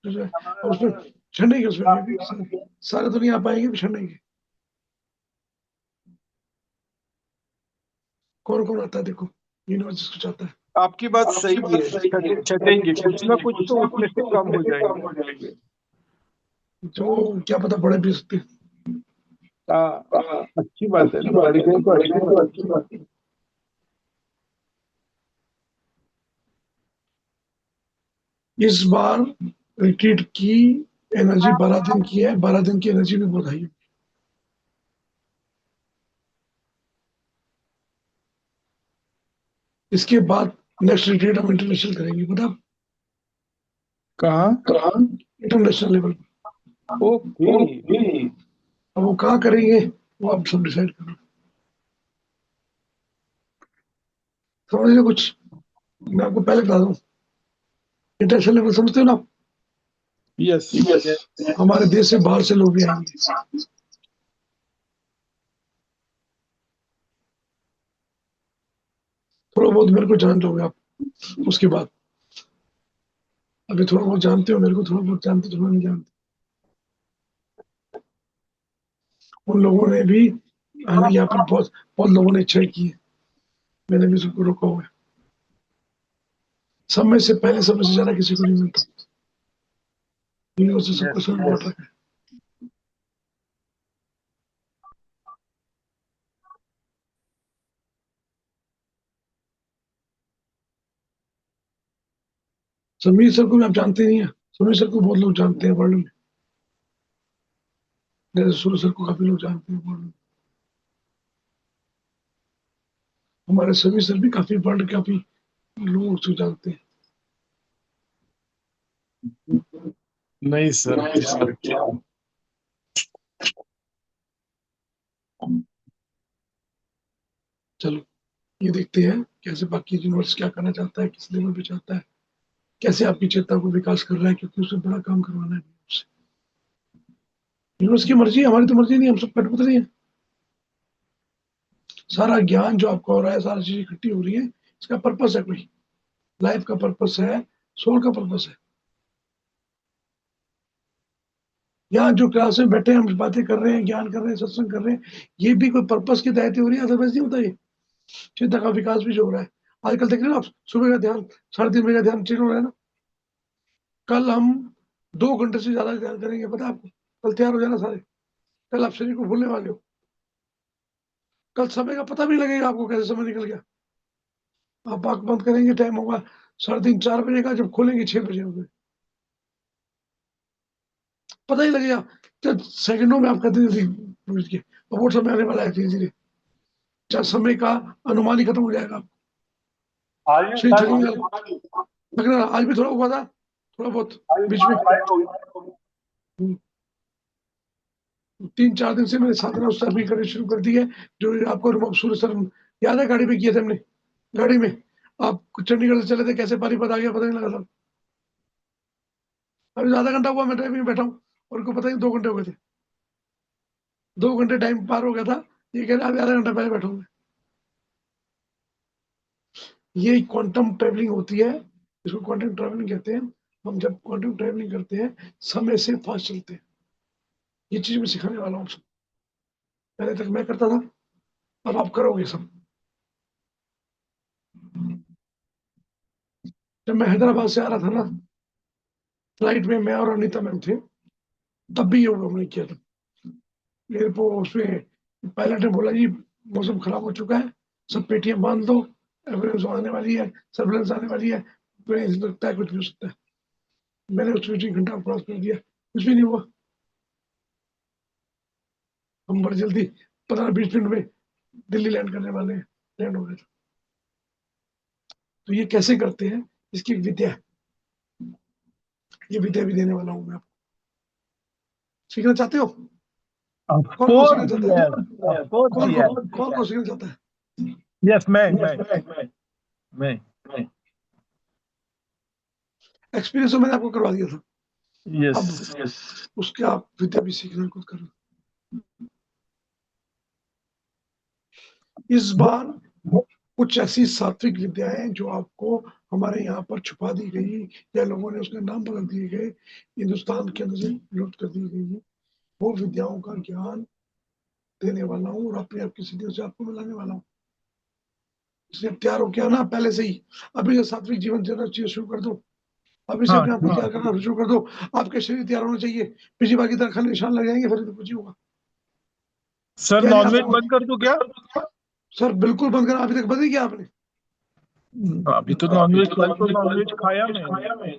और उसमें छंडेंगे, उसमें भी सारे तो नहीं आ पाएंगे, छंडेंगे। कौन कौन आता है देखो, यूनिवर्सिटी कुछ आता है। आपकी बात सही है, छटेंगे कुछ ना कुछ तो उसमें से कम हो जाएंगे। जो क्या पता बड़े भी सकते हैं। अच्छी बात है ना, बढ़ गए तो अच्छी बात है। इस बार रिट्रीट की एनर्जी 12 दिन की है, 12 दिन की एनर्जी भी बहुत हाई है। इसके बाद नेक्स्ट रिट्रीट हम इंटरनेशनल करेंगे, पता आप? कहाँ? International level okay. पर। अब वो कहाँ करेंगे वो आप सब डिसाइड करो। समझ रहे कुछ? मैं आपको पहले बता दूं, इंटरनेशनल लेवल समझते हो ना? यस। हमारे देश से बाहर से लोग भी आएंगे। थोड़ा बहुत मेरे को जान लोगे आप उसके बाद। अभी थोड़ा बहुत जानते हो मेरे को, थोड़ा बहुत जानते, थोड़ा नहीं जानते। उन लोगों ने भी आने, यहाँ पर बहुत बहुत लोगों ने इच्छा की है, मैंने भी सबको रोका हुआ है। समय से पहले, समय से ज्यादा किसी को नहीं मिलता। यूनिवर्सिटी सबको समय बांट रखा है। समीर सर को भी आप जानते नहीं है। समीर सर को बहुत लोग जानते हैं वर्ल्ड में, जैसे सूर्य सर को काफी लोग जानते हैं वर्ल्ड में। हमारे समीर सर भी काफी वर्ल्ड, काफी लोग उसको जानते हैं। नहीं सर, क्या? चलो ये देखते हैं कैसे बाकी यूनिवर्स क्या करना चाहता है, किस लेवल पे चाहता है, कैसे आपकी चेतना को विकास कर रहा है, क्योंकि उसे बड़ा काम करवाना है यूनिवर्स से। यूनिवर्स की मर्जी है, हमारी तो मर्जी नहीं, हम सब कठपुतली है। सारा ज्ञान जो आपको हो रहा है, सारी चीजें इकट्ठी हो रही है, इसका पर्पस है कोई। लाइफ का पर्पस है, सोल का पर्पस है। यहाँ जो क्लास में बैठे हम बातें कर रहे हैं, ज्ञान कर रहे हैं, सत्संग कर रहे हैं, ये भी कोई पर्पस के तहत ही हो रही है, अदरवाइज नहीं होता ये। चेतना का विकास भी जो हो रहा है आजकल, देख रहे हो आप, सुबह का ध्यान, 3:30 बजे का ध्यान चेंज हो रहा है ना। कल हम 2 घंटे से ज्यादा ध्यान करेंगे, पता है आपको? कल तैयार हो जाना सारे, कल आप शरीर को भूलने वाले हो। कल समय का पता भी लगेगा आपको, कैसे समय निकल गया। आप आंख बंद करेंगे, टाइम होगा 3:30-4 बजे का, जब खोलेंगे 6 बजे होंगे, पता ही लगेगा। जब सेकंडों में आप कहते हैं पूछ के, और वो समय आने वाला है धीरे धीरे, जब समय का अनुमान ही खत्म हो जाएगा। आज भी शरीर शायद थकेगा, लग रहा आज भी थोड़ा हुआ था, थोड़ा बहुत बीच में। लाइट होगी। 3-4 दिन से मैंने साधना उस सर भी करनी शुरू कर दी है, जो आपको अनुभव सूर्य सर याद है, गाड़ी में किए थे हमने। गाड़ी में आप चंडीगढ़ से चले थे, कैसे पानीपत आ गया पता नहीं लगा था। अभी आधा घंटा हुआ मैं ड्राइविंग में बैठा हूँ, और को पता नहीं 2 घंटे हो गए थे। 2 घंटे टाइम पार हो गया था, ये कह रहा है अभी आधा घंटा पहले बैठा हूँ। ये क्वांटम ट्रेवलिंग होती है, इसको क्वांटम ट्रेवलिंग कहते हैं। हम जब क्वांटम ट्रेवलिंग करते हैं, समय से फास्ट चलते हैं। ये चीज मैं सिखाने वाला हूँ सब। पहले तक मैं करता था, अब आप करोगे सब। जब मैं हैदराबाद से आ रहा था ना, फ्लाइट में मैं और अनीता मैम थे, तब भी ये हमने किया था। एयरपोर्ट उसमें पायलट ने बोला, जी मौसम खराब हो चुका है, सब पेटियां बांध दो, एम्बुलेंस आने वाली है, सर्विलेंस आने वाली है, प्लेन लगता है कुछ भी हो सकता है। मैंने उसमें 1 घंटा क्रॉस कर दिया, कुछ भी नहीं हुआ। हम बड़ी जल्दी 15-20 मिनट में दिल्ली लैंड करने वाले हैं, लैंड हो गए थे। तो ये कैसे करते हैं, इसकी एक विद्या है, ये विद्या भी देने वाला हूँ मैं आपको। सीखना चाहते हो? ऑफ कौन कौन सीखना कोर्स चाहता है? यस, ऑफ कोर्स कौन यस। कौन कौन कौन सीखना चाहता है? यस, मैं। एक्सपीरियंस तो मैंने आपको करवा दिया था, यस। अब उसके आप विद्या भी सीखना, खुद करना। इस बार कुछ ऐसी सात्विक विद्याएं जो आपको हमारे यहाँ पर छुपा दी गई, या लोगों ने उसके नाम बदल दिए गए, हिंदुस्तान के अंदर से लुप्त कर दी गई है, वो विद्याओं का ज्ञान देने वाला हूँ, और अपने आपकी सिद्धियों से आपको मिलाने वाला हूँ। इसलिए तैयार हो क्या ना पहले से ही, अभी से सात्विक जीवन जीना चाहिए शुरू कर दो। अभी से हाँ, अपने आप को तैयार करना शुरू कर दो। आपके शरीर तैयार होना चाहिए, पिछली बार की तरह खाली निशान लग जाएंगे, फिर तो कुछ ही होगा। सर तैयारी नॉनवेज आप बंद कर दूं क्या? सर बिल्कुल बंद करना, अभी तक बंद नहीं किया आपने? अभी तो नॉनवेज, कल तो नॉनवेज खाया मैंने।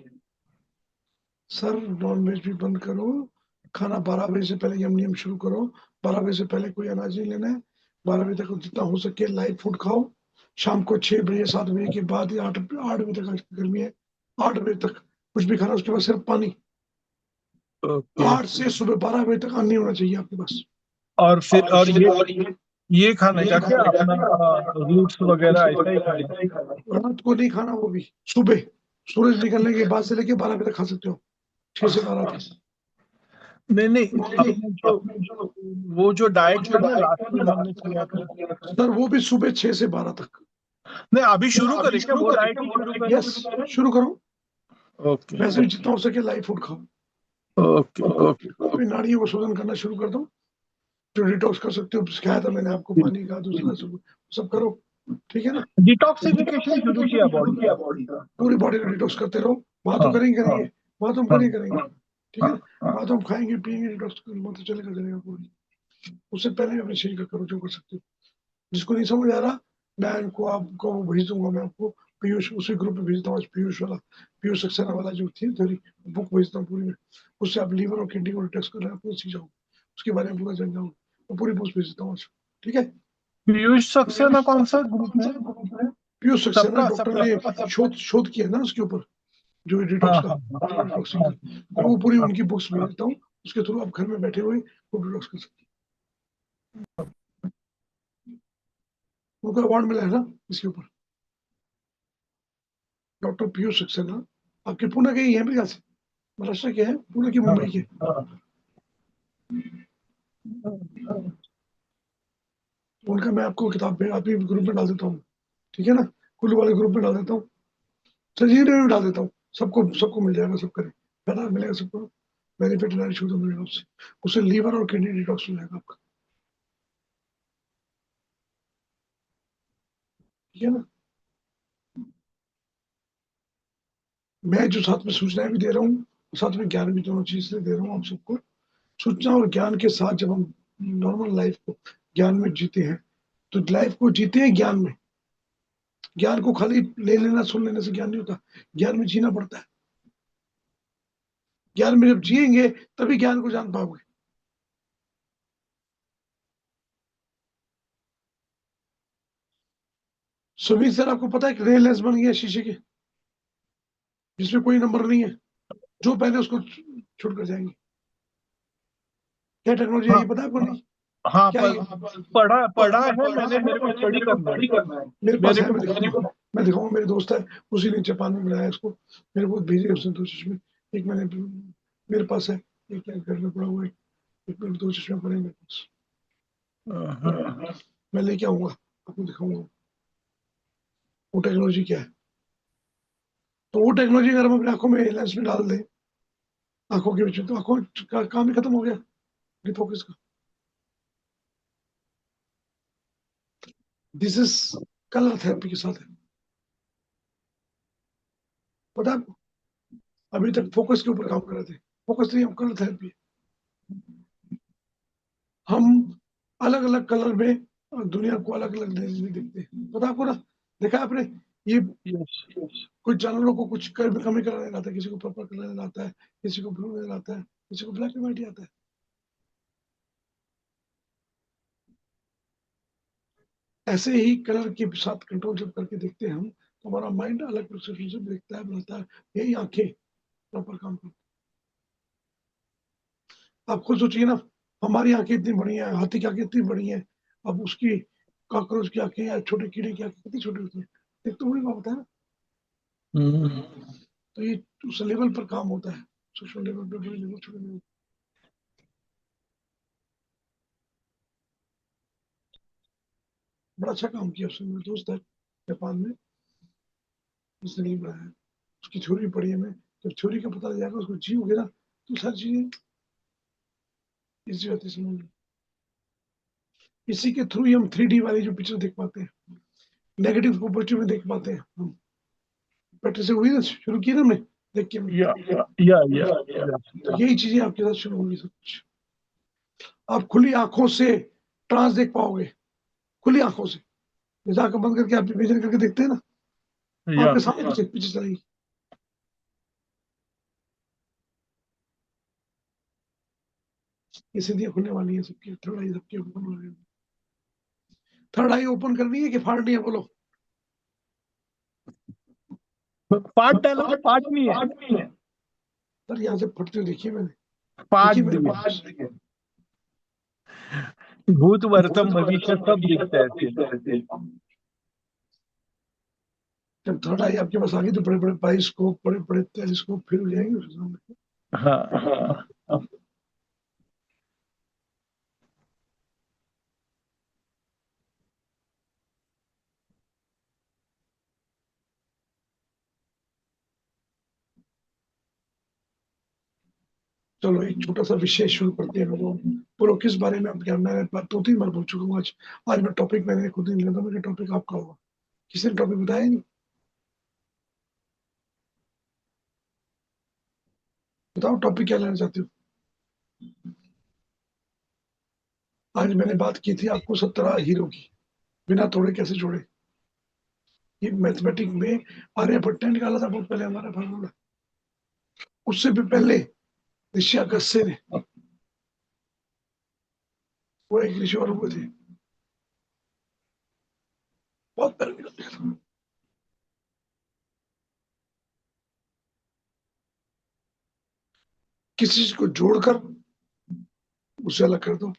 सर नॉन वेज भी बंद करो, खाना 12 बजे से पहले यम नियम शुरू करो। 12 बजे से पहले कोई अनाज नहीं लेना है। 12 बजे तक जितना हो सके लाइट फूड खाओ, शाम को 6 बजे 7 बजे के बाद या 8 बजे तक, आज गर्मी है 8 बजे तक कुछ भी खाना, उसके बाद सिर्फ पानी। ओके। 8 से सुबह 12 बजे तक नहीं होना चाहिए आपके पास। और फिर और ये खाने का क्या अपना रूट्स वगैरह ऐसा ही खाना? रात को नहीं खाना, वो भी सुबह सूरज निकलने के बाद से लेके 12 बजे तक खा सकते हो, 6 से 12 तक। नहीं नहीं, आपने जो वो जो डाइट था ना लास्ट में हमने किया था, सर वो भी सुबह 6 से 12 तक। नहीं अभी शुरू करें क्या, वो डाइट ही शुरू करें? यस, शुरू करो। ओके वैसे भी जितना हो सके लाइव फूड खाओ। Okay okay. अपनी नाड़ियों को शोधन करना शुरू कर दो, जो डिटॉक्स कर सकते हो, सिखाया था मैंने आपको, पानी का दूसरा सब करो, ठीक है ना। डिटॉक्सिफिकेशन शुरू किया बॉडी का। पूरी बॉडी को डिटॉक्स करते रहो। वहां तो हाँ करेंगे वहां तो हम हाँ करेंगे, ठीक है। वहां तो हम खाएंगे पिएंगे, डिटॉक्स वहां तो चलेगा पूरी। उससे पहले अपने शरीर का करो जो कर सकते हो। जिसको नहीं समझ आ रहा, मैं इनको आपको भेज दूंगा, मैं आपको पीयूष उसी ग्रुप में भेजता हूँ, पीयूष वाला, पीयूष सक्सेना वाला जो थी थोड़ी बुक भेजता हूँ पूरी में। उससे आप लीवर और किडनी को डिटॉक्स कर रहे हैं, पूरा सीख जाओ, उसके बारे में पूरा जान जाओ। मैं पूरी बुक भेजता हूँ, ठीक है। पीयूष सक्सेना कौन सा ग्रुप है? पीयूष सक्सेना सबका डॉक्टर सबका। ने शोध किया ना उसके ऊपर, जो हाँ डिटॉक्स का, हाँ डिटॉक्सिंग का। मैं वो पूरी उनकी बुक्स भेजता हूँ, उसके थ्रू आप घर में बैठे हुए वो डिटॉक्स कर सकते हैं। उनको अवार्ड मिला है ना इसके ऊपर, डॉक्टर पीयूष सक्सेना। आपके पुणे के ही है मेरे, महाराष्ट्र के हैं, पुणे की, मुंबई के। उनका मैं आपको किताब में अभी ग्रुप में डाल देता हूँ, ठीक है ना, कुल्लू वाले ग्रुप में डाल देता हूँ, सजीव में भी डाल देता हूँ। सबको सबको मिल जाएगा, सब करें, फायदा मिलेगा सबको। बेनिफिट शुरू मिलेगा उससे, उससे लीवर और किडनी डिटॉक्स हो जाएगा आपका, ठीक है ना। मैं जो साथ में सूचनाएं भी दे रहा हूँ, साथ में ज्ञान भी, दोनों चीज से दे रहा हूँ आप सबको। सूचना और ज्ञान के साथ जब हम नॉर्मल लाइफ को ज्ञान में जीते हैं, तो लाइफ को जीते हैं ज्ञान में। ज्ञान को खाली ले लेना सुन लेने से ज्ञान नहीं होता, ज्ञान में जीना पड़ता है। ज्ञान में जब जिएंगे तभी ज्ञान को जान पाओगे। सुमित सर, आपको पता है कि रेल लेंस बन गया शीशे के, जिसमें कोई नंबर नहीं है, जो पहले उसको छूट कर जाएंगे। क्या टेक्नोलॉजी है हाँ ये पता है आपको? नहीं, हाँ, क्या ये? पढ़ा पढ़ा है मैंने, मेरे को स्टडी करना है। मेरे पास मेरे है, को मैं दिखाऊंगा। मेरे दोस्त है, उसी ने जापान में बनाया इसको, मेरे को भेजे उसने 2 चश्मे। एक मैंने, मेरे पास है, एक घर में पड़ा हुआ है, एक मेरे 2 चश्मे पड़े हैं मेरे पास। मैं लेके आऊंगा, आपको दिखाऊंगा वो टेक्नोलॉजी क्या है। तो वो टेक्नोलॉजी अगर हम अपनी आंखों में, लेंस में डाल दें, आंखों के बीच में, तो आंखों का काम ही खत्म हो गया, फोकस का। दिस इज कलर थेरेपी के साथ है, पता है आपको? अभी तक फोकस के ऊपर काम कर रहे थे, फोकस नहीं, हम कलर थेरेपी है। हम अलग अलग कलर में दुनिया को अलग अलग लेंस में देखते हैं, पता आपको ना, देखा है आपने ये? यस। कुछ जानवरों को कुछ कमी कलर नजर आता है, किसी को पर्पल कलर नजर आता है, किसी को ब्लू नजर आता है, किसी को ब्लैक एंड व्हाइट ही आता है। ऐसे ही कलर के साथ कंट्रोल जब करके देखते हैं हम, तो हमारा माइंड अलग परसेप्शन से देखता है, बनाता है। यही आंखें प्रॉपर काम करती है। आप खुद सोचिए ना, हमारी आंखें इतनी बड़ी हैं, हाथी की आंखें इतनी बड़ी हैं, अब उसकी, कॉकरोच की आंखें या छोटे कीड़े की आंखें कितनी छोटी होती है, देख तो बड़ी बात होता है ना। तो ये उस लेवल पर काम होता है, सूक्ष्म लेवल पे, बड़े लेवल, छोटे लेवल। बड़ा अच्छा काम किया उसने, मेरा दोस्त है जापान में, उसने नहीं बनाया है। उसकी थ्योरी पढ़ी है मैं, जब थ्योरी का पता लग जाएगा, उसको जियोगे ना, तो सारी चीजें इजी होती है समझ में। इसी के थ्रू ही हम 3D वाली जो पिक्चर देख पाते हैं, नेगेटिव को पॉजिटिव में देख पाते हैं हम। प्रैक्टिस से हुई ना, शुरू की ना हमने देख के हमने। या तो यही चीजें आपके साथ शुरू होंगी सब कुछ। आप खुली आंखों से ट्रांस देख पाओगे, खुली आंखों से। जैसे आंखें बंद करके आप इमेजिन करके देखते हैं ना, या आपके सामने पीछे पीछे चलेगी। ये सीधियां खुलने वाली है सबकी, थर्ड आई सबकी ओपन हो रही है। थर्ड आई ओपन करनी है कि फाड़नी है, बोलो? पाठ डालो, पाठ नहीं है, सर यहाँ से फटते हुए देखिए मैंने, पाठ देखिए मैंने दिए। भूत वर्तम भविष्य सब दिखता है इसमें। जब थर्ड आई आपके पास आ गई तो बड़े बड़े बाइस्कोप, बड़े बड़े टेलीस्कोप फिर हो जाएंगे उसके सामने। हाँ, चलो एक छोटा सा विषय शुरू करते हैं लोगों। बोलो किस बारे में आप जानना है? बात 2-3 बार बोल चुका हूँ आज। आज मैं टॉपिक मैंने खुद नहीं लिया था, मेरा टॉपिक आपका होगा। किसी ने टॉपिक बताया नहीं? बताओ टॉपिक क्या लेना चाहते हो। आज मैंने बात की थी आपको 17 हीरो की, बिना तोड़े कैसे जोड़े। ये मैथमेटिक्स में आर्यभट्ट ने निकाला था बहुत पहले हमारा फार्मूला। उससे भी पहले ऋषि अगस्त्य ने, वो एक ऋषि और हुए थे, बहुत पहले निकाल दिया था। किसी चीज को जोड़कर उसे अलग कर दो।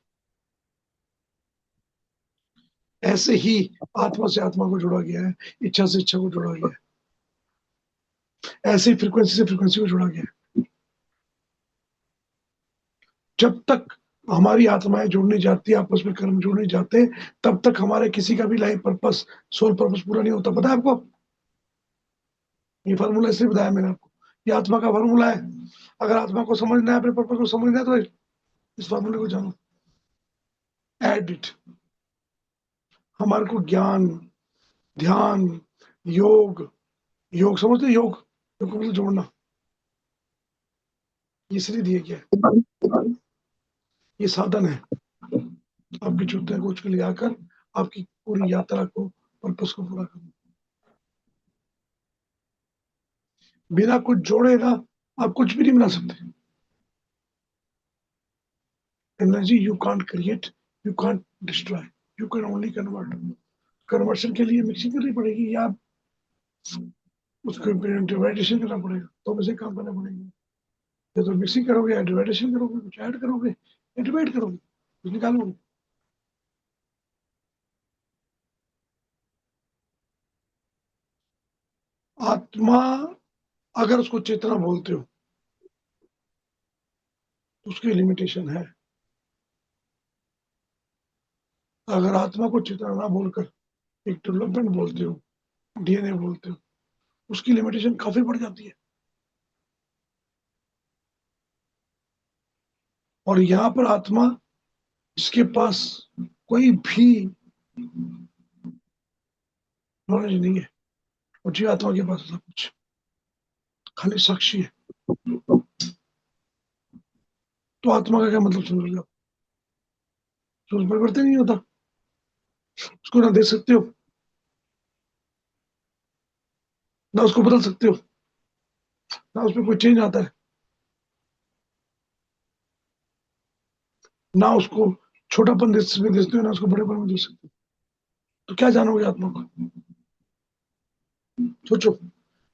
ऐसे ही आत्मा से आत्मा को जोड़ा गया है, इच्छा से इच्छा को जोड़ा गया है, ऐसे ही फ्रीक्वेंसी से फ्रीक्वेंसी को जोड़ा गया है। जब तक हमारी आत्माएं जुड़ने जाती है, आपस में कर्म जुड़ने जाते, तब तक हमारे किसी का भी लाइफ पर्पस, सोल पर्पस पूरा नहीं होता। पता है आपको? ये फार्मूला इसलिए बताया मैंने आपको, ये आत्मा का फार्मूला है। अगर आत्मा को समझना है, अपने पर्पस को समझना है, तो इस फार्मूले को जानो, एड इट। हमारे को ज्ञान, ध्यान, योग, योग समझते हैं? योग, योग को मतलब जोड़ना, ये इसलिए दिया गया है। ये साधन है आपकी छुट्टियां को उसके लिए आकर आपकी पूरी यात्रा को, पर्पस को पूरा करना। बिना कुछ जोड़े ना आप कुछ भी नहीं बना सकते। Energy you can't create, you can't destroy, you can only convert. Conversion के लिए मिक्सिंग करनी पड़ेगी, या उसको डिवाइडेशन करना पड़ेगा, तो वैसे काम करना पड़ेगा। या तो मिक्सिंग करोगे, या डिवाइडेशन करोगे, कुछ ऐड करोगे, या डिवाइड करोगे, कुछ निकालोगे। आत्मा, अगर उसको चेतना बोलते हो तो उसकी लिमिटेशन है। अगर आत्मा को चेतना ना बोलकर एक डेवलपमेंट बोलते हो, डीएनए बोलते हो, उसकी लिमिटेशन काफी बढ़ जाती है। और यहाँ पर आत्मा, जिसके पास कोई भी नॉलेज नहीं है, और जी आत्मा के पास सब कुछ, खाली साक्षी है, तो आत्मा का क्या मतलब समझ लो? तो परिवर्तन नहीं होता, उसको ना देख सकते हो, ना उसको बदल सकते हो, ना उसमें कोई चेंज आता है, ना उसको छोटापन देख सकते हो, ना उसको बड़ेपन में देख सकते हो। तो क्या जानोगे आत्मा को? सोचो,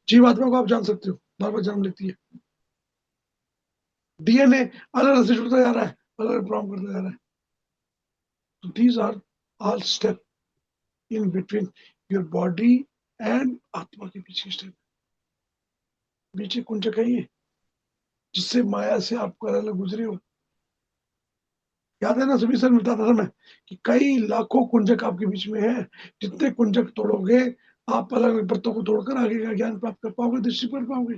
जीवात्मा को आप जान सकते हो, बार बार जन्म लेती है, डीएनए अलग अलग से जुड़ता जा रहा है, अलग अलग प्रॉब्लम करता जा रहा है। तो these are all step in between your body and आत्मा के पीछे स्टेप, पीछे कुंचक है ये, जिससे माया से आपको अलग अलग गुजरे हो। याद है ना, सभी सर बताता था मैं कि कई लाखों कुंजक आपके बीच में है। जितने कुंजक तोड़ोगे, आप अलग अलग परतों को तोड़कर आगे का ज्ञान प्राप्त कर पाओगे, दृष्टि कर पाओगे।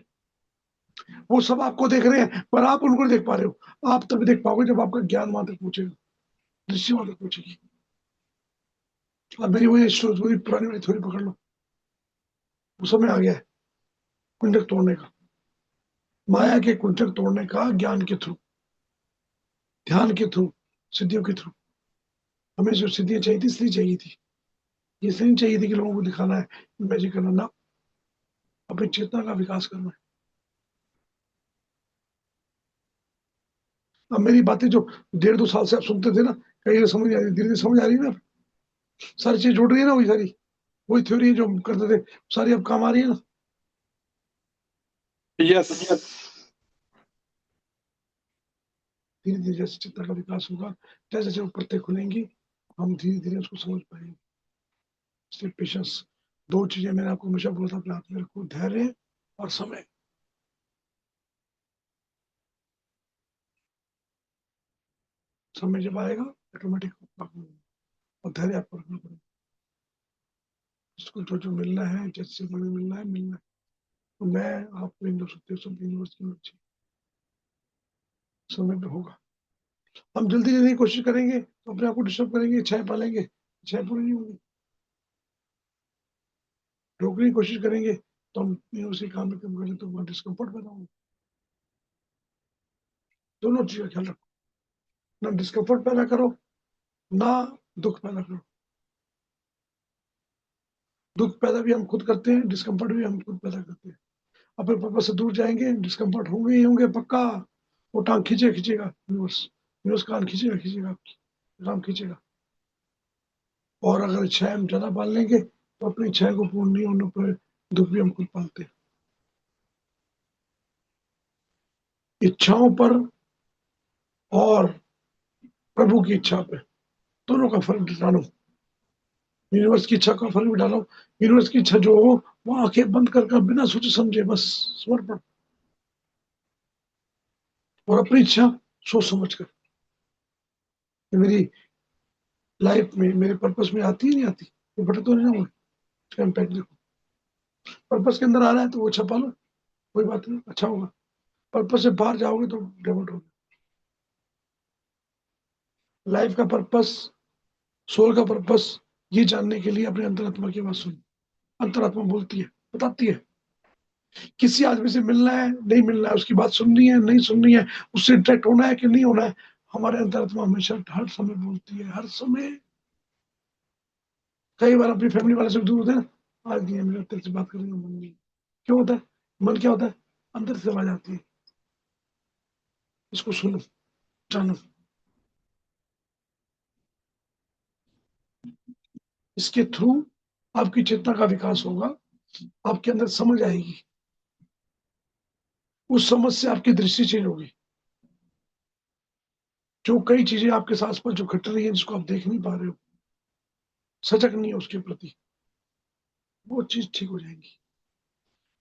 वो सब आपको देख रहे हैं, पर आप उनको नहीं देख पा रहे हो। आप तभी देख पाओगे जब आपका ज्ञान वहां तक पहुंचेगा, दृष्टि वहां तक पहुंचेगी। अब मेरी वही वही पुरानी वाली थ्योरी पकड़ लो, वो समय आ गया है कुंजक तोड़ने का, माया के कुंजक तोड़ने का, ज्ञान के थ्रू, ध्यान के थ्रू, सिद्धियों के थ्रू। हमें जो सिद्धियां चाहिए थी, इसलिए चाहिए थी, ये इसलिए नहीं चाहिए थी कि लोगों को दिखाना है, मैजिक करना ना, अपनी चेतना का विकास करना है। अब मेरी बातें जो 1.5-2 साल से आप सुनते थे ना, कहीं समझ आ रही, धीरे धीरे समझ आ रही है ना, सारी चीज जुड़ रही है ना, वही सारी, वही थ्योरी जो हम करते थे सारी अब काम आ रही है ना। यस। धीरे धीरे जैसे चित्त का विकास होगा, जैसे जैसे वो प्रत्यय खुलेंगी, हम धीरे धीरे उसको समझ पाएंगे। इसलिए पेशेंस, दो चीजें मैंने आपको हमेशा बोला था अपने हाथ में रखो, धैर्य और समय। समय जब आएगा ऑटोमेटिक, और धैर्य आपको रखना पड़ेगा। इसको जो जो मिलना है, जैसे हमें मिलना है मिलना है। तो मैं आपको इन 263 यूनिवर्सिटी में समय पे होगा। हम जल्दी जल्दी कोशिश करेंगे तो अपने आप को डिस्टर्ब करेंगे, इच्छाएं पालेंगे, इच्छाएं पूरी नहीं होंगी। रोकने की कोशिश करेंगे तो हम उसी काम में कम करें तो वहाँ डिस्कम्फर्ट पैदा होगा। दोनों चीज का ख्याल रखो, ना डिस्कम्फर्ट पैदा करो, ना दुख पैदा करो। दुख पैदा भी हम खुद करते हैं, डिस्कम्फर्ट भी हम खुद पैदा करते हैं। अपने पर्पस से दूर जाएंगे, डिस्कम्फर्ट होंगे ही होंगे पक्का। वो टांग खींचेगा यूनिवर्स, यूनिवर्स कान खींचेगा आपकी, काम खींचेगा। और अगर इच्छाएं हम ज्यादा पाल लेंगे तो अपनी इच्छाएं को पूर्ण नहीं होने पर दुख भी हम खुद पालते हैं। इच्छाओं पर और प्रभु की इच्छा पे दोनों का फर्क डालो। यूनिवर्स की इच्छा का फर्क भी डालो। यूनिवर्स की इच्छा जो हो वो आंखें बंद कर बिना सोचे समझे बस समर्पण, और अपनी इच्छा सोच समझ कर मेरी लाइफ में, मेरे पर्पस में आती है नहीं आती, ये भटक तो नहीं हुआ, इसका इम्पैक्ट देखो। पर्पस के अंदर आ रहा है तो वो अच्छा पालो, कोई बात नहीं, अच्छा होगा। पर्पस से बाहर जाओगे तो डेवलप होगा। लाइफ का पर्पस, सोल का पर्पस, ये जानने के लिए अपने अंतरात्मा की आवाज सुनो। अंतरात्मा बोलती है, बताती है। किसी आदमी से मिलना है नहीं मिलना है, उसकी बात सुननी है नहीं सुननी है, उससे इंटरेक्ट होना है कि नहीं होना है, हमारे अंतरात्मा हमेशा हर समय बोलती है, हर समय। कई बार अपनी फैमिली वाले से दूर होते हैं, आज नहीं है मेरा तेरे से बात करने का मन नहीं। क्यों होता है? मन क्या होता है? अंदर से आवाज आती है, इसको सुनो, जानो। इसके थ्रू आपकी चेतना का विकास होगा, आपके अंदर समझ आएगी, उस समझ से आपकी दृष्टि चेंज होगी। जो कई चीजें आपके साथ पर जो घट रही है जिसको आप देख नहीं पा रहे हो, सजग नहीं है उसके प्रति, वो चीज ठीक हो जाएंगी।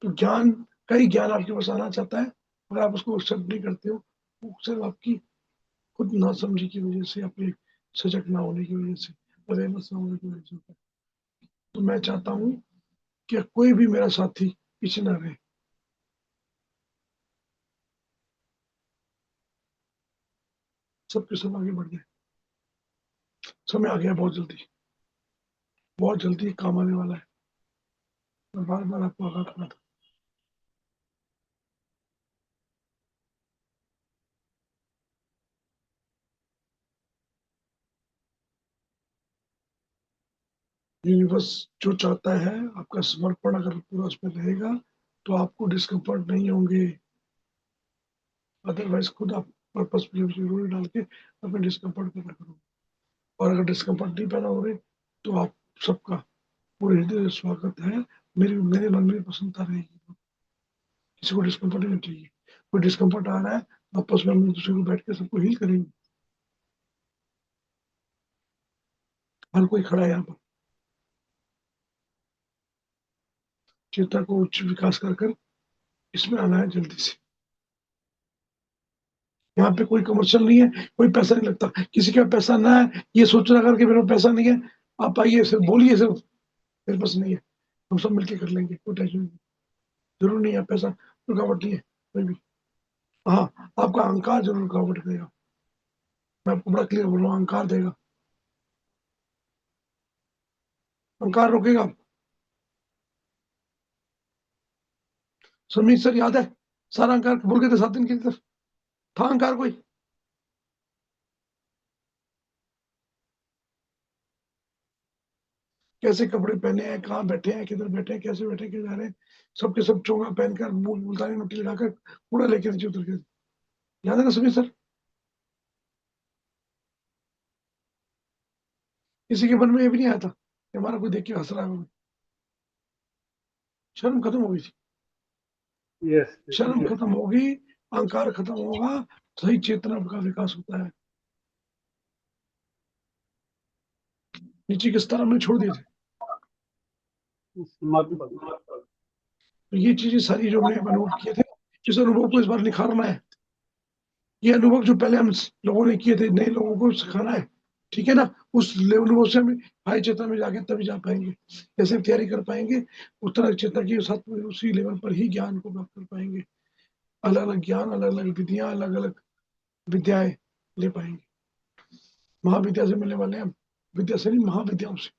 तो ज्ञान, कई ज्ञान आपके पास आना चाहता है, अगर आप उसको एक्सेप्ट नहीं करते हो, वो सिर्फ आपकी खुद ना समझी की वजह से, अपने सजग ना होने की वजह से, अवेयरनेस ना होने की वजह से होता है। तो मैं चाहता हूँ कि कोई भी मेरा साथी पीछे ना रहे, सबके सब आगे बढ़ जाए। समय आ गया, बहुत जल्दी काम आने वाला है। मैं बार बार आपको आगाह करना था। यूनिवर्स जो चाहता है, आपका समर्पण अगर पूरा उसमें रहेगा तो आपको डिस्कम्फर्ट नहीं होंगे। अदरवाइज खुद आप पर्पस पे जरूरी डाल के अपने डिस्कम्फर्ट पैदा करो। और अगर डिस्कम्फर्ट नहीं पैदा हो रहे तो आप सबका पूरे हृदय से स्वागत है। मेरे मन में प्रसन्नता रहेगी। किसी को डिस्कम्फर्ट नहीं चाहिए। कोई डिस्कम्फर्ट आ रहा है, आपस में हम एक दूसरे को बैठ के सबको हील करेंगे। हर कोई खड़ा है यहाँ पर, चेतना को उच्च विकास कर इसमें आना है जल्दी से। यहाँ पे कोई कमर्शियल नहीं है, कोई पैसा नहीं लगता। किसी का पैसा ना है ये सोच रहा करके मेरे पास पैसा नहीं है, आप आइए सिर्फ बोलिए, सिर्फ मेरे पास नहीं है, हम सब मिलके कर लेंगे, कोई टेंशन नहीं। जरूर नहीं है पैसा, रुकावट नहीं है कोई भी। हाँ, आपका अहंकार जरूर रुकावट करेगा। मैं आपको बड़ा क्लियर बोल रहा हूँ, अहंकार देगा, अहंकार रोकेगा। सुमित सर याद है, सारा अहंकार भूल गए थे 7 दिन की तरफ, था अहंकार कोई? कैसे कपड़े पहने हैं, कहाँ बैठे हैं, किधर बैठे हैं, कैसे बैठे, क्या जा रहे हैं, सबके सब चोंगा पहनकर, मुल्तानी मिट्टी लगाकर कूड़ा लेके नीचे उतर गए। याद है ना सुमित सर? किसी के मन में ये भी नहीं आया था कि हमारा कोई देख के हंस रहा है, शर्म खत्म हो गई थी। यस शर्म खत्म होगी, अहंकार खत्म होगा, सही चेतना का विकास होता है। नीचे के स्तर हमने छोड़ दिए थे। समाधि। तो ये चीजें सारी जो हमने अनुभव किए थे, इस अनुभव को इस बार निखारना है। ये अनुभव जो पहले हम लोगों ने किए थे, नए लोगों को सिखाना है, ठीक है ना। उस अनुभव से हम हाई चेतना में जाके तभी जा पाएंगे, जैसे तैयारी कर पाएंगे उस तरह चेतना के साथ उसी लेवल पर ही ज्ञान को प्राप्त कर पाएंगे। अलग अलग ज्ञान, अलग अलग विधियां, अलग अलग विद्याएं ले पाएंगे। महाविद्या से मिलने वाले हम, विद्या से नहीं, महाविद्याओं से।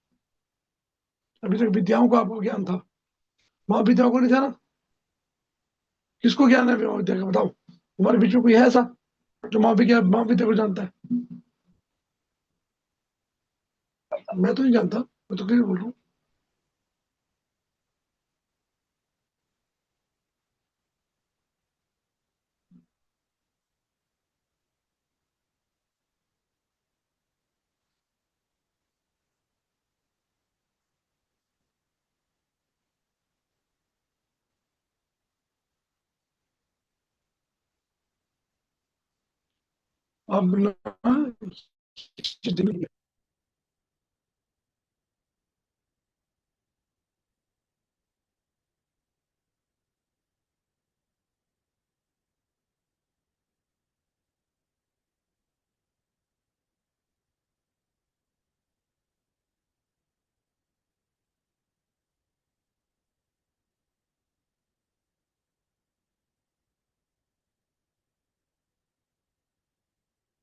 अभी तक विद्याओं का आपको ज्ञान था, महाविद्याओं को नहीं जाना। किसको ज्ञान है महाविद्या का, बताओ। हमारे बीच में कोई है ऐसा जो महाविद्या को जानता है? मैं तो नहीं जानता, मैं तो क्लियर बोल रहा हूँ। अब ना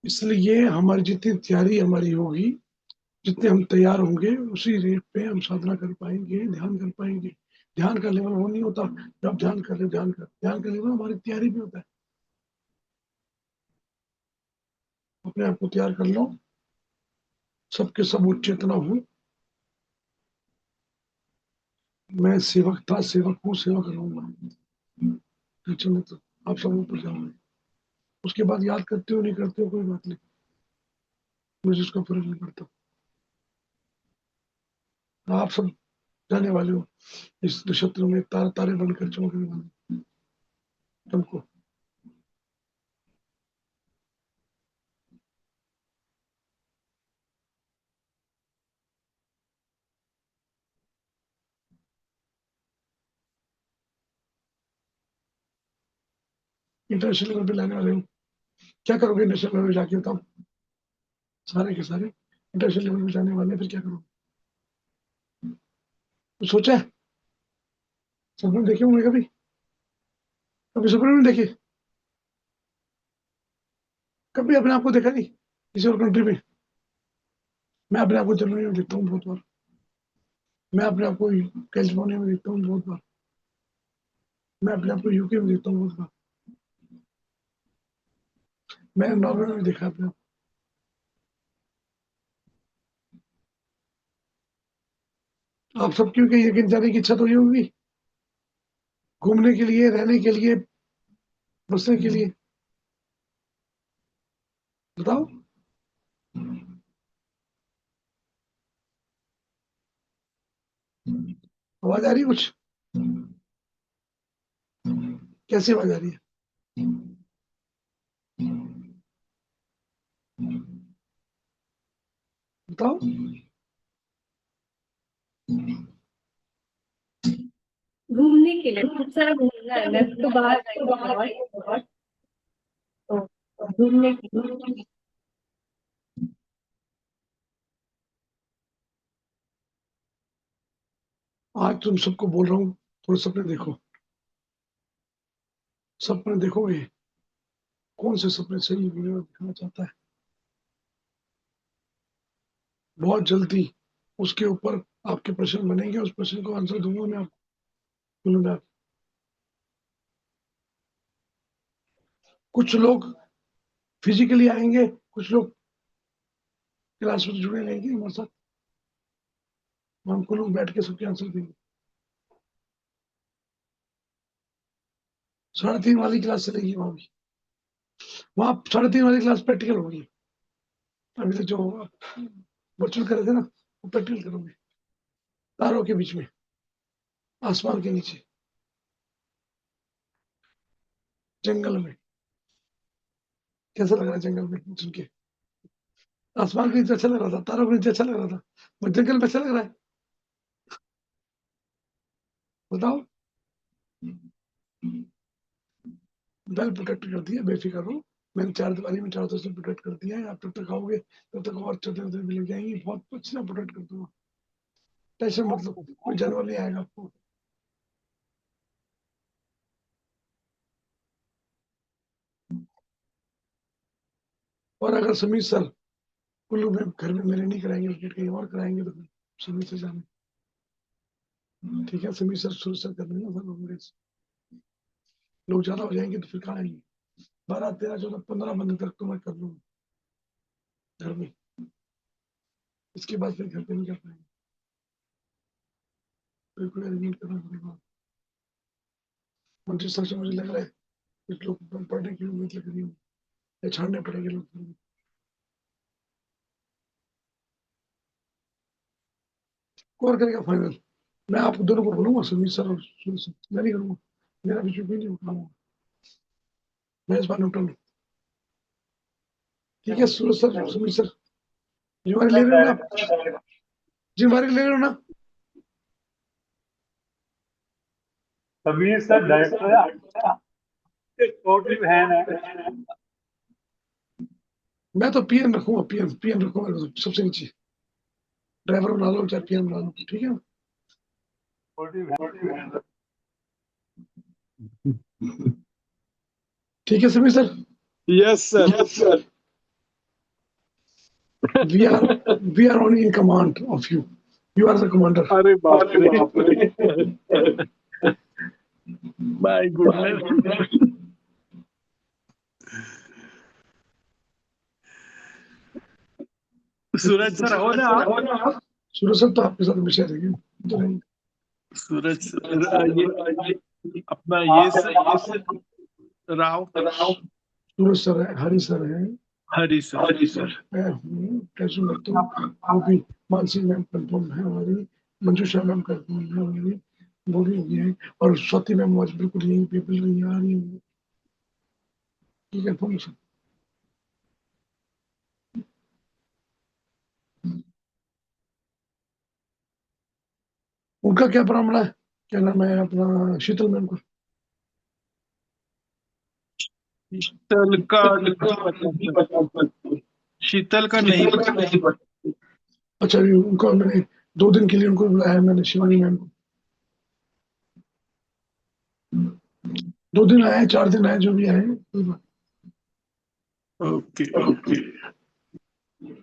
इसलिए हमारी जितनी तैयारी हमारी होगी, जितने हम तैयार होंगे, उसी रेट पे हम साधना कर पाएंगे, ध्यान कर पाएंगे। ध्यान का लेवल वो नहीं होता जब ध्यान कर रहे, ध्यान का लेवल हमारी तैयारी में होता है। अपने आप को तैयार कर लो, सबके सब उच्च चेतना हूँ, मैं सेवक था, सेवक हूँ, सेवा करूंगा। चलो तो आप सब ऊपर जाओगे। उसके बाद याद करते हो नहीं करते हो कोई बात नहीं, मुझे उसका फर्क नहीं पड़ता। आप सब जाने वाले हो इस नक्षत्र में, तारे बनकर चमकने वाले तुमको। इंटरनेशनल लेवल पे लाने वाले हो। क्या करोगे इंटरनेशनल लेवल पे जाके, बताओ। सारे के सारे इंटरनेशनल लेवल पे जाने वाले हैं, फिर क्या करोगे? तो सोचा है? सपने देखे होंगे कभी? कभी सपने में देखे? कभी अपने आप को देखा नहीं किसी और कंट्री में? मैं अपने आप को जर्मनी में देखता हूँ बहुत बार, मैं अपने आप को कैलिफोर्निया में देखता हूँ बहुत बार, मैं अपने आप को यूके में देखता हूँ बहुत बार, मैं नॉर्वे में देखा अपने आप। आप सब क्यों कहीं लेकिन जाने की इच्छा तो ये होगी, घूमने के लिए, रहने के लिए, बसने के लिए। बताओ। आवाज आ रही है कुछ? कैसी आवाज आ रही है? बताओ। घूमने के लिए खूब सारा घूमना है, मैं तो बाहर गई हूँ बहुत, तो घूमने के लिए। आज तुम सबको बोल रहा हूँ, थोड़े सपने देखो। सपने देखोगे, कौन से सपने सही वीडियो दिखाना चाहता है, बहुत जल्दी उसके ऊपर आपके प्रश्न बनेंगे, उस प्रश्न को आंसर दूंगा मैं आपको। बोलूंगा आप। कुछ लोग फिजिकली आएंगे, कुछ लोग क्लास में जुड़े रहेंगे हमारे साथ, हम को लोग बैठ के सबके आंसर देंगे। 3:30 वाली क्लास चलेगी वहां भी, वहां 3:30 वाली क्लास प्रैक्टिकल होगी। अभी तक जो वर्चुअल कर रहे थे ना, वो प्रैक्टिकल करोगे, तारों के बीच में, आसमान के नीचे। जंगल में कैसा लग रहा है? जंगल में सुन के आसमान के नीचे अच्छा लग रहा था, तारों के नीचे अच्छा लग रहा था, बट जंगल में अच्छा लग रहा है? बताओ। वेल प्रोटेक्ट कर दिया, बेफिक्र रहो। मैंने 4 दीवारी में चारों तरफ से प्रोटेक्ट कर दिया है। आप जब तक आओगे तब तक और चद्दर भी लग जाएंगी। बहुत अच्छी तरह प्रोटेक्ट कर दूंगा, टेंशन मत लो, कोई जानवर नहीं आएगा आपको। और अगर समीर सर कुल्लू में घर में मेरे नहीं कराएंगे, विकेट कहीं और कराएंगे तो फिर समीर से जाने। ठीक है, समीर सर शुरू से कर लेना सर, मेरे लोग ज्यादा हो जाएंगे तो फिर कहाँ आएंगे? 12, 13, 14, 15 बंदे तक तो मैं कर लूंगा घर में। इसके बाद फिर घर पे नहीं कर पाएंगे, फिर कोई अरेंजमेंट करना पड़ेगा। मंत्री सर से मुझे लग रहा है कुछ लोग पढ़ने की उम्मीद लग रही है, या छाड़ने पड़ेंगे लोग। कौन करेगा फाइनल? मैं आप दोनों को बोलूंगा, सुमीत सर और सूरज सर। मैं नहीं करूंगा, मेरा बीच में नहीं उठाऊंगा, मैं इस बार नहीं उठाऊंगा। ठीक है सूरज सर, सुमीत सर, जिम्मेवारी ले रहे हो ना आप? जिम्मेवारी ले रहे हो ना? समीर सर डायरेक्टर है, टोटली फैन है। मैं तो पीएम रखूंगा, पीएम पीएम रखूंगा सबसे नीचे। ड्राइवर बना लो चाहे पीएम बना लो, ठीक है? Totally fan. ठीक है Sameer sir. Yes sir. We are only in command of you, you are the commander. अरे बाप रे, माय गुडनेस। सूरज सर हो ना आप? सूरज सर तो आपके साथ हमेशा रहेंगे, तो रहेंगे। सूरज सर, ये अपना ये सर राव सूरज सर है, हरी सर है, हरी सर। मैं हूँ, टेंशन मत लो। वो भी मानसी मैम कंफर्म है हमारी, मंजूषा मैम कंफर्म है हमारी, बोली हुई है। और स्वाति मैम आज बिल्कुल यहीं पे बिल्कुल नहीं आ रही है, ठीक है कंफर्म सर। उनका क्या प्रॉब्लम है? क्या नाम है अपना, शीतल मैम का? शीतल का नहीं पता सर, शीतल का नहीं पता। अच्छा, अभी उनको मैंने 2 दिन के लिए उनको बुलाया है, मैंने शिवानी मैम को। 2 दिन आए, 4 दिन आए, जो भी आए कोई बात ओके। नहीं।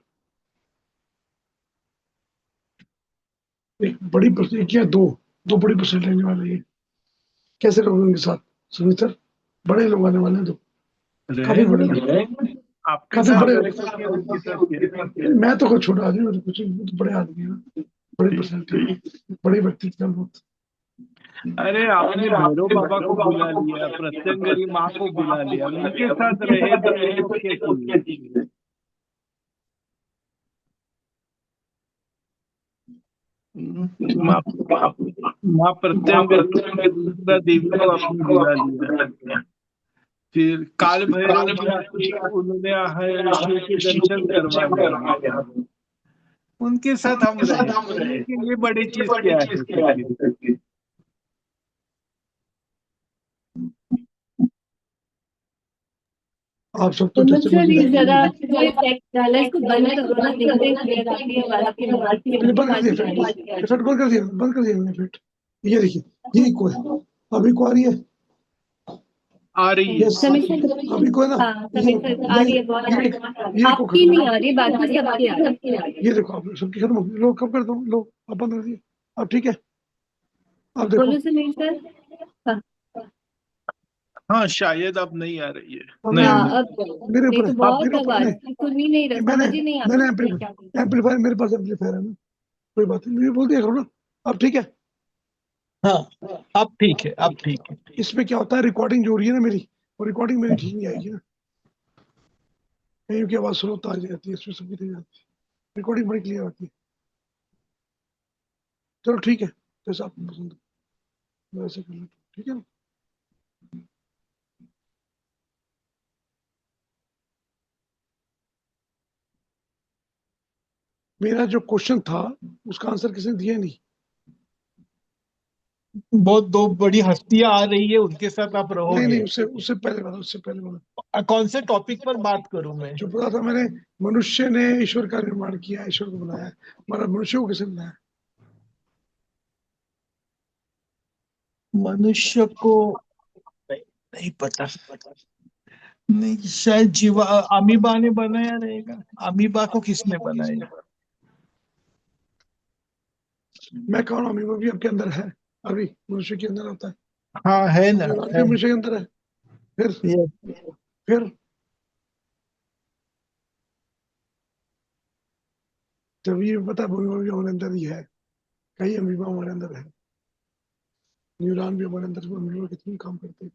एक बड़ी परसेंट या दो दो बड़ी परसेंट लेने वाले हैं, कैसे लोग उनके साथ? सुनिए सर, बड़े लोग आने वाले हैं, तो काफी बड़े लोग, आपके काफी साथ बड़े। क्या, उनके साथ क्या? मैं तो कुछ छोटा आदमी, कुछ वो तो बड़े आदमी है, बड़ी पर्सनैलिटी, बड़े व्यक्तित्व बहुत। अरे आपने भैरव बाबा को बुला लिया, प्रत्यंगरी माँ को बुला लिया, उनके साथ रहे तो क्या चीज? माँ माँ प्रत्यंगरा देवी को आपने बुला लिया। फिर काल भैरव जी आके उन्होंने शिव के दर्शन करवा दिया, उनके साथ हम रहे, लेकिन ये बड़ी चीज क्या है फिर? आप सब तो सुमन जैसे सर, मुझे ये जरा जो इफेक्ट डाला है इसको बंद करो ना, दिखते ही क्लियर आती है आवाज की मैंने बंद कर दिया, इफेक्ट बंद कर दिया, बंद कर दिया मैंने इफेक्ट। ये देखिए, ये इको है, अभी को आ रही है। आ रही है। Yes, Sameer sir. अभी को है ना? हाँ समीर सर आ रही है, बहुत आ रही है। ये इको आपकी खत्म नहीं हो आ रही, बाकी सबकी आ रही है। गई। ये देखो, आप सबकी खत्म हो गई, लो कम कर दो, लो आप बंद कर दिए, अब ठीक है, आप देखो। बोलो समीर सर। हाँ हाँ शायद अब नहीं आ रही है। हाँ, नहीं हाँ, नहीं। अब मेरे नहीं ऊपर तो है, अब बहुत मेरे ऊपर आवाज नहीं। सुन ही नहीं रहा, मैंने समझ ही नहीं मैंने आता क्या बोल रहे हैं। एम्पलीफायर, मेरे पास एम्पलीफायर है ना, कोई बात नहीं, मुझे बोल दिया करो ना। अब ठीक है। हाँ अब ठीक है, अब ठीक है। इसमें क्या होता है, रिकॉर्डिंग जो हो रही है ना मेरी, वो रिकॉर्डिंग मेरी ठीक नहीं आएगी ना, कहीं की आवाज स्लो आ जाती है, इसमें सबकी तेज आती है, रिकॉर्डिंग बड़ी क्लियर आती है। चलो ठीक है, जैसा आपको पसंद है वैसे कर लेते, ठीक है ना? मेरा जो क्वेश्चन था उसका आंसर किसी ने दिया नहीं। बहुत दो बड़ी हस्तियां आ रही है, उनके साथ आप नहीं रहोगे। नहीं, उससे पहले वाला, उससे पहले वाला कौन से टॉपिक पर बात करूं मैं? जो पता था मैंने, मनुष्य ने ईश्वर का निर्माण किया, ईश्वर को बनाया, मतलब मनुष्य को किसने बनाया? मनुष्य को नहीं, नहीं पता। नहीं, शायद जीवा अमीबा ने बनाया रहेगा। अमीबा को किसने बनाया? मैं कौन हूं? अमीबा भी आपके अंदर है, अभी मनुष्य के अंदर होता है, हाँ है ना, न्यूरॉन है। भी मनुष्य के अंदर है। फिर ये फिर जब ये पता है अमीबा भी हमारे अंदर ही है, कई अमीबा हमारे अंदर है, न्यूरॉन भी हमारे अंदर, अमीबा कितनी काम करते हैं।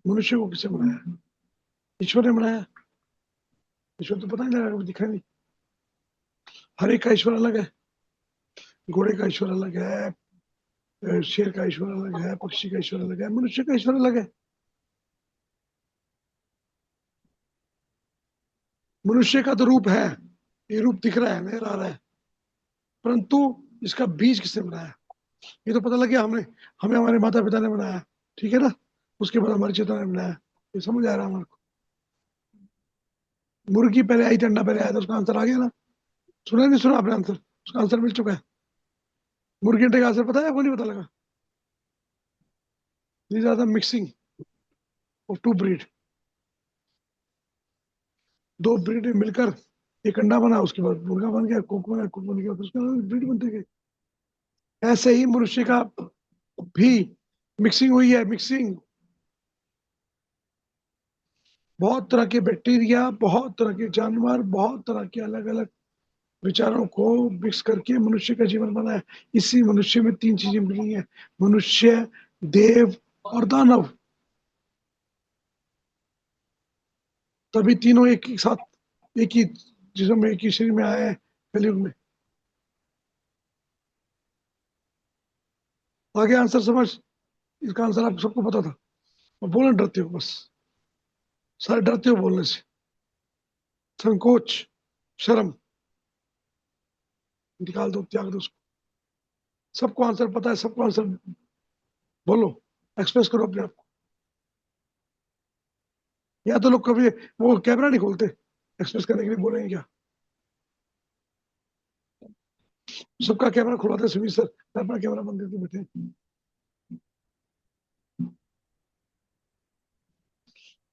मनुष्य को किसने बनाया? ईश्वर ने बनाया। ईश्वर तो पता नहीं लगा, कभी दिखा नहीं। हर एक का ईश्वर अलग है। घोड़े का ईश्वर अलग है, शेर का ईश्वर अलग है, पक्षी का ईश्वर अलग है, मनुष्य का ईश्वर अलग है। मनुष्य का तो रूप है, ये रूप दिख रहा है, नजर आ रहा है, परंतु इसका बीज किसने बनाया? ये तो पता लग गया, हमने, हमें हमारे माता पिता ने बनाया, ठीक है ना, उसके बाद हमारे चेतना ने बनाया, ये समझ आ रहा है हमारे को। मुर्गी पहले आई, अंडा पहले आया, तो उसका आंसर आ गया ना? सुना नहीं सुना आपने आंसर? उसका आंसर मिल चुका है। मुर्गी अंडे का आंसर पता है आपको? नहीं पता लगा? These are the mixing of two breed, दो ब्रीड मिलकर एक अंडा बना, उसके बाद मुर्गा बन गया, कुक बना, कुक बन गया, फिर उसके बाद ब्रीड बनते गए। ऐसे ही मनुष्य का भी मिक्सिंग हुई है, मिक्सिंग। बहुत तरह के बैक्टीरिया, बहुत तरह के जानवर, बहुत तरह के अलग अलग विचारों को मिक्स करके मनुष्य का जीवन बना है। इसी मनुष्य में तीन चीजें मिली हैं, मनुष्य, देव और दानव। तभी तीनों एक ही साथ, एक ही जिस्म में, एक ही शरीर में आए हैं कलयुग में। आगे आंसर समझ, इसका आंसर आप सबको पता था, और बोलना डरते हो बस, सारे डरते हो बोलने से, संकोच, शर्म निकाल दो, त्याग दो उसको। सबको आंसर पता है, सबको आंसर बोलो, एक्सप्रेस करो अपने आप को। या तो लोग कभी वो कैमरा नहीं खोलते, एक्सप्रेस करने के लिए बोलेंगे क्या? सबका कैमरा खुलवाते सुनील सर, मैं अपना कैमरा बंद करके बैठे।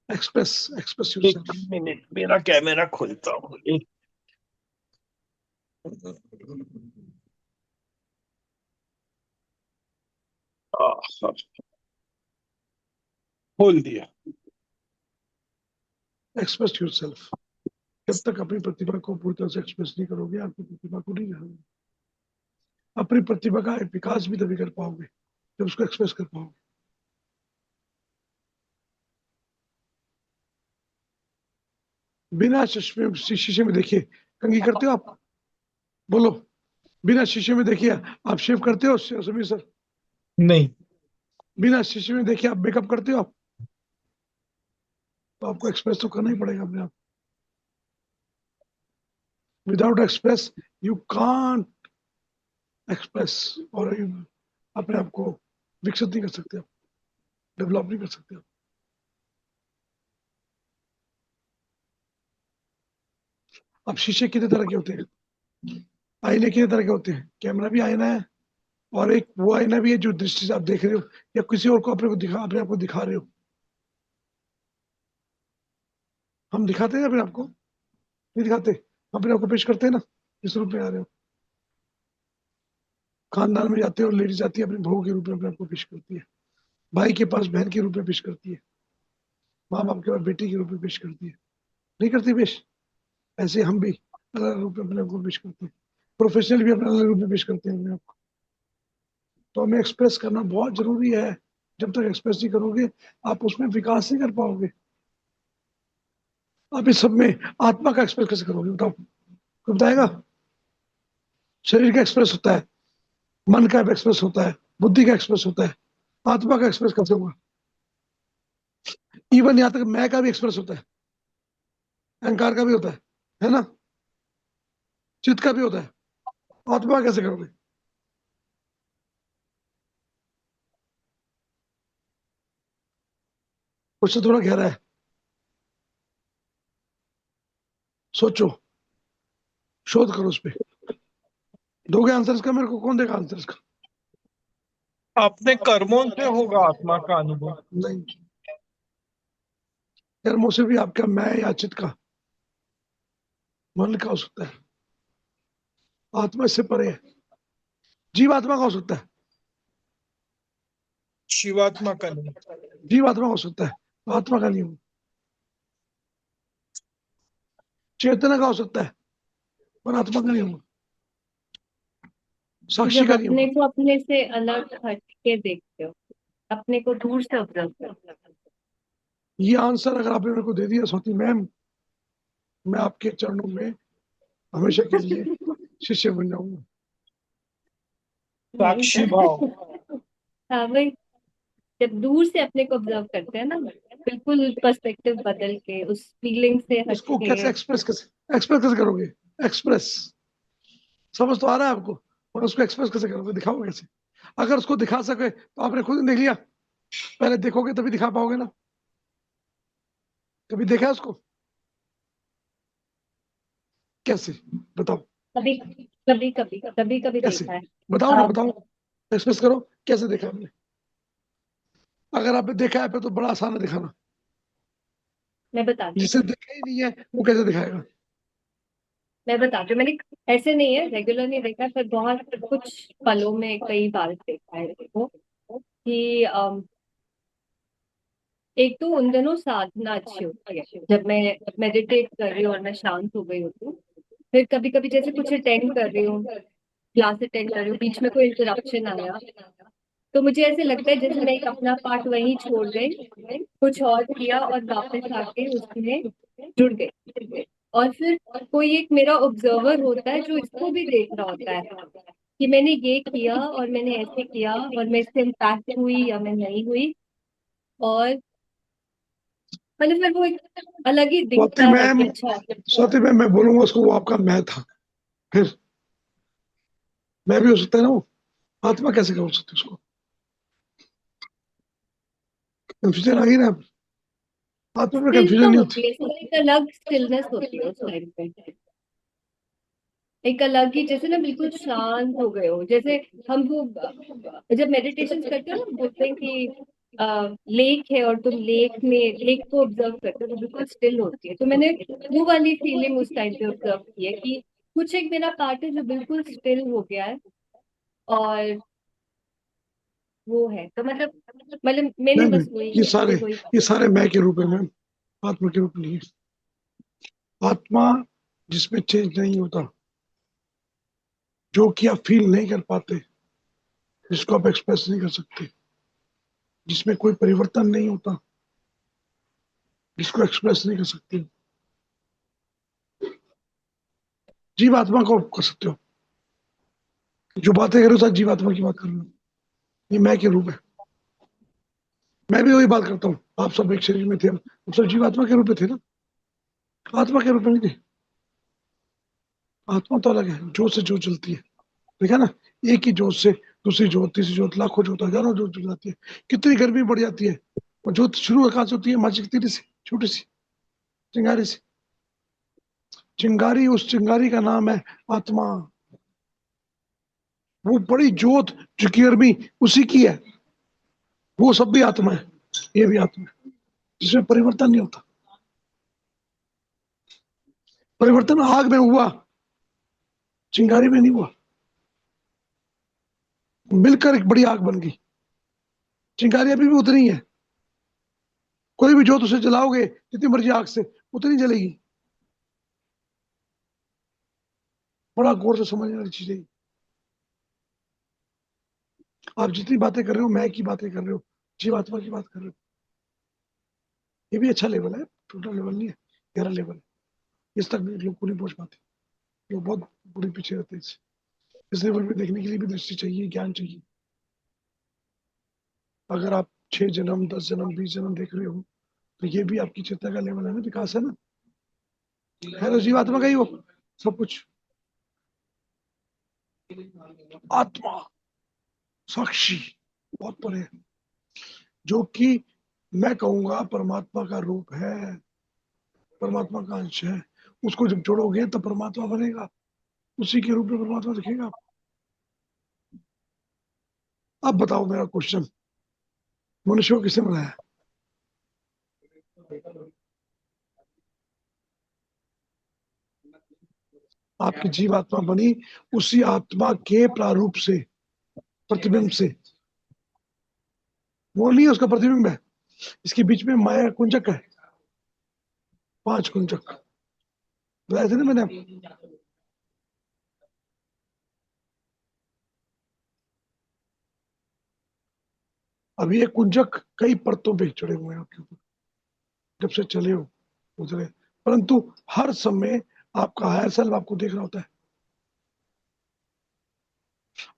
एक्सप्रेस, एक्सप्रेस एक योरसेल्फ। मिनट, मेरा कैमरा खोलता हूँ एक। हाँ, खोल दिया। Express yourself. जब तक अपनी प्रतिभा को पूरी तरह से एक्सप्रेस नहीं करोगे, आपकी प्रतिभा को नहीं जानोगे। अपनी प्रतिभा का विकास भी तभी कर पाओगे जब उसको एक्सप्रेस कर पाओगे। बिना चश्मे शीशे में देखिए कंघी करते हो आप? बोलो, बिना शीशे में देखिए आप शेव करते हो समीर सर? नहीं। बिना शीशे में देखिए आप मेकअप करते हो आप? तो आपको एक्सप्रेस तो करना ही पड़ेगा अपने आप। Without express you can't express, और अपने आप को विकसित नहीं कर सकते आप, डेवलप नहीं कर सकते आप। अब शीशे कितने तरह के होते हैं, आईने कितने तरह के होते हैं? कैमरा भी आईना है, और एक वो आईना भी है जो दृष्टि से आप देख रहे हो, या किसी और को अपने को दिखा, अपने आप को दिखा रहे हो। हम दिखाते हैं अपने आप को? नहीं दिखाते, हम अपने आप को पेश करते हैं ना, इस रूप में आ रहे हो। खानदान में जाते हो, लेडीज जाती है अपनी बहू के रूप में अपने आप को पेश करती है, भाई के पास बहन के रूप में पेश करती है, माँ बाप के पास बेटी के रूप में पेश करती है, नहीं करती पेश? ऐसे हम भी अलग रूप में अपने आप को पेश करते हैं, प्रोफेशनल भी अपने अलग रूप में पेश करते हैं अपने आप को। तो हमें एक्सप्रेस करना बहुत जरूरी है। जब तक एक्सप्रेस नहीं करोगे, आप उसमें विकास नहीं कर पाओगे। आप इस सब में आत्मा का एक्सप्रेस कैसे करोगे बताओ? कोई बताएगा? शरीर का एक्सप्रेस होता है, मन का एक्सप्रेस होता है, बुद्धि का एक्सप्रेस होता है, आत्मा का एक्सप्रेस कैसे होगा? इवन यहाँ तक मैं का भी एक्सप्रेस होता है। अहंकार का भी होता है ना, चित्त का भी होता है, आत्मा कैसे करोगे? क्वेश्चन थोड़ा गहरा है, सोचो, शोध करो उस पे। दोगे आंसर इसका? मेरे को कौन देगा आंसर इसका? अपने कर्मों से होगा आत्मा का अनुभव। नहीं, कर्मों से भी आपका मैं या चित्त का मन का हो सकता है। आत्मा इससे परे है, जीवात्मा का हो सकता है, शिवात्मा का नहीं। जीवात्मा का हो सकता है, आत्मा का नहीं हो। चेतना का हो सकता है, पर आत्मा का नहीं होगा, साक्षी जब का नहीं अपने होगा। को अपने से अलग हट के देखते हो, अपने को दूर से ऑब्जर्व करते हो। ये आंसर अगर आपने मेरे को दे दिया स्वाति मैम, मैं आपके चरणों में हमेशा के लिए शिष्य बन जाऊंगा। नहीं साक्षी तो भाव। हाँ भाई, जब दूर से अपने को ऑब्जर्व करते हैं ना, बिल्कुल पर्सपेक्टिव बदल के, उस फीलिंग से हट उसको के। कैसे एक्सप्रेस कैसे करोगे? एक्सप्रेस, समझ तो आ रहा है आपको, और उसको एक्सप्रेस कैसे करोगे, दिखाओगे कैसे? अगर उसको दिखा सके तो आपने खुद देख लिया, पहले देखोगे तभी दिखा पाओगे ना। कभी देखा है उसको? कैसे? बताओ कभी कभी कैसे, देखा है। बताओ ना, आ, बताओ, एक्सप्रेस करो, कैसे देखा आपने? अगर आपने देखा है फिर तो बड़ा आसान है दिखाना। मैं बताती जिसे देखा ही नहीं है वो कैसे दिखाएगा? मैंने ऐसे नहीं है, रेगुलर नहीं देखा है, पर बहुत कुछ पलों में कई बार देखा है वो, कि एक तो उन दिनों साधना अच्छी होती है, जब मैं मेडिटेट कर रही हूँ और मैं शांत हो गई होती हूँ। फिर कभी कभी जैसे कुछ अटेंड कर रही हूँ, क्लास अटेंड कर रही हूँ, बीच में कोई इंटरप्शन आया, तो मुझे ऐसे लगता है जैसे मैं एक अपना पार्ट वहीं छोड़ गई, कुछ और किया और वापस आके उसमें जुड़ गई। और फिर कोई एक मेरा ऑब्जर्वर होता है जो इसको भी देख रहा होता है कि मैंने ये किया और मैंने ऐसे किया और मैं इससे इम्पैक्ट हुई या मैं नहीं हुई। और मतलब फिर वो एक अलग ही स्वाति दिखता है मैम, कि अच्छा। स्वाति मैम, मैं बोलूंगा उसको वो आपका मैं था, फिर मैं भी हो सकता है ना वो, आत्मा कैसे कर सकती है उसको? कंफ्यूजन आ गई ना? आत्मा में स्टिल कंफ्यूजन तो नहीं होती होती। है, इसमें एक अलग स्टिलनेस होती है उस टाइम पे, एक अलग ही, जैसे ना बिल्कुल शांत हो गए हो, जैसे हम वो जब मेडिटेशन करते हो ना, बोलते हैं कि लेक है और तुम लेक को ऑब्जर्व करते हो तो बिल्कुल स्टिल होती है। तो मैंने वो वाली फीलिंग उस टाइम पे ऑब्जर्व की है कि कुछ एक मेरा पार्ट है जो बिल्कुल स्टिल हो गया है, और वो है तो मतलब मैंने नहीं नहीं, बस वही ये सारे, से वही। ये सारे मैं के रूप है मैम, आत्मा के रूप नहीं है। आत्मा जिसमें चेंज नहीं होता, जो कि आप फील नहीं कर पाते, जिसको आप एक्सप्रेस नहीं कर सकते, जिसमें कोई परिवर्तन नहीं होता, जिसको एक्सप्रेस नहीं कर सकते, जीवात्मा को आप कर सकते हो। जो बातें कर रहे हो सब जीवात्मा की बात कर रहे हो, ये मैं के रूप है। मैं भी वही बात करता हूँ, आप सब एक शरीर में थे, हम सब जीवात्मा के रूप में थे ना, आत्मा के रूप में नहीं थे। आत्मा तो अलग है, जोत से जोत चलती है, देखा ना? एक ही जोत से दूसरी जोत, तीसरी जोत, लाखों जोत, हजारों जोत जुड़ जाती है। कितनी गर्मी बढ़ जाती है, और जोत शुरू कहाँ से होती है? माचिस की तीली से, छोटी सी चिंगारी से। चिंगारी, उस चिंगारी का नाम है आत्मा। वो बड़ी जोत जो की गर्मी उसी की है, वो सब भी आत्मा है, ये भी आत्मा है, जिसमें परिवर्तन नहीं होता। परिवर्तन आग में हुआ, चिंगारी में नहीं हुआ, मिलकर एक बड़ी आग बन गई। चिंगारी अभी भी उतनी है, कोई भी जोत उसे जलाओगे जितनी मर्जी आग से, उतनी जलेगी। बड़ा गौर से समझने वाली चीज है। आप जितनी बातें कर रहे हो मैं की बातें कर रहे हो, जीवात्मा की बात कर रहे हो, ये भी अच्छा लेवल है, छोटा लेवल नहीं है, गहरा लेवल है। इस तक भी लोग को नहीं पहुंच पाते, लोग बहुत बुरे पीछे रहते हैं इससे। इस लेवल पे देखने के लिए भी दृष्टि चाहिए, ज्ञान चाहिए। अगर आप 6 जन्म, 10 जन्म, 20 जन्म देख रहे हो, तो ये भी आपकी चेतना का लेवल है ना, विकास है ना। है तो जीवात्मा का ही वो सब कुछ। आत्मा साक्षी बहुत परे है, जो कि मैं कहूंगा परमात्मा का रूप है, परमात्मा का अंश है। उसको जब जोड़ोगे तब परमात्मा बनेगा, उसी के रूप में परमात्मा दिखेगा। अब बताओ मेरा क्वेश्चन, मनुष्य को किसने बनाया? आपकी जीवात्मा बनी उसी आत्मा के प्रारूप से, प्रतिबिंब से। वो नहीं है, उसका प्रतिबिंब है। इसके बीच में माया कुंजक है, 5 कुंजक बताए थे ना मैंने। अभी ये कुंजक कई परतों पे चढ़े हुए हैं आपके ऊपर, जब से चले हो उतरे, परंतु हर समय आपका हायर सेल्फ आपको देख रहा होता है।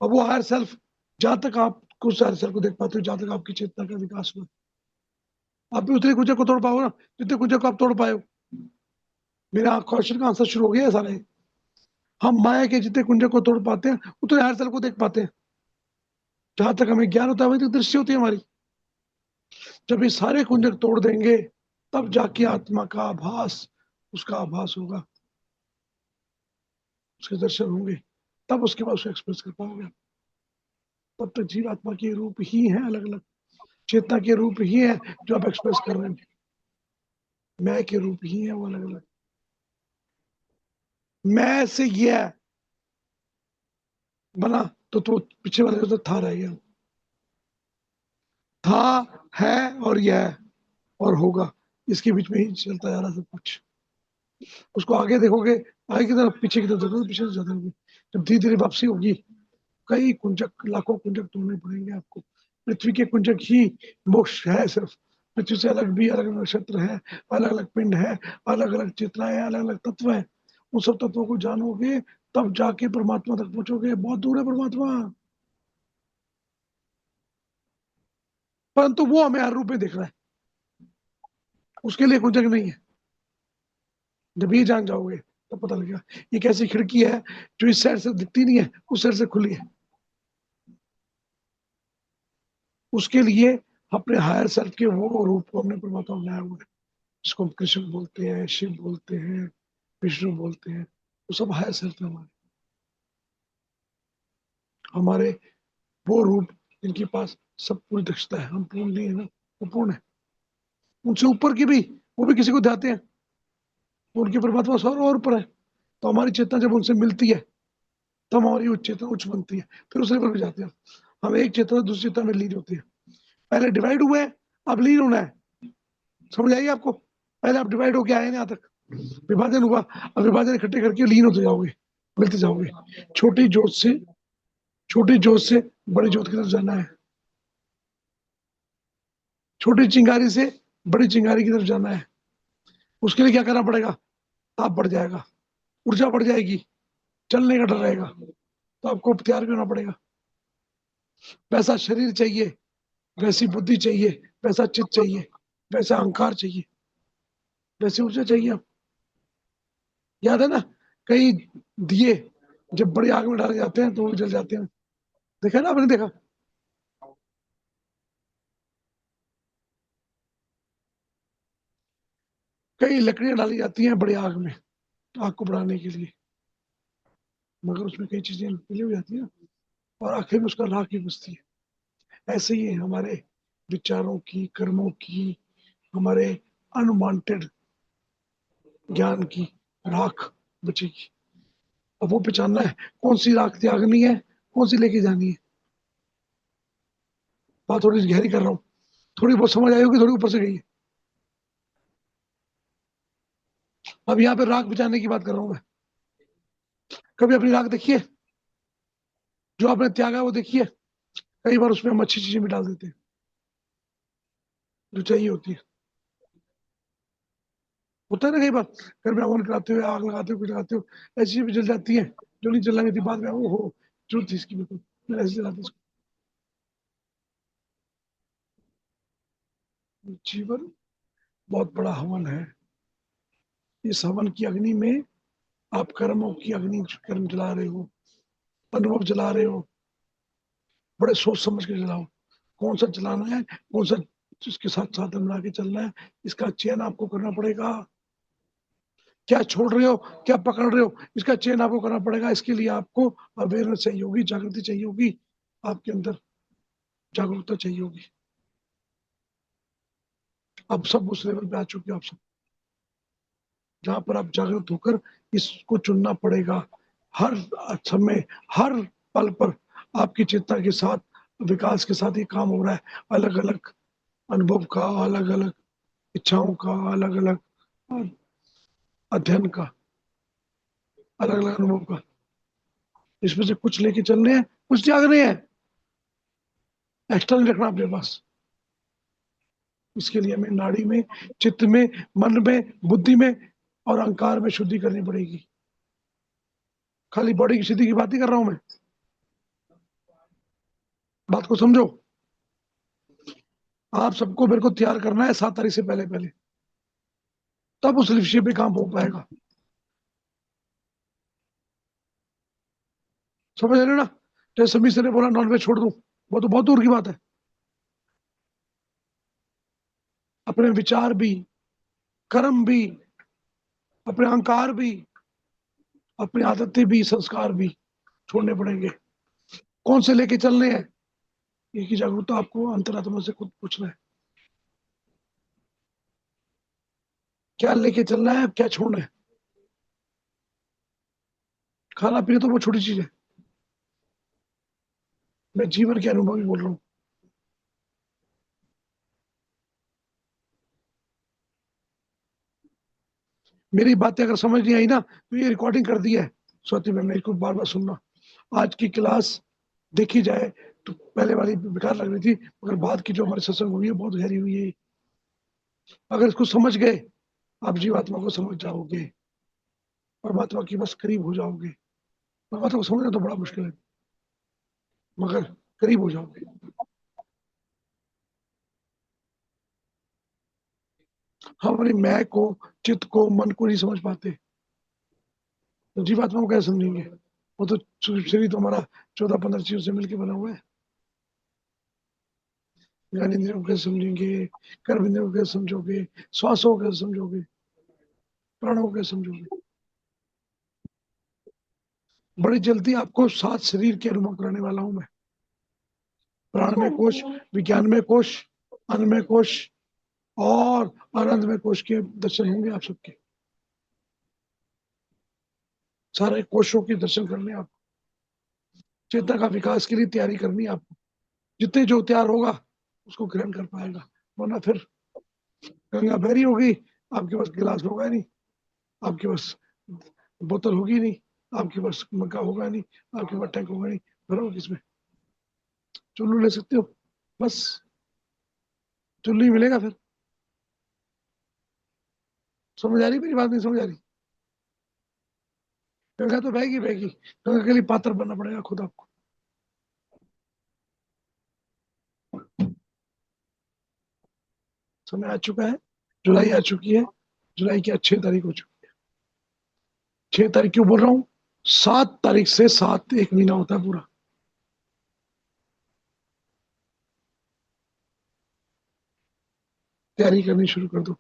और वो हायर सेल्फ, जहां तक आप उस हायर सेल्फ को देख पाते हो, जहां तक आपकी चेतना का विकास हुआ, आप भी उतने कुंजक को तोड़ पाओ ना जितने कुंजक को आप तोड़ पाए हो। मेरा क्वेश्चन का आंसर शुरू हो गया है सारे। हम माया के जितने कुंजक को तोड़ पाते हैं उतने हायर सेल्फ को देख पाते हैं। जहां तक हमें ज्ञान होता है वही तक दृष्टि होती है हमारी। जब ये सारे कुंजक तोड़ देंगे तब जाके आत्मा का आभास, उसका आभास होगा, उसके दर्शन होंगे, तब उसके बाद उसको एक्सप्रेस कर पाओगे। तब तक जीवात्मा के रूप ही है अलग अलग, चेतना के रूप ही है जो आप एक्सप्रेस कर रहे हैं, मैं के रूप ही है वो अलग अलग। मैं से ये है बना तो पीछे वाले तो था रह गया। था, है और यह है और होगा, इसके बीच में ही चलता जा रहा सब कुछ। उसको आगे देखोगे, आगे की तरफ, पीछे की तरफ देखोगे, पीछे से ज्यादा होगी। जब धीरे धीरे वापसी होगी, कई कुंजक, लाखों कुंजक तोड़ने पड़ेंगे आपको। पृथ्वी के कुंजक ही मोक्ष है सिर्फ। पृथ्वी से अलग भी अलग अलग नक्षत्र है, अलग अलग पिंड है, अलग अलग चेतनाएं है, अलग अलग तत्व है। उन सब तत्वों को जानोगे तब जाके परमात्मा तक पहुंचोगे। बहुत दूर है परमात्मा, परंतु वो हमें हर रूप में दिख रहा है, उसके लिए कुंजक नहीं है। जब ये जान जाओगे तब पता लगेगा। ये कैसी खिड़की है जो इस साइड से दिखती नहीं है, उस साइड से खुली है। उसके लिए अपने हायर सेल्फ के वो रूप को हमने परमात्मा बनाया हुआ है, जिसको हम कृष्ण बोलते हैं, शिव बोलते हैं, विष्णु बोलते हैं। वो सब हायर सेल्फ है हमारे, हमारे वो रूप जिनके पास सब पूरी दक्षता है। हम पूर्ण नहीं है ना, वो पूर्ण है। उनसे ऊपर की भी, वो भी किसी को चाहते हैं, उनकी परमात्मा सौ और ऊपर है। तो हमारी चेतना जब उनसे मिलती है तब हमारी उच्च चेतना उच्च बनती है, फिर उस लेवल पे जाते हैं। हम एक चेतना दूसरी चेतना में लीन होती है। पहले डिवाइड हुए हैं, अब लीन होना है। समझ आइए आपको? पहले आप डिवाइड होके आए ना, यहाँ तक विभाजन हुआ, अब विभाजन इकट्ठे करके लीन होते जाओगे, मिलते जाओगे। छोटी जोत से, छोटी जोत से बड़ी जोत की तरफ जाना है, छोटी चिंगारी से बड़ी चिंगारी की तरफ जाना है। उसके लिए क्या करना पड़ेगा? ताप बढ़ जाएगा, ऊर्जा बढ़ जाएगी, चलने का डर रहेगा, तो आपको तैयार भी होना पड़ेगा। वैसा शरीर चाहिए, वैसी बुद्धि चाहिए, वैसा चित्त चाहिए, वैसा अहंकार चाहिए, वैसी ऊर्जा चाहिए। आप याद है ना, कई दिए जब बड़ी आग में डाले जाते हैं तो वो जल जाते हैं। देखा ना आपने? देखा? कई लकड़ियां डाली जाती हैं बड़ी आग में आग को बढ़ाने के लिए, मगर उसमें कई चीजें मिली हुई जाती है और आखिर में उसका राख ही बचती है। ऐसे ही है हमारे विचारों की, कर्मों की, हमारे अनवांटेड ज्ञान की राख बचेगी। अब वो पहचानना है कौन सी राख त्यागनी है, कौन सी लेके जानी है। बात थोड़ी सी गहरी कर रहा हूँ, थोड़ी बहुत समझ आई होगी, थोड़ी ऊपर से गई है। अब यहाँ पे राख बचाने की बात कर रहा हूँ मैं। कभी अपनी राख देखिए, जो आपने त्यागा है वो देखिए। कई बार उसमें हम अच्छी चीजें भी डाल देते हैं जो चाहिए होती है। होता है ना, कई बार घर में हवन कराते हो, आग लगाते हो, कुछ लगाते हो, ऐसी चीजें भी जल जाती है जो नहीं जलानी थी। बाद में वो हो जरूरत थी इसकी, बिल्कुल मैंने ऐसे जलाते इसको। जीवन बहुत बड़ा हवन है, इस हवन की अग्नि में आप कर्मों की अग्नि कर्म जला रहे हो, अनुभव जला रहे हो। बड़े सोच समझ के जलाओ, कौन सा जलाना है, कौन सा इसके साथ साधन बना के चलना है, इसका चयन आपको करना पड़ेगा। क्या छोड़ रहे हो, क्या पकड़ रहे हो, इसका चयन आपको करना पड़ेगा। इसके लिए आपको अवेयरनेस चाहिए होगी, जागृति चाहिए होगी, आपके अंदर जागरूकता चाहिए होगी। अब सब उस लेवल पे आ चुके हो आप सब, जहां पर आप जागृत होकर इसको चुनना पड़ेगा। हर समय, हर पल पर आपकी चेतना के साथ, विकास के साथ ये काम हो रहा है। अलग अलग अनुभव का, अलग अलग इच्छाओं का, अलग अलग अध्ययन का, अलग अलग अनुभव का, इसमें से कुछ लेके चल रहे हैं, कुछ त्याग रहे हैं। एक्स्ट्रा नहीं रखना अपने पास। इसके लिए हमें नाड़ी में, चित्त में, मन में, बुद्धि में और अहंकार में शुद्धि करनी पड़ेगी। खाली बॉडी की शुद्धि की बात नहीं कर रहा हूं मैं, बात को समझो। आप सबको मेरे को तैयार करना है 7 तारीख से पहले पहले, तब उस विषय पे काम हो पाएगा। समझ रहे हो ना? जैसे समीर सर ने बोला नॉनवेज छोड़ दूं, वो तो बहुत दूर की बात है। अपने विचार भी, कर्म भी, अपने अहंकार भी, अपनी आदतें भी, संस्कार भी छोड़ने पड़ेंगे। कौन से लेके चलने हैं, ये की जागरूकता आपको अंतरात्मा से खुद पूछना है। क्या लेके चलना है, क्या छोड़ना है। खाना पीना तो वो छोटी चीज है, मैं जीवन के अनुभव ही बोल रहा हूँ। मेरी बातें अगर समझ नहीं आई ना, तो ये रिकॉर्डिंग कर दी है स्वाति मैम ने, इसको बार बार सुनना। आज की क्लास देखी जाए तो पहले वाली बेकार लग रही थी, मगर बाद की जो हमारी सत्संग हुई है बहुत गहरी हुई है। अगर इसको समझ गए, आप जीवात्मा को समझ जाओगे, परमात्मा की बस करीब हो जाओगे। परमात्मा को समझना तो बड़ा मुश्किल है, मगर करीब हो जाओगे। हम अपनी मैं को, चित्त को, मन को नहीं समझ पाते, तो जीवात्मा को कैसे समझेंगे? वो तो शरीर तो हमारा 14-15 चीजों से मिलकर बना हुआ है। ज्ञानेंद्रियों को कैसे समझेंगे, कर्म इंद्रियों को कैसे समझोगे, श्वासों को कैसे समझोगे, प्राणों को कैसे समझोगे? बड़ी जल्दी आपको 7 शरीर के अनुभव कराने वाला हूं मैं। प्राण में कोश, विज्ञान में कोश, अन्न में कोश और आनंद में कोश के दर्शन होंगे आप सबके। सारे कोशों के दर्शन करने आप, चेतना का विकास के लिए तैयारी करनी है आपको। जितने जो तैयार होगा उसको ग्रहण कर पाएगा, वरना फिर गंगा बहरी होगी, आपके पास गिलास होगा नहीं, आपके पास बोतल होगी नहीं, आपके पास मग्गा होगा नहीं, आपके पास टैंक होगा नहीं, भरोगे किसमें? चुल्लू ले सकते हो, बस चुल्लू ही मिलेगा फिर। समझ आ रही मेरी बात? नहीं समझ आ रही? गंगा तो बहेगी बहेगी, गंगा के लिए पात्र बनना पड़ेगा खुद आपको। समय आ चुका है, जुलाई आ चुकी है, जुलाई की 6 तारीख हो चुकी है। 6 तारीख क्यों बोल रहा हूँ? 7 तारीख से 7 एक महीना होता है पूरा। तैयारी करनी शुरू कर दो,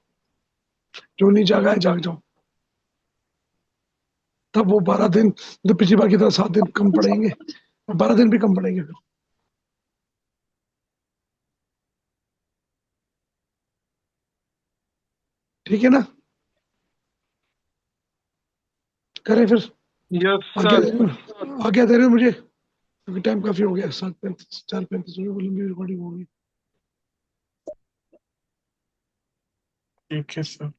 जो नहीं जागा है जाग जाओ। तब वो 12 दिन, तो पिछली बार की तरह 7 दिन कम पड़ेंगे, 12 दिन भी कम पड़ेंगे फिर। ठीक है ना? करें फिर? यस आज्ञा सर। दे रहे हो, आज्ञा दे रहे हो मुझे, क्योंकि टाइम काफी हो गया, 7:35, 4:35 हो गया, लंबी रिकॉर्डिंग हो गई। ठीक है सर।